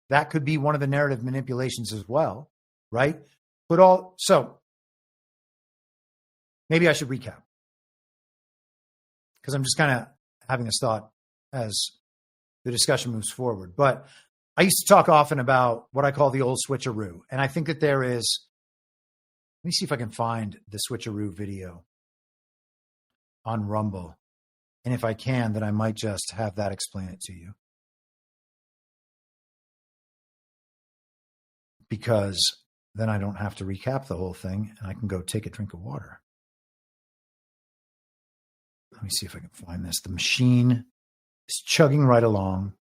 I: That could be one of the narrative manipulations as well, right? So maybe I should recap, because I'm just kind of having this thought as the discussion moves forward. But I used to talk often about what I call the old switcheroo. And I think that there is, let me see if I can find the switcheroo video on Rumble. And if I can, then I might just have that explain it to you. Because then I don't have to recap the whole thing and I can go take a drink of water. Let me see if I can find this. The machine is chugging right along.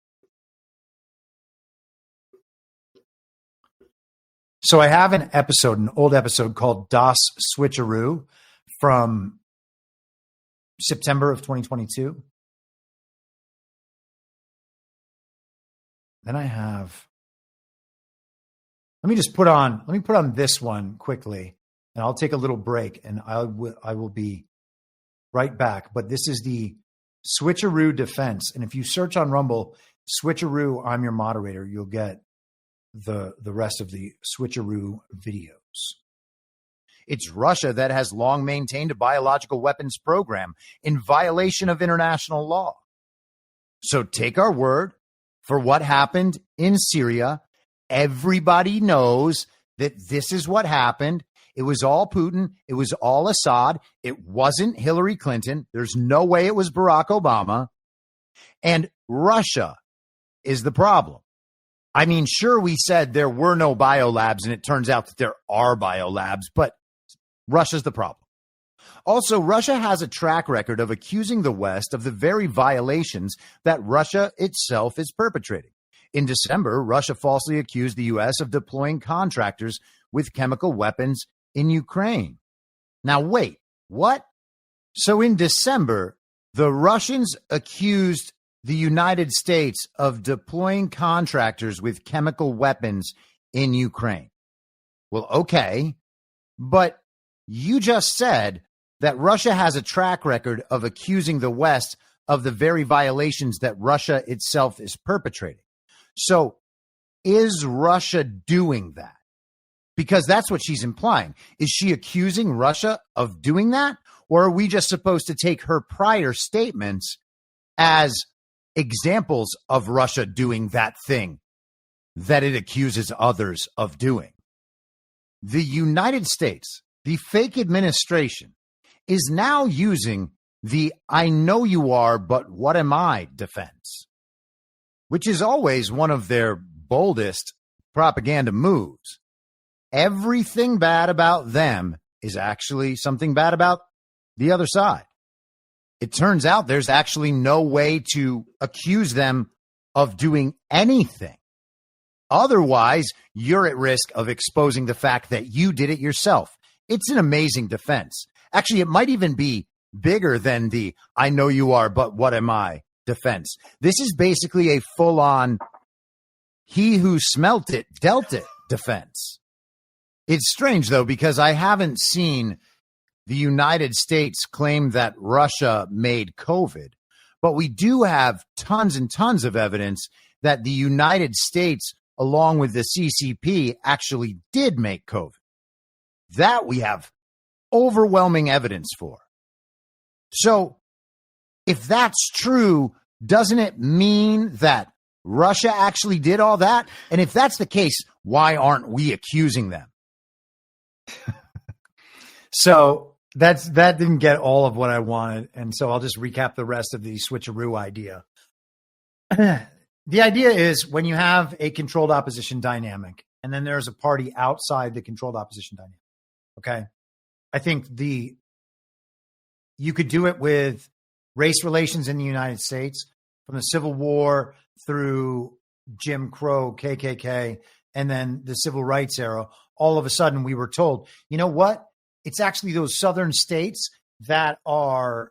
I: So I have an old episode called Das Switcheroo from September of 2022. Then I have, let me put on this one quickly and I'll take a little break and I will be right back. But this is the Switcheroo defense. And if you search on Rumble, Switcheroo, I'm your moderator, you'll get the rest of the Switcheroo videos. It's Russia that has long maintained a biological weapons program in violation of international law. So take our word for what happened in Syria. Everybody knows that this is what happened. It was all Putin. It was all Assad. It wasn't Hillary Clinton. There's no way it was Barack Obama. And Russia is the problem. I mean, sure, we said there were no biolabs, and it turns out that there are biolabs, but Russia's the problem. Also, Russia has a track record of accusing the West of the very violations that Russia itself is perpetrating. In December, Russia falsely accused the U.S. of deploying contractors with chemical weapons in Ukraine. Now, wait, what? So in December, the Russians accused the United States of deploying contractors with chemical weapons in Ukraine. Well, okay, but you just said that Russia has a track record of accusing the West of the very violations that Russia itself is perpetrating. So is Russia doing that? Because that's what she's implying. Is she accusing Russia of doing that? Or are we just supposed to take her prior statements as examples of Russia doing that thing that it accuses others of doing? The United States, the fake administration, is now using the "I know you are, but what am I" defense, which is always one of their boldest propaganda moves. Everything bad about them is actually something bad about the other side. It turns out there's actually no way to accuse them of doing anything. Otherwise, you're at risk of exposing the fact that you did it yourself. It's an amazing defense. Actually, it might even be bigger than the "I know you are, but what am I" defense. This is basically a full-on "he who smelt it, dealt it" defense. It's strange, though, because I haven't seen the United States claim that Russia made COVID, but we do have tons and tons of evidence that the United States, along with the CCP, actually did make COVID. That we have overwhelming evidence for. So if that's true, doesn't it mean that Russia actually did all that? And if that's the case, why aren't we accusing them? So that didn't get all of what I wanted. And so I'll just recap the rest of the switcheroo idea. The idea is when you have a controlled opposition dynamic, and then there's a party outside the controlled opposition dynamic. Okay. I think you could do it with race relations in the United States from the Civil War through Jim Crow, KKK, and then the Civil Rights era. All of a sudden we were told, you know what? It's actually those southern states that are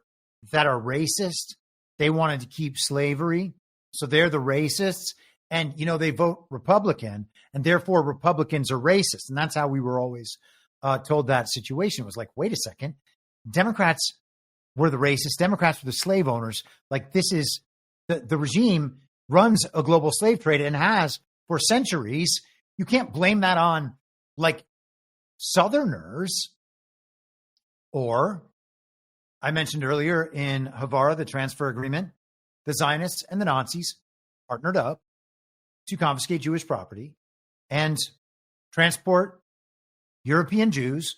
I: racist. They wanted to keep slavery. So they're the racists. And, you know, they vote Republican, and therefore Republicans are racist. And that's how we were always told that situation. It was like, wait a second. Democrats were the racists. Democrats were the slave owners. Like, this is the regime runs a global slave trade and has for centuries. You can't blame that on like Southerners. Or I mentioned earlier in Havara, the transfer agreement, the Zionists and the Nazis partnered up to confiscate Jewish property and transport European Jews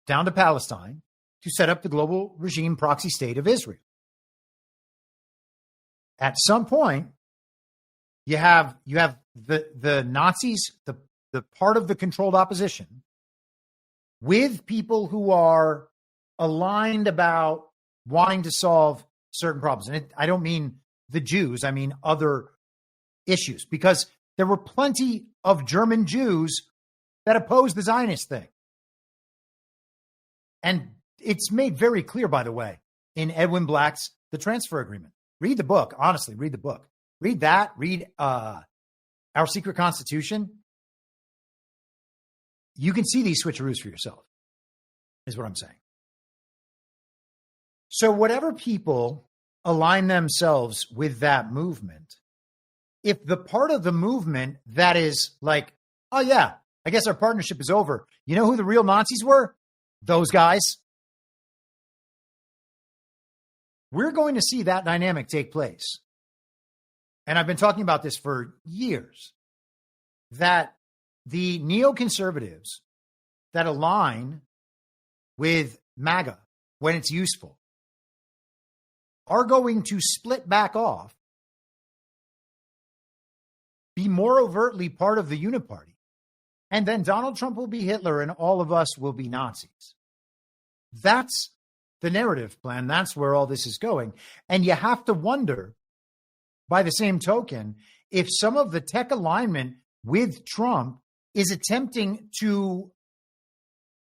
I: down to Palestine to set up the global regime proxy state of Israel. At some point, you have the Nazis, the part of the controlled opposition with people who are aligned about wanting to solve certain problems. And I don't mean the Jews, I mean other issues, because there were plenty of German Jews that opposed the Zionist thing. And it's made very clear, by the way, in Edwin Black's The Transfer Agreement. Read the book. Honestly, read the book. Read that. Read Our Secret Constitution. You can see these switcheroos for yourself, is what I'm saying. So whatever people align themselves with that movement, if the part of the movement that is like, oh yeah, I guess our partnership is over. You know who the real Nazis were? Those guys. We're going to see that dynamic take place. And I've been talking about this for years, that the neoconservatives that align with MAGA when it's useful are going to split back off, be more overtly part of the uniparty, and then Donald Trump will be Hitler and all of us will be Nazis. That's the narrative plan. That's where all this is going. And you have to wonder, by the same token, if some of the tech alignment with Trump is attempting to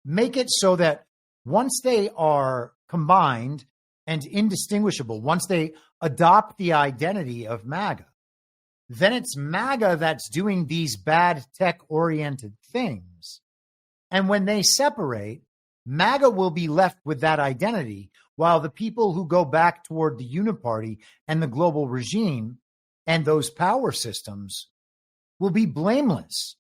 I: make it so that once they are combined and indistinguishable, once they adopt the identity of MAGA, then it's MAGA that's doing these bad tech-oriented things. And when they separate, MAGA will be left with that identity, while the people who go back toward the uniparty and the global regime and those power systems will be blameless.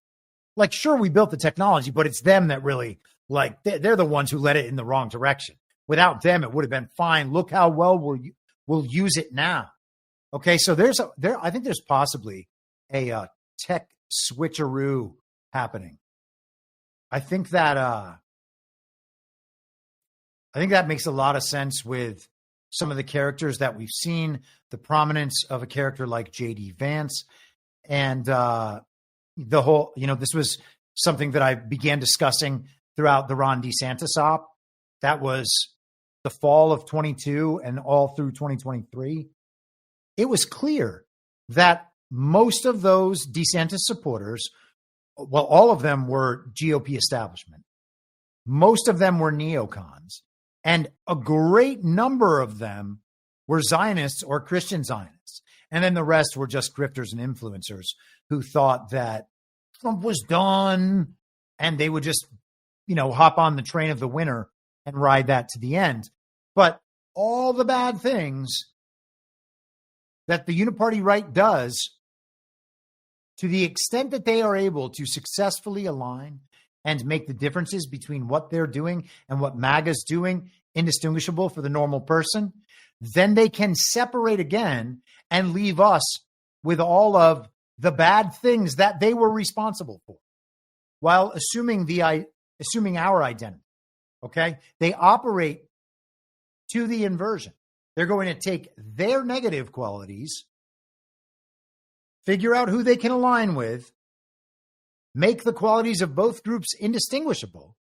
I: Like, sure, we built the technology, but it's them that really, like, they're the ones who led it in the wrong direction. Without them, it would have been fine. Look how well we'll use it now. Okay, so I think there's possibly a tech switcheroo happening. I think that makes a lot of sense with some of the characters that we've seen, the prominence of a character like J.D. Vance, and the whole, this was something that I began discussing throughout the Ron DeSantis op. That was the fall of 22 and all through 2023. It was clear that most of those DeSantis supporters, well, all of them were GOP establishment. Most of them were neocons. And a great number of them were Zionists or Christian Zionists. And then the rest were just grifters and influencers who thought that Trump was done and they would just, hop on the train of the winner and ride that to the end. But all the bad things that the uniparty right does, to the extent that they are able to successfully align and make the differences between what they're doing and what MAGA's doing indistinguishable for the normal person, then they can separate again and leave us with all of the bad things that they were responsible for, while assuming our identity. Okay? They operate to the inversion. They're going to take their negative qualities, figure out who they can align with, make the qualities of both groups indistinguishable,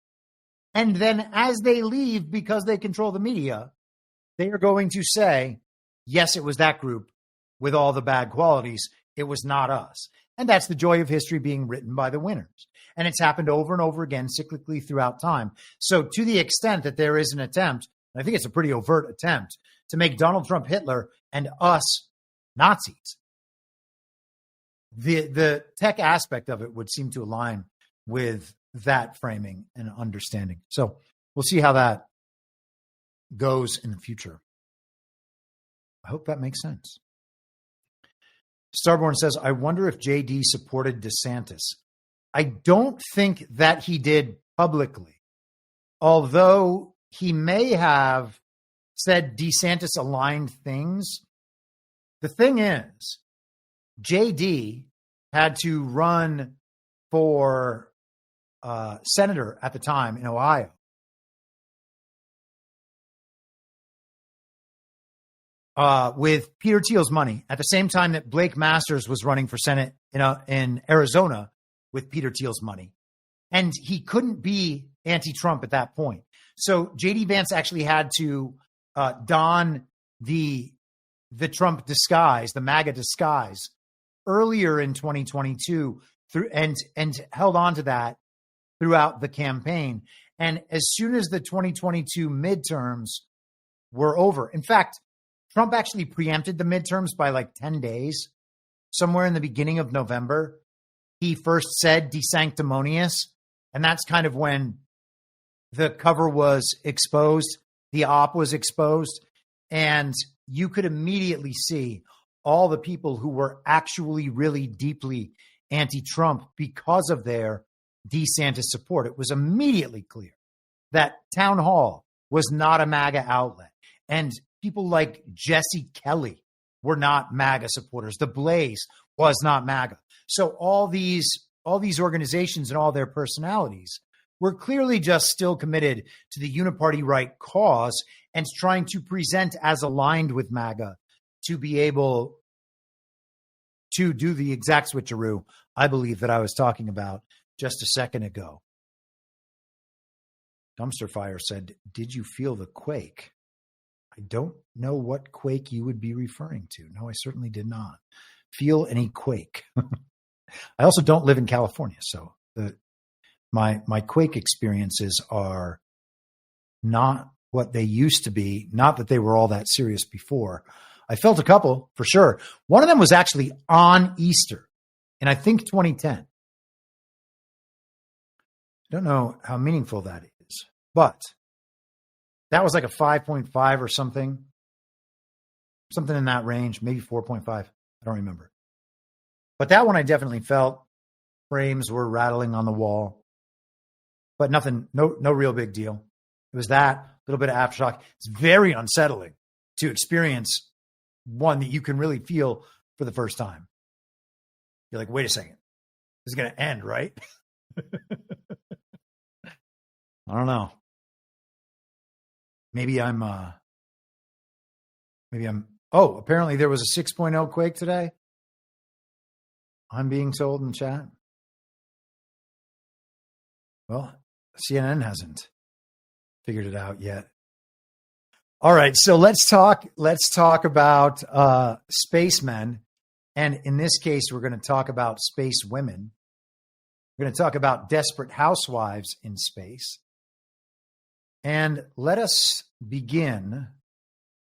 I: and then as they leave, because they control the media, they are going to say, yes, it was that group with all the bad qualities. It was not us. And that's the joy of history being written by the winners. And it's happened over and over again, cyclically throughout time. So to the extent that there is an attempt, and I think it's a pretty overt attempt, to make Donald Trump Hitler and us Nazis, the tech aspect of it would seem to align with that framing and understanding. So we'll see how that goes in the future. I hope that makes sense. Starborn says, I wonder if JD supported DeSantis. I don't think that he did publicly, although he may have said DeSantis aligned things. The thing is, JD had to run for senator at the time in Ohio. With Peter Thiel's money, at the same time that Blake Masters was running for Senate in Arizona with Peter Thiel's money. And he couldn't be anti-Trump at that point. So J.D. Vance actually had to don the Trump disguise, the MAGA disguise, earlier in 2022 and held on to that throughout the campaign. And as soon as the 2022 midterms were over, in fact, Trump actually preempted the midterms by like 10 days. Somewhere in the beginning of November, he first said "de sanctimonious," and that's kind of when the cover was exposed, the op was exposed, and you could immediately see all the people who were actually really deeply anti-Trump because of their DeSantis support. It was immediately clear that Town Hall was not a MAGA outlet, and people like Jesse Kelly were not MAGA supporters. The Blaze was not MAGA. So all these organizations and all their personalities were clearly just still committed to the uniparty right cause and trying to present as aligned with MAGA to be able to do the exact switcheroo I believe that I was talking about just a second ago. Dumpster Fire said, "Did you feel the quake?" I don't know what quake you would be referring to. No, I certainly did not feel any quake. I also don't live in California, so my quake experiences are not what they used to be. Not that they were all that serious before. I felt a couple for sure. One of them was actually on Easter, and I think 2010. I don't know how meaningful that is, but that was like a 5.5 or something in that range, maybe 4.5. I don't remember. But that one I definitely felt. Frames were rattling on the wall, but nothing, no real big deal. It was that, a little bit of aftershock. It's very unsettling to experience one that you can really feel for the first time. You're like, wait a second, this is going to end, right? I don't know. Maybe I'm, apparently there was a 6.0 quake today. I'm being told in chat. Well, CNN hasn't figured it out yet. All right, so let's talk about spacemen. And in this case, we're going to talk about space women. We're going to talk about desperate housewives in space. And let us begin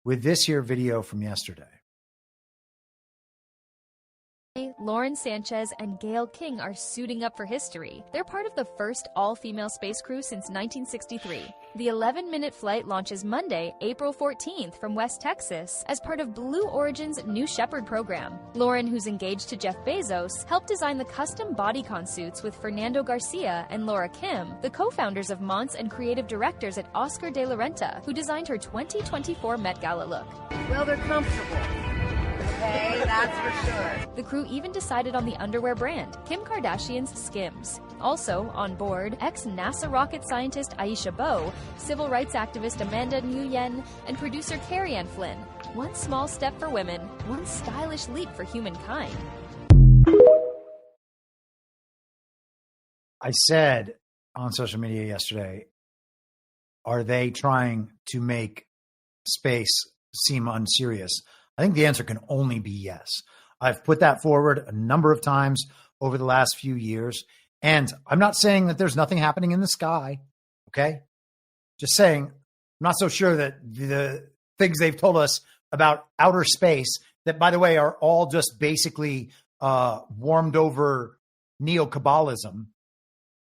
I: with this here video from yesterday.
C: Lauren Sanchez and Gayle King are suiting up for history. They're part of the first all-female space crew since 1963. The 11-minute flight launches Monday, April 14th from West Texas as part of Blue Origin's New Shepard program. Lauren, who's engaged to Jeff Bezos, helped design the custom bodycon suits with Fernando Garcia and Laura Kim, the co-founders of Monts and creative directors at Oscar de la Renta, who designed her 2024 Met Gala look.
D: Well, they're comfortable. Okay, that's for sure.
C: The crew even decided on the underwear brand, Kim Kardashian's Skims. Also on board, ex-NASA rocket scientist Aisha Bowe, civil rights activist Amanda Nguyen, and producer Carrie Ann Flynn. One small step for women, one stylish leap for humankind.
I: I said on social media yesterday, are they trying to make space seem unserious? I think the answer can only be yes. I've put that forward a number of times over the last few years. And I'm not saying that there's nothing happening in the sky. Okay. Just saying, I'm not so sure that the things they've told us about outer space, that by the way, are all just basically warmed over neo-Kabbalism,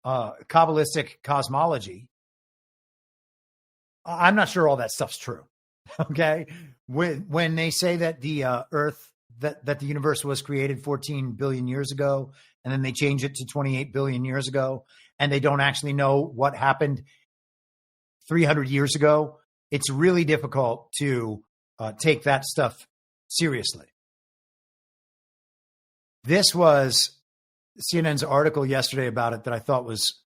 I: Kabbalistic cosmology. I'm not sure all that stuff's true. Okay. When they say that the Earth, that the universe was created 14 billion years ago, and then they change it to 28 billion years ago, and they don't actually know what happened 300 years ago, it's really difficult to take that stuff seriously. This was CNN's article yesterday about it that I thought was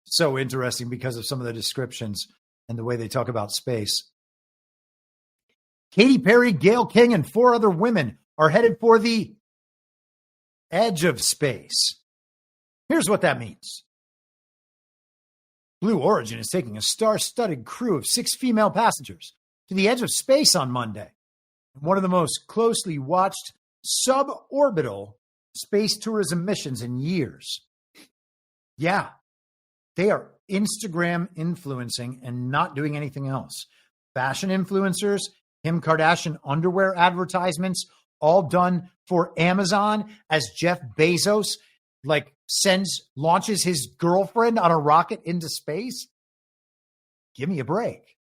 I: so interesting because of some of the descriptions and the way they talk about space. Katy Perry, Gayle King, and 4 other women are headed for the edge of space. Here's what that means. Blue Origin is taking a star-studded crew of 6 female passengers to the edge of space on Monday, one of the most closely watched suborbital space tourism missions in years. Yeah, they are Instagram influencing and not doing anything else. Fashion influencers, Kim Kardashian underwear advertisements, all done for Amazon as Jeff Bezos launches his girlfriend on a rocket into space. Give me a break.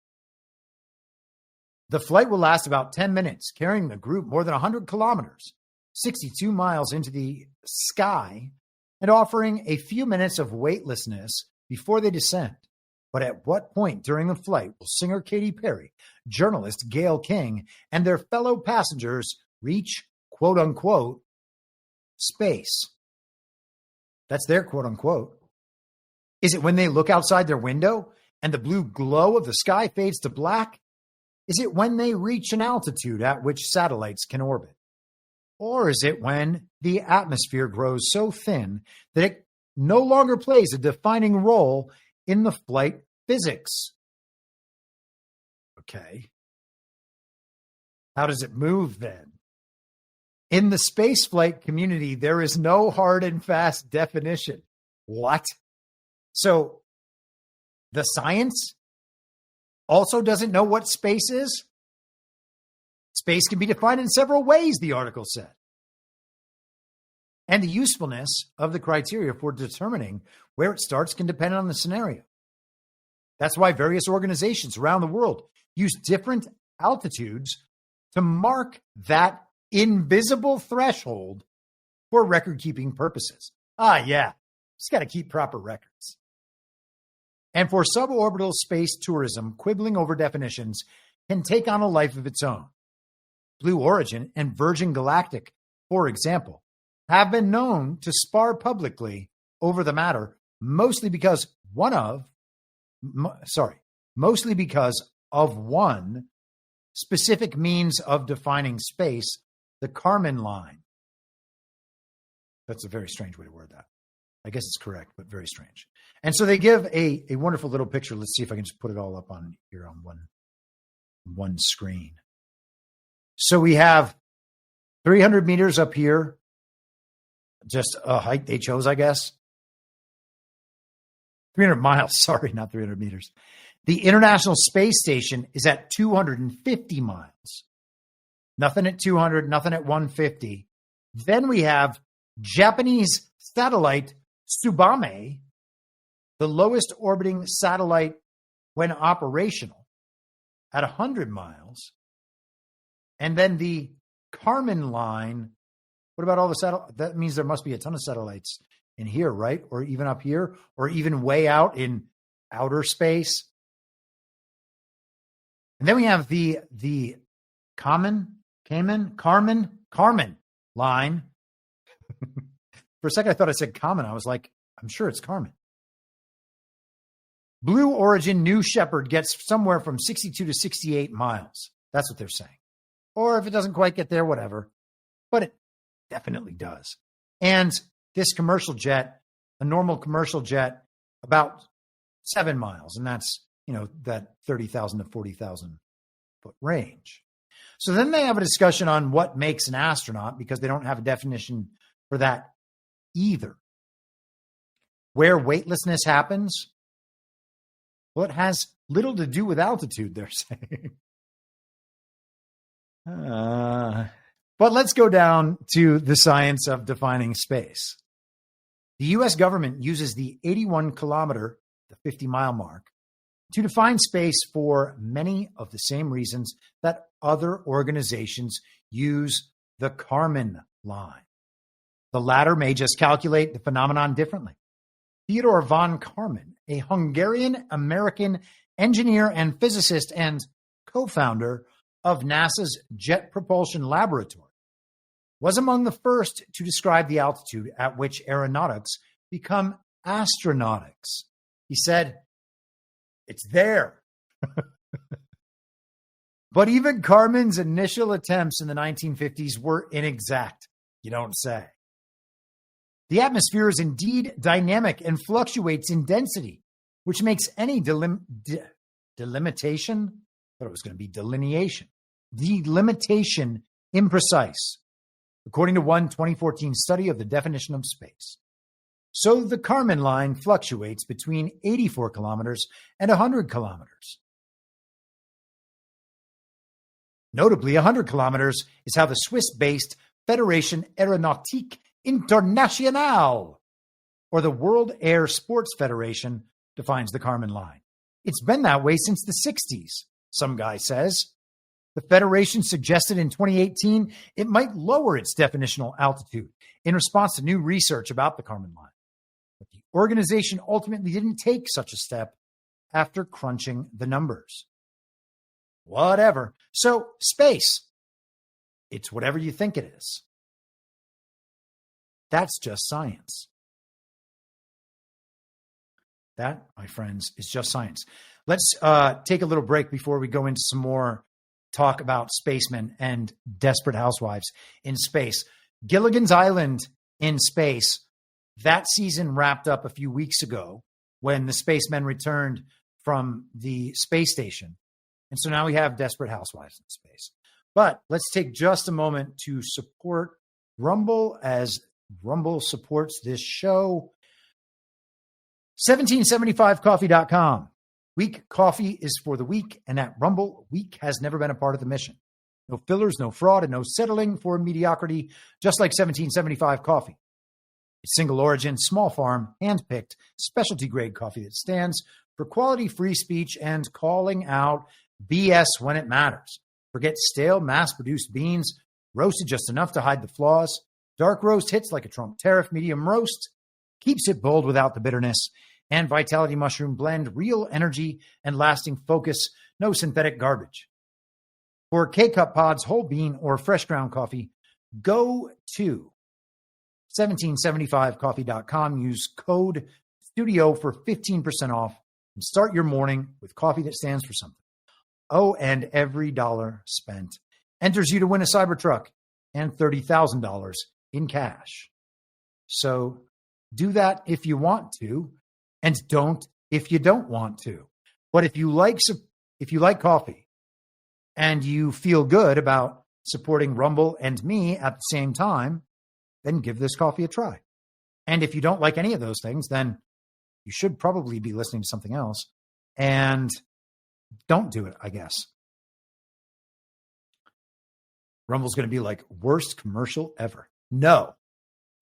I: The flight will last about 10 minutes, carrying the group more than 100 kilometers, 62 miles into the sky, and offering a few minutes of weightlessness before they descend. But at what point during the flight will singer Katy Perry, journalist Gayle King, and their fellow passengers reach, quote unquote, space? That's their quote unquote. Is it when they look outside their window and the blue glow of the sky fades to black? Is it when they reach an altitude at which satellites can orbit? Or is it when the atmosphere grows so thin that it no longer plays a defining role in the flight physics? Okay. How does it move then? In the spaceflight community, there is no hard and fast definition. What? So the science also doesn't know what space is? Space can be defined in several ways, the article said. And the usefulness of the criteria for determining where it starts can depend on the scenario. That's why various organizations around the world use different altitudes to mark that invisible threshold for record-keeping purposes. Yeah, just got to keep proper records. And for suborbital space tourism, quibbling over definitions can take on a life of its own. Blue Origin and Virgin Galactic, for example, have been known to spar publicly over the matter, mostly because of one specific means of defining space, the Kármán line. That's a very strange way to word that. I guess it's correct, but very strange. And so they give a wonderful little picture. Let's see if I can just put it all up on here on one screen. So we have 300 meters up here, just a height they chose, I guess. 300 miles, sorry, not 300 meters. The International Space Station is at 250 miles. Nothing at 200, nothing at 150. Then we have Japanese satellite Tsubame, the lowest orbiting satellite when operational, at 100 miles. And then the Kármán line, what about all the satellites? That means there must be a ton of satellites in here, right? Or even up here, or even way out in outer space. And then we have the Kármán line. For a second, I thought I said common. I was like, I'm sure it's Kármán. Blue Origin New Shepard gets somewhere from 62 to 68 miles. That's what they're saying. Or if it doesn't quite get there, whatever. But it definitely does. And this commercial jet, a normal commercial jet, about 7 miles. And that's, that 30,000 to 40,000 foot range. So then they have a discussion on what makes an astronaut, because they don't have a definition for that either. Where weightlessness happens, well, it has little to do with altitude, they're saying. But let's go down to the science of defining space. The U.S. government uses the 81-kilometer, the 50-mile mark, to define space for many of the same reasons that other organizations use the Kármán line. The latter may just calculate the phenomenon differently. Theodor von Kármán, a Hungarian-American engineer and physicist and co-founder of NASA's Jet Propulsion Laboratory, was among the first to describe the altitude at which aeronautics become astronautics. He said, "It's there." But even Kármán's initial attempts in the 1950s were inexact. You don't say. The atmosphere is indeed dynamic and fluctuates in density, which makes any delimitation, I thought it was going to be delineation, delimitation imprecise, according to one 2014 study of the definition of space. So the Kármán line fluctuates between 84 kilometers and 100 kilometers. Notably, 100 kilometers is how the Swiss-based Fédération Aéronautique Internationale, or the World Air Sports Federation, defines the Kármán line. It's been that way since the 60s, some guy says. The Federation suggested in 2018 it might lower its definitional altitude in response to new research about the Kármán line. But the organization ultimately didn't take such a step after crunching the numbers. Whatever. So, space. It's whatever you think it is. That's just science. That, my friends, is just science. Let's take a little break before we go into some more talk about spacemen and desperate housewives in space. Gilligan's Island in space, that season wrapped up a few weeks ago when the spacemen returned from the space station. And so now we have desperate housewives in space. But let's take just a moment to support Rumble as Rumble supports this show. 1775coffee.com. Weak coffee is for the weak, and at Rumble, weak has never been a part of the mission. No fillers, no fraud, and no settling for mediocrity, just like 1775 coffee. It's single origin, small farm, hand-picked, specialty-grade coffee that stands for quality, free speech, and calling out BS when it matters. Forget stale, mass-produced beans, roasted just enough to hide the flaws. Dark roast hits like a Trump tariff. Medium roast keeps it bold without the bitterness. And Vitality Mushroom Blend, real energy and lasting focus. No synthetic garbage. For K-Cup pods, whole bean, or fresh ground coffee, go to 1775coffee.com. Use code STUDIO for 15% off and start your morning with coffee that stands for something. Oh, and every dollar spent enters you to win a Cybertruck and $30,000 in cash. So do that if you want to, and don't if you don't want to. But if you like coffee and you feel good about supporting Rumble and me at the same time, then give this coffee a try. And if you don't like any of those things, then you should probably be listening to something else. And don't do it, I guess. Rumble's going to be like worst commercial ever. No,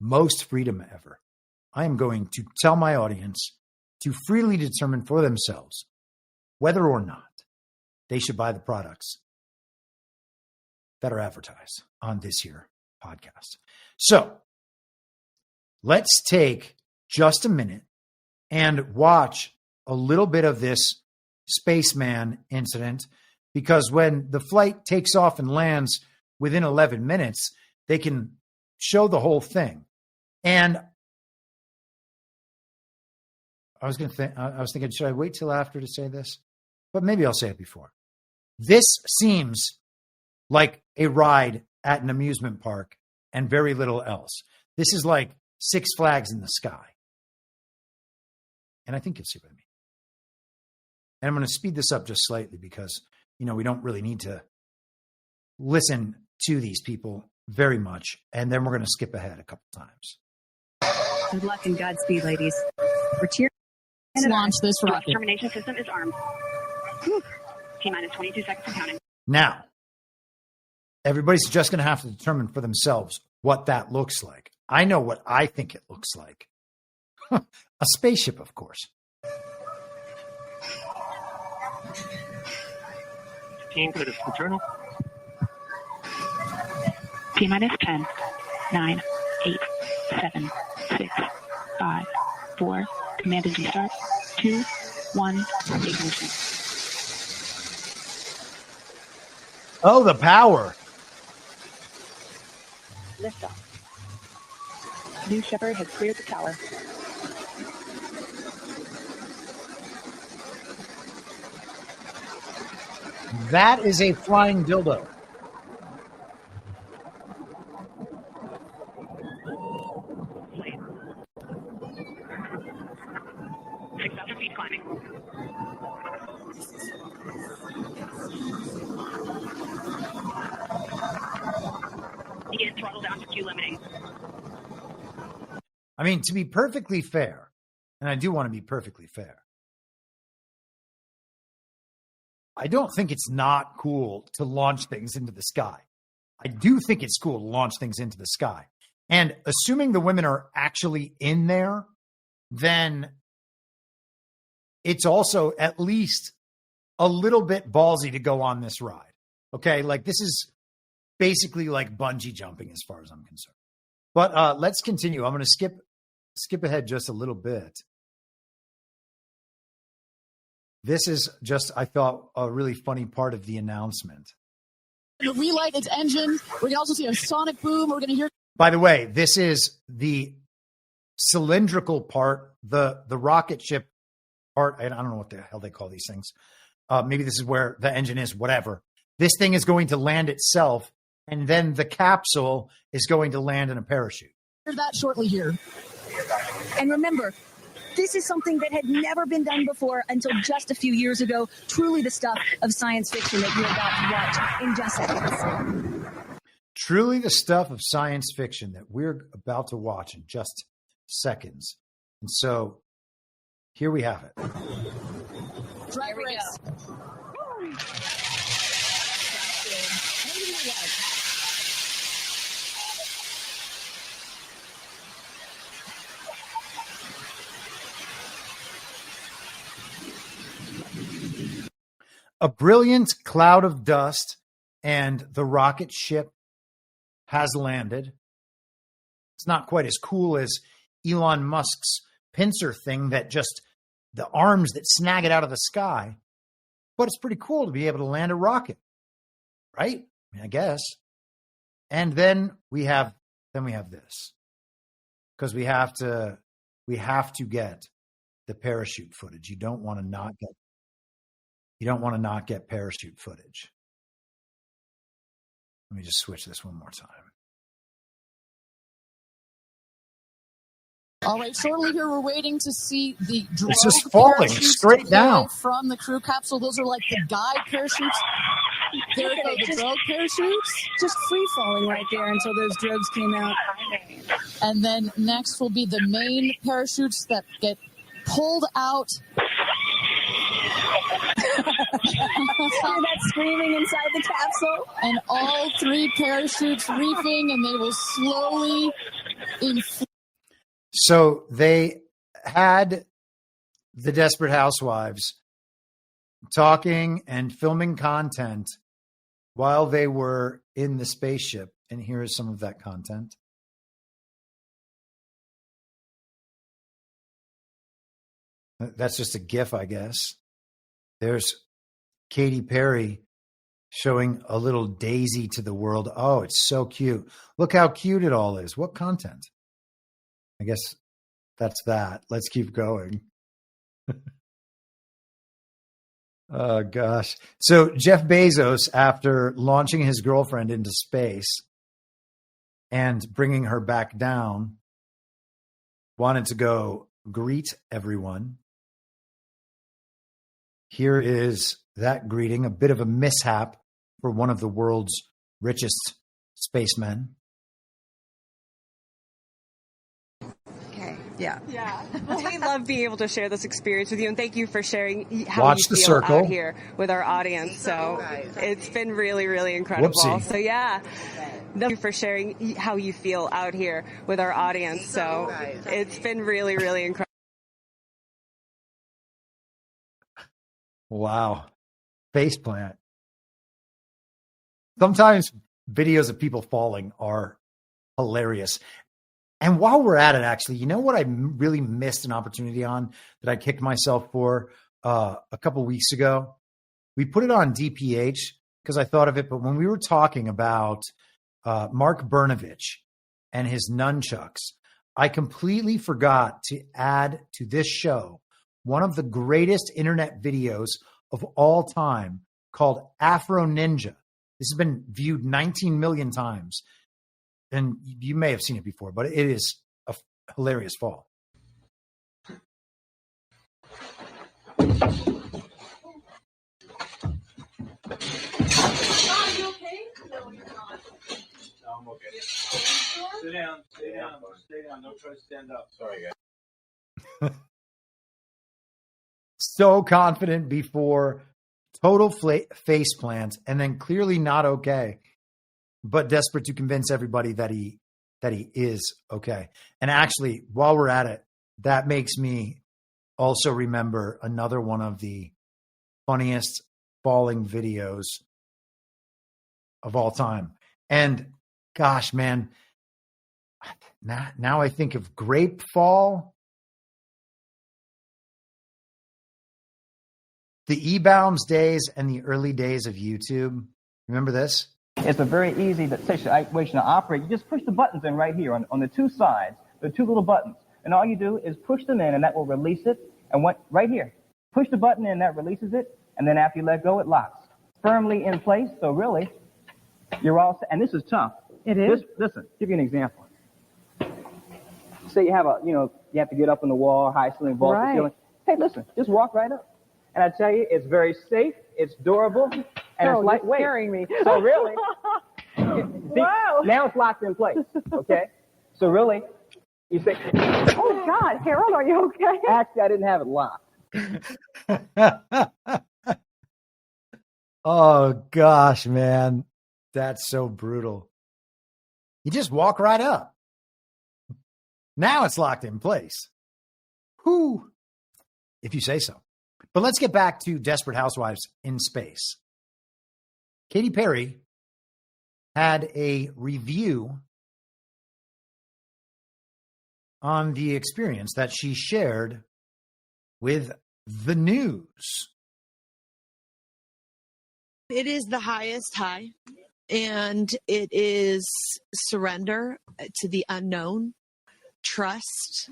I: most freedom ever. I am going to tell my audience to freely determine for themselves whether or not they should buy the products that are advertised on this here podcast. So let's take just a minute and watch a little bit of this spaceman incident, because when the flight takes off and lands within 11 minutes, they can show the whole thing. And I was thinking, should I wait till after to say this? But maybe I'll say it before. This seems like a ride at an amusement park and very little else. This is like Six Flags in the sky. And I think you'll see what I mean. And I'm going to speed this up just slightly because, we don't really need to listen to these people very much. And then we're going to skip ahead a couple times.
A: Good luck and Godspeed, ladies. We're cheering.
F: Let's launch this rocket.
A: Termination system is armed. T-minus 22 seconds and counting.
I: Now, everybody's just going to have to determine for themselves what that looks like. I know what I think it looks like. A spaceship, of course.
A: Team code is internal. T-minus 10, 9, 8, 7, 6, 5, 4. Command and restart. 2, 1. Ignition.
I: Oh, the power.
A: Liftoff. New Shepard has cleared the tower.
I: That is a flying dildo.
A: Begin throttle down to Q limiting.
I: I mean, to be perfectly fair, and I do want to be perfectly fair, I don't think it's not cool to launch things into the sky. I do think it's cool to launch things into the sky. And assuming the women are actually in there, then it's also at least a little bit ballsy to go on this ride. Okay, like this is basically like bungee jumping as far as I'm concerned. But let's continue. I'm going to skip ahead just a little bit. This is just, I thought, a really funny part of the announcement.
F: Relight its engine. We're going to also see a sonic boom. We're going to hear.
I: By the way, this is the cylindrical part, the rocket ship part. I don't know what the hell they call these things. Maybe this is where the engine is, whatever. This thing is going to land itself, and then the capsule is going to land in a parachute.
F: Hear that shortly here.
B: And remember, this is something that had never been done before until just a few years ago. Truly the stuff of science fiction that you're about to watch in just seconds.
I: Truly the stuff of science fiction that we're about to watch in just seconds. And so here we have it.
F: Drag race.
I: A brilliant cloud of dust, and the rocket ship has landed. It's not quite as cool as Elon Musk's pincer thing that just the arms that snag it out of the sky, but it's pretty cool to be able to land a rocket, right? I mean, I guess. And then we have this, because we have to get the parachute footage. You don't want to not get parachute footage. Let me just switch this one more time.
F: All right, shortly here, we're waiting to see the drogue
I: It's just falling straight down
F: from the crew capsule. Those are like the guide parachutes. There go the drogue parachutes.
B: Just free falling right there until those drogues came out.
F: And then next will be the main parachutes that get pulled out.
B: Hear that screaming inside the capsule?
F: And all three parachutes reefing, and they will slowly inflate.
I: So they had the Desperate Housewives talking and filming content while they were in the spaceship. And here is some of that content. That's just a GIF, I guess. There's Katy Perry showing a little daisy to the world. Oh, it's so cute. Look how cute it all is. What content? I guess that's that. Let's keep going. Oh, gosh. So Jeff Bezos, after launching his girlfriend into space and bringing her back down, wanted to go greet everyone. Here is that greeting, a bit of a mishap for one of the world's richest spacemen.
H: Yeah. We love being able to share this experience with you, and thank you for sharing how
I: Watch
H: you
I: the
H: feel
I: circle.
H: out here with our audience. So it's been really, really incredible.
I: Whoopsie.
H: So yeah, thank you for sharing how you feel out here with our audience. So it's been really, really incredible.
I: Wow. Faceplant. Sometimes videos of people falling are hilarious. And while we're at it, actually, you know what I really missed an opportunity on that I kicked myself for a couple weeks ago? We put it on DPH because I thought of it, but when we were talking about Mark Bernovich and his nunchucks, I completely forgot to add to this show one of the greatest internet videos of all time called Afro Ninja. This has been viewed 19 million times. And you may have seen it before, but it is a hilarious fall.
E: I'm okay. Sit down. Stay down. Stay down. Don't try to stand up. Sorry, guys.
I: So confident before, total face plant, and then clearly not okay, but desperate to convince everybody that he is okay. And actually, while we're at it, that makes me also remember another one of the funniest falling videos of all time. And gosh, man, now I think of grape fall, the E-Bounds days and the early days of YouTube. Remember this?
L: It's a very easy situation to operate. You just push the buttons in right here on the two sides. There are two little buttons. And all you do is push them in, and that will release it. And right here, push the button in, that releases it. And then after you let go, it locks firmly in place. So really, you're all set. And this is tough.
S: It is?
L: Listen, give you an example. Say you have you have to get up on the wall, high ceiling, vault ceiling. Hey, listen, just walk right up. And I tell you, it's very safe, it's durable, and it's lightweight.
S: You're scaring me.
L: So really,
S: wow.
L: Now it's locked in place, okay? So really, you say,
S: oh God, Harold, are you okay?
L: Actually, I didn't have it locked.
I: Oh gosh, man. That's so brutal. You just walk right up. Now it's locked in place. Whew. If you say so. But let's get back to Desperate Housewives in space. Katy Perry had a review on the experience that she shared with the news.
T: It is the highest high, and it is surrender to the unknown, trust,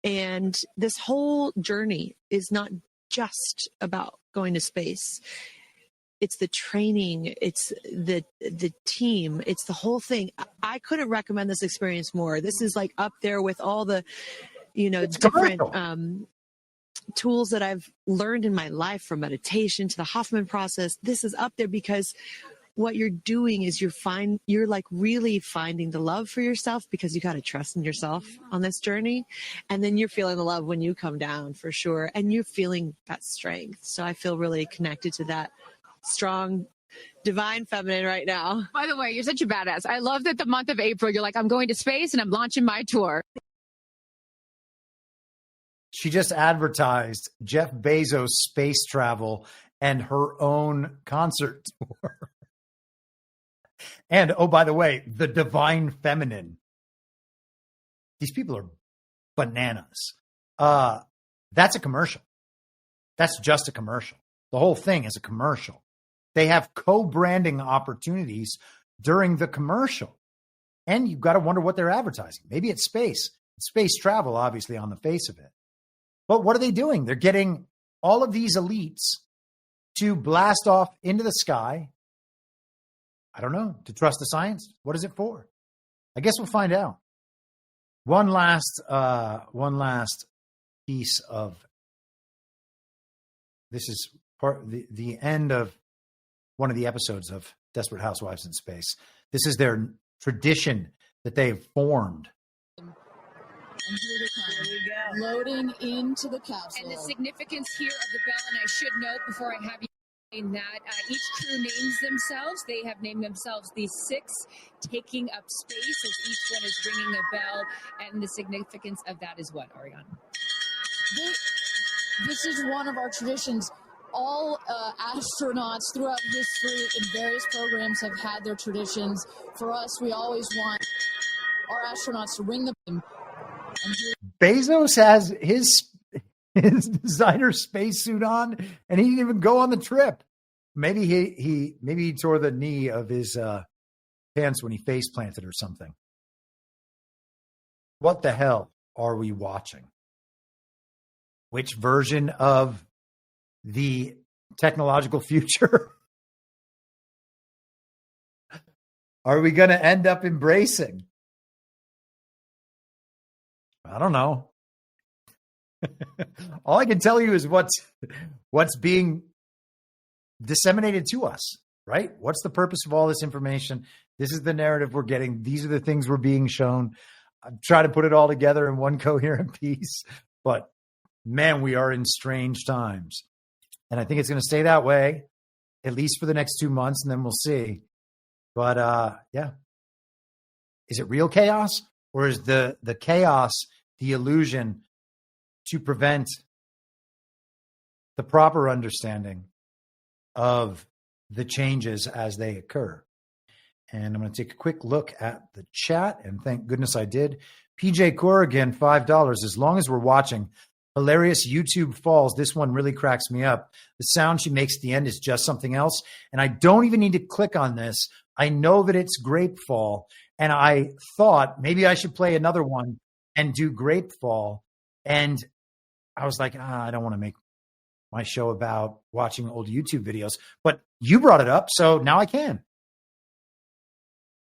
T: and this whole journey is not just about going to space. It's the training, it's the team, it's the whole thing. I couldn't recommend this experience more. This is like up there with all the, different tools that I've learned in my life, from meditation to the Hoffman process. This is up there because what you're doing is you're like really finding the love for yourself, because you got to trust in yourself on this journey. And then you're feeling the love when you come down, for sure. And you're feeling that strength. So I feel really connected to that strong, divine feminine right now.
U: By the way, you're such a badass. I love that the month of April, you're like, I'm going to space and I'm launching my tour.
I: She just advertised Jeff Bezos' space travel and her own concert tour. And, oh, by the way, the divine feminine. These people are bananas. That's a commercial. That's just a commercial. The whole thing is a commercial. They have co-branding opportunities during the commercial. And you've got to wonder what they're advertising. Maybe it's space. It's space travel, obviously, on the face of it. But what are they doing? They're getting all of these elites to blast off into the sky. I don't know. To trust the science? What is it for? I guess we'll find out. One last piece of this is the end of one of the episodes of Desperate Housewives in Space. This is their tradition that they've formed.
F: And here they come, loading into the capsule.
U: And the significance here of the bell, and I should note before I have you in that each crew names themselves. They have named themselves the 6 taking up space, as each one is ringing a bell. And the significance of that is what, Ariane?
F: This is one of our traditions. All astronauts throughout history in various programs have had their traditions. For us, we always want our astronauts to ring the bell.
I: Bezos has his designer spacesuit on, and he didn't even go on the trip. Maybe he tore the knee of his pants when he face planted or something. What the hell are we watching? Which version of the technological future are we going to end up embracing? I don't know. All I can tell you is what's being disseminated to us, right? What's the purpose of all this information? This is the narrative we're getting. These are the things we're being shown. I'm trying to put it all together in one coherent piece, but man, we are in strange times. And I think it's going to stay that way, at least for the next 2 months, and then we'll see. But yeah. Is it real chaos, or is the chaos the illusion to prevent the proper understanding of the changes as they occur? And I'm going to take a quick look at the chat, and thank goodness I did. PJ Corrigan, $5. As long as we're watching hilarious YouTube falls, this one really cracks me up. The sound she makes at the end is just something else. And I don't even need to click on this. I know that it's grape fall. And I thought maybe I should play another one and do grape fall. And I was like, I don't want to make my show about watching old YouTube videos. But you brought it up, so now I can.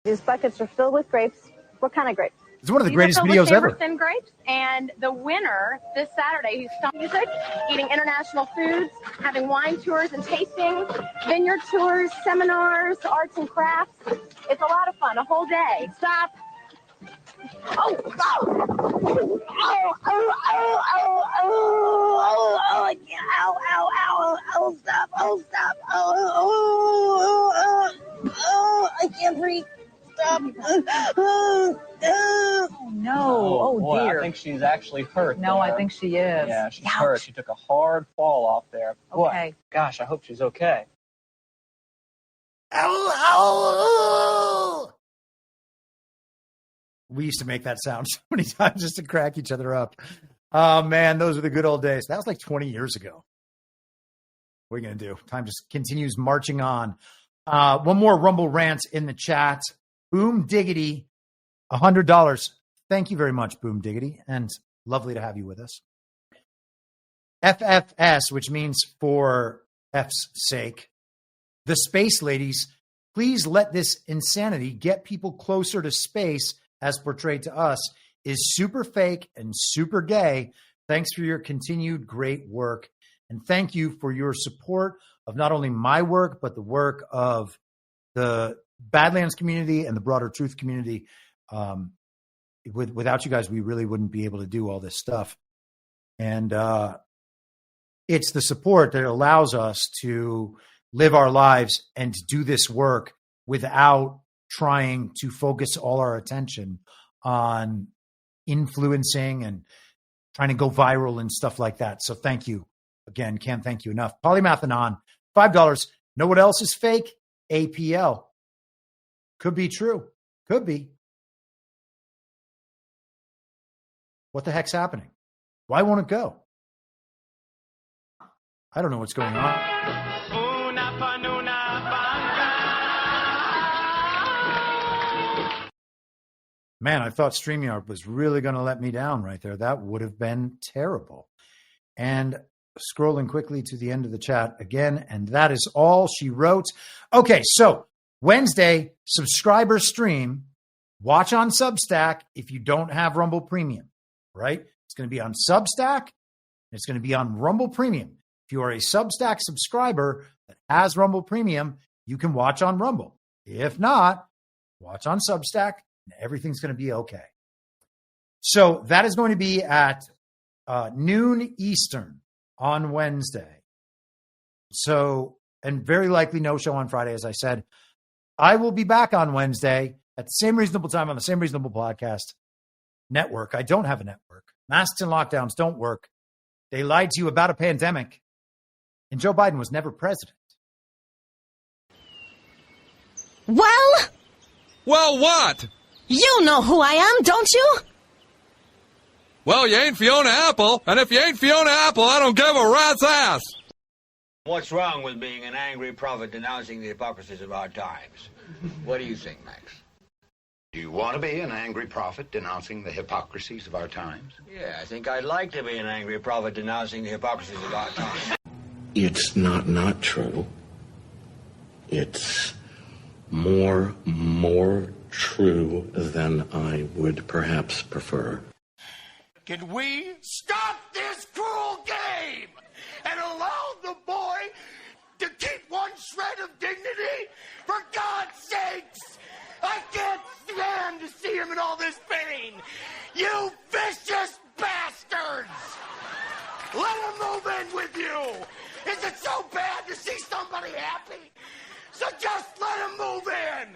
S: These buckets are filled with grapes. What kind of grapes?
I: It's one of the greatest videos ever.
S: Thin grapes, and the winner this Saturday, who's studying music, eating international foods, having wine tours and tastings, vineyard tours, seminars, arts and crafts. It's a lot of fun, a whole day. Stop. Oh, oh, oh, oh, oh, oh, oh, oh, ow, ow, ow, oh, stop, oh, stop, oh, oh, oh, oh, oh, I can't breathe. Stop. Oh, no. Oh,
L: boy,
S: dear.
L: I think she's actually hurt.
S: No, I think she is.
L: Yeah, she's
S: Ouch.
L: hurt. She took a hard fall off there. Boy,
S: Okay.
L: gosh, I hope she's okay.
I: Ow, ow, ow. We used to make that sound so many times just to crack each other up. Oh, man, those were the good old days. That was like 20 years ago. What are you going to do? Time just continues marching on. One more Rumble rant in the chat. Boom Diggity, $100. Thank you very much, Boom Diggity, and lovely to have you with us. FFS, which means for F's sake. The space ladies, please let this insanity get people closer to space as portrayed to us, is super fake and super gay. Thanks for your continued great work. And thank you for your support of not only my work, but the work of the Badlands community and the broader truth community. Without you guys, we really wouldn't be able to do all this stuff. And it's the support that allows us to live our lives and to do this work without trying to focus all our attention on influencing and trying to go viral and stuff like that. So thank you. Again, can't thank you enough. Polymathanon, $5. Know what else is fake? APL. Could be true. Could be. What the heck's happening? Why won't it go? I don't know what's going on. Man, I thought StreamYard was really going to let me down right there. That would have been terrible. And scrolling quickly to the end of the chat again, and that is all she wrote. Okay, so Wednesday, subscriber stream. Watch on Substack if you don't have Rumble Premium, right? It's going to be on Substack. It's going to be on Rumble Premium. If you are a Substack subscriber that has Rumble Premium, you can watch on Rumble. If not, watch on Substack, and everything's going to be okay. So that is going to be at noon Eastern on Wednesday. So, and very likely no show on Friday, as I said. I will be back on Wednesday at the same reasonable time on the same reasonable podcast network. I don't have a network. Masks and lockdowns don't work. They lied to you about a pandemic. And Joe Biden was never president.
J: Well,
O: what?
J: You know who I am, don't you?
O: Well, you ain't Fiona Apple, and if you ain't Fiona Apple, I don't give a rat's ass.
M: What's wrong with being an angry prophet denouncing the hypocrisies of our times? What do you think, Max?
P: Do you want to be an angry prophet denouncing the hypocrisies of our times?
M: Yeah, I think I'd like to be an angry prophet denouncing the hypocrisies of our times.
P: It's not true. It's more true than I would perhaps prefer.
K: Can we stop this
G: shred of dignity? For God's sakes! I can't stand to see him in all this pain! You vicious bastards! Let him move in with you! Is it so bad to see somebody happy? So just let him move in!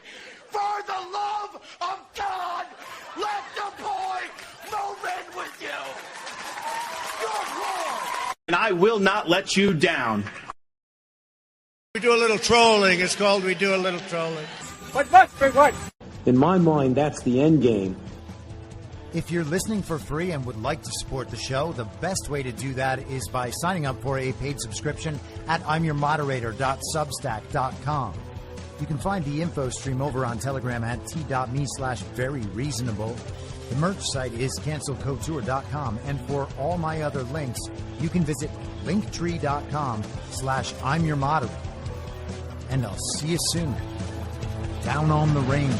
G: For the love of God, let the boy move in with you! Good Lord!
K: And I will not let you down. We do a little trolling. It's called We Do a Little Trolling. What?
V: In my mind, that's the end game.
I: If you're listening for free and would like to support the show, the best way to do that is by signing up for a paid subscription at imyourmoderator.substack.com. You can find the info stream over on Telegram at t.me/veryreasonable. The merch site is cancelcouture.com, and for all my other links, you can visit linktree.com/imyourmoderator. And I'll see you soon. Down on the range.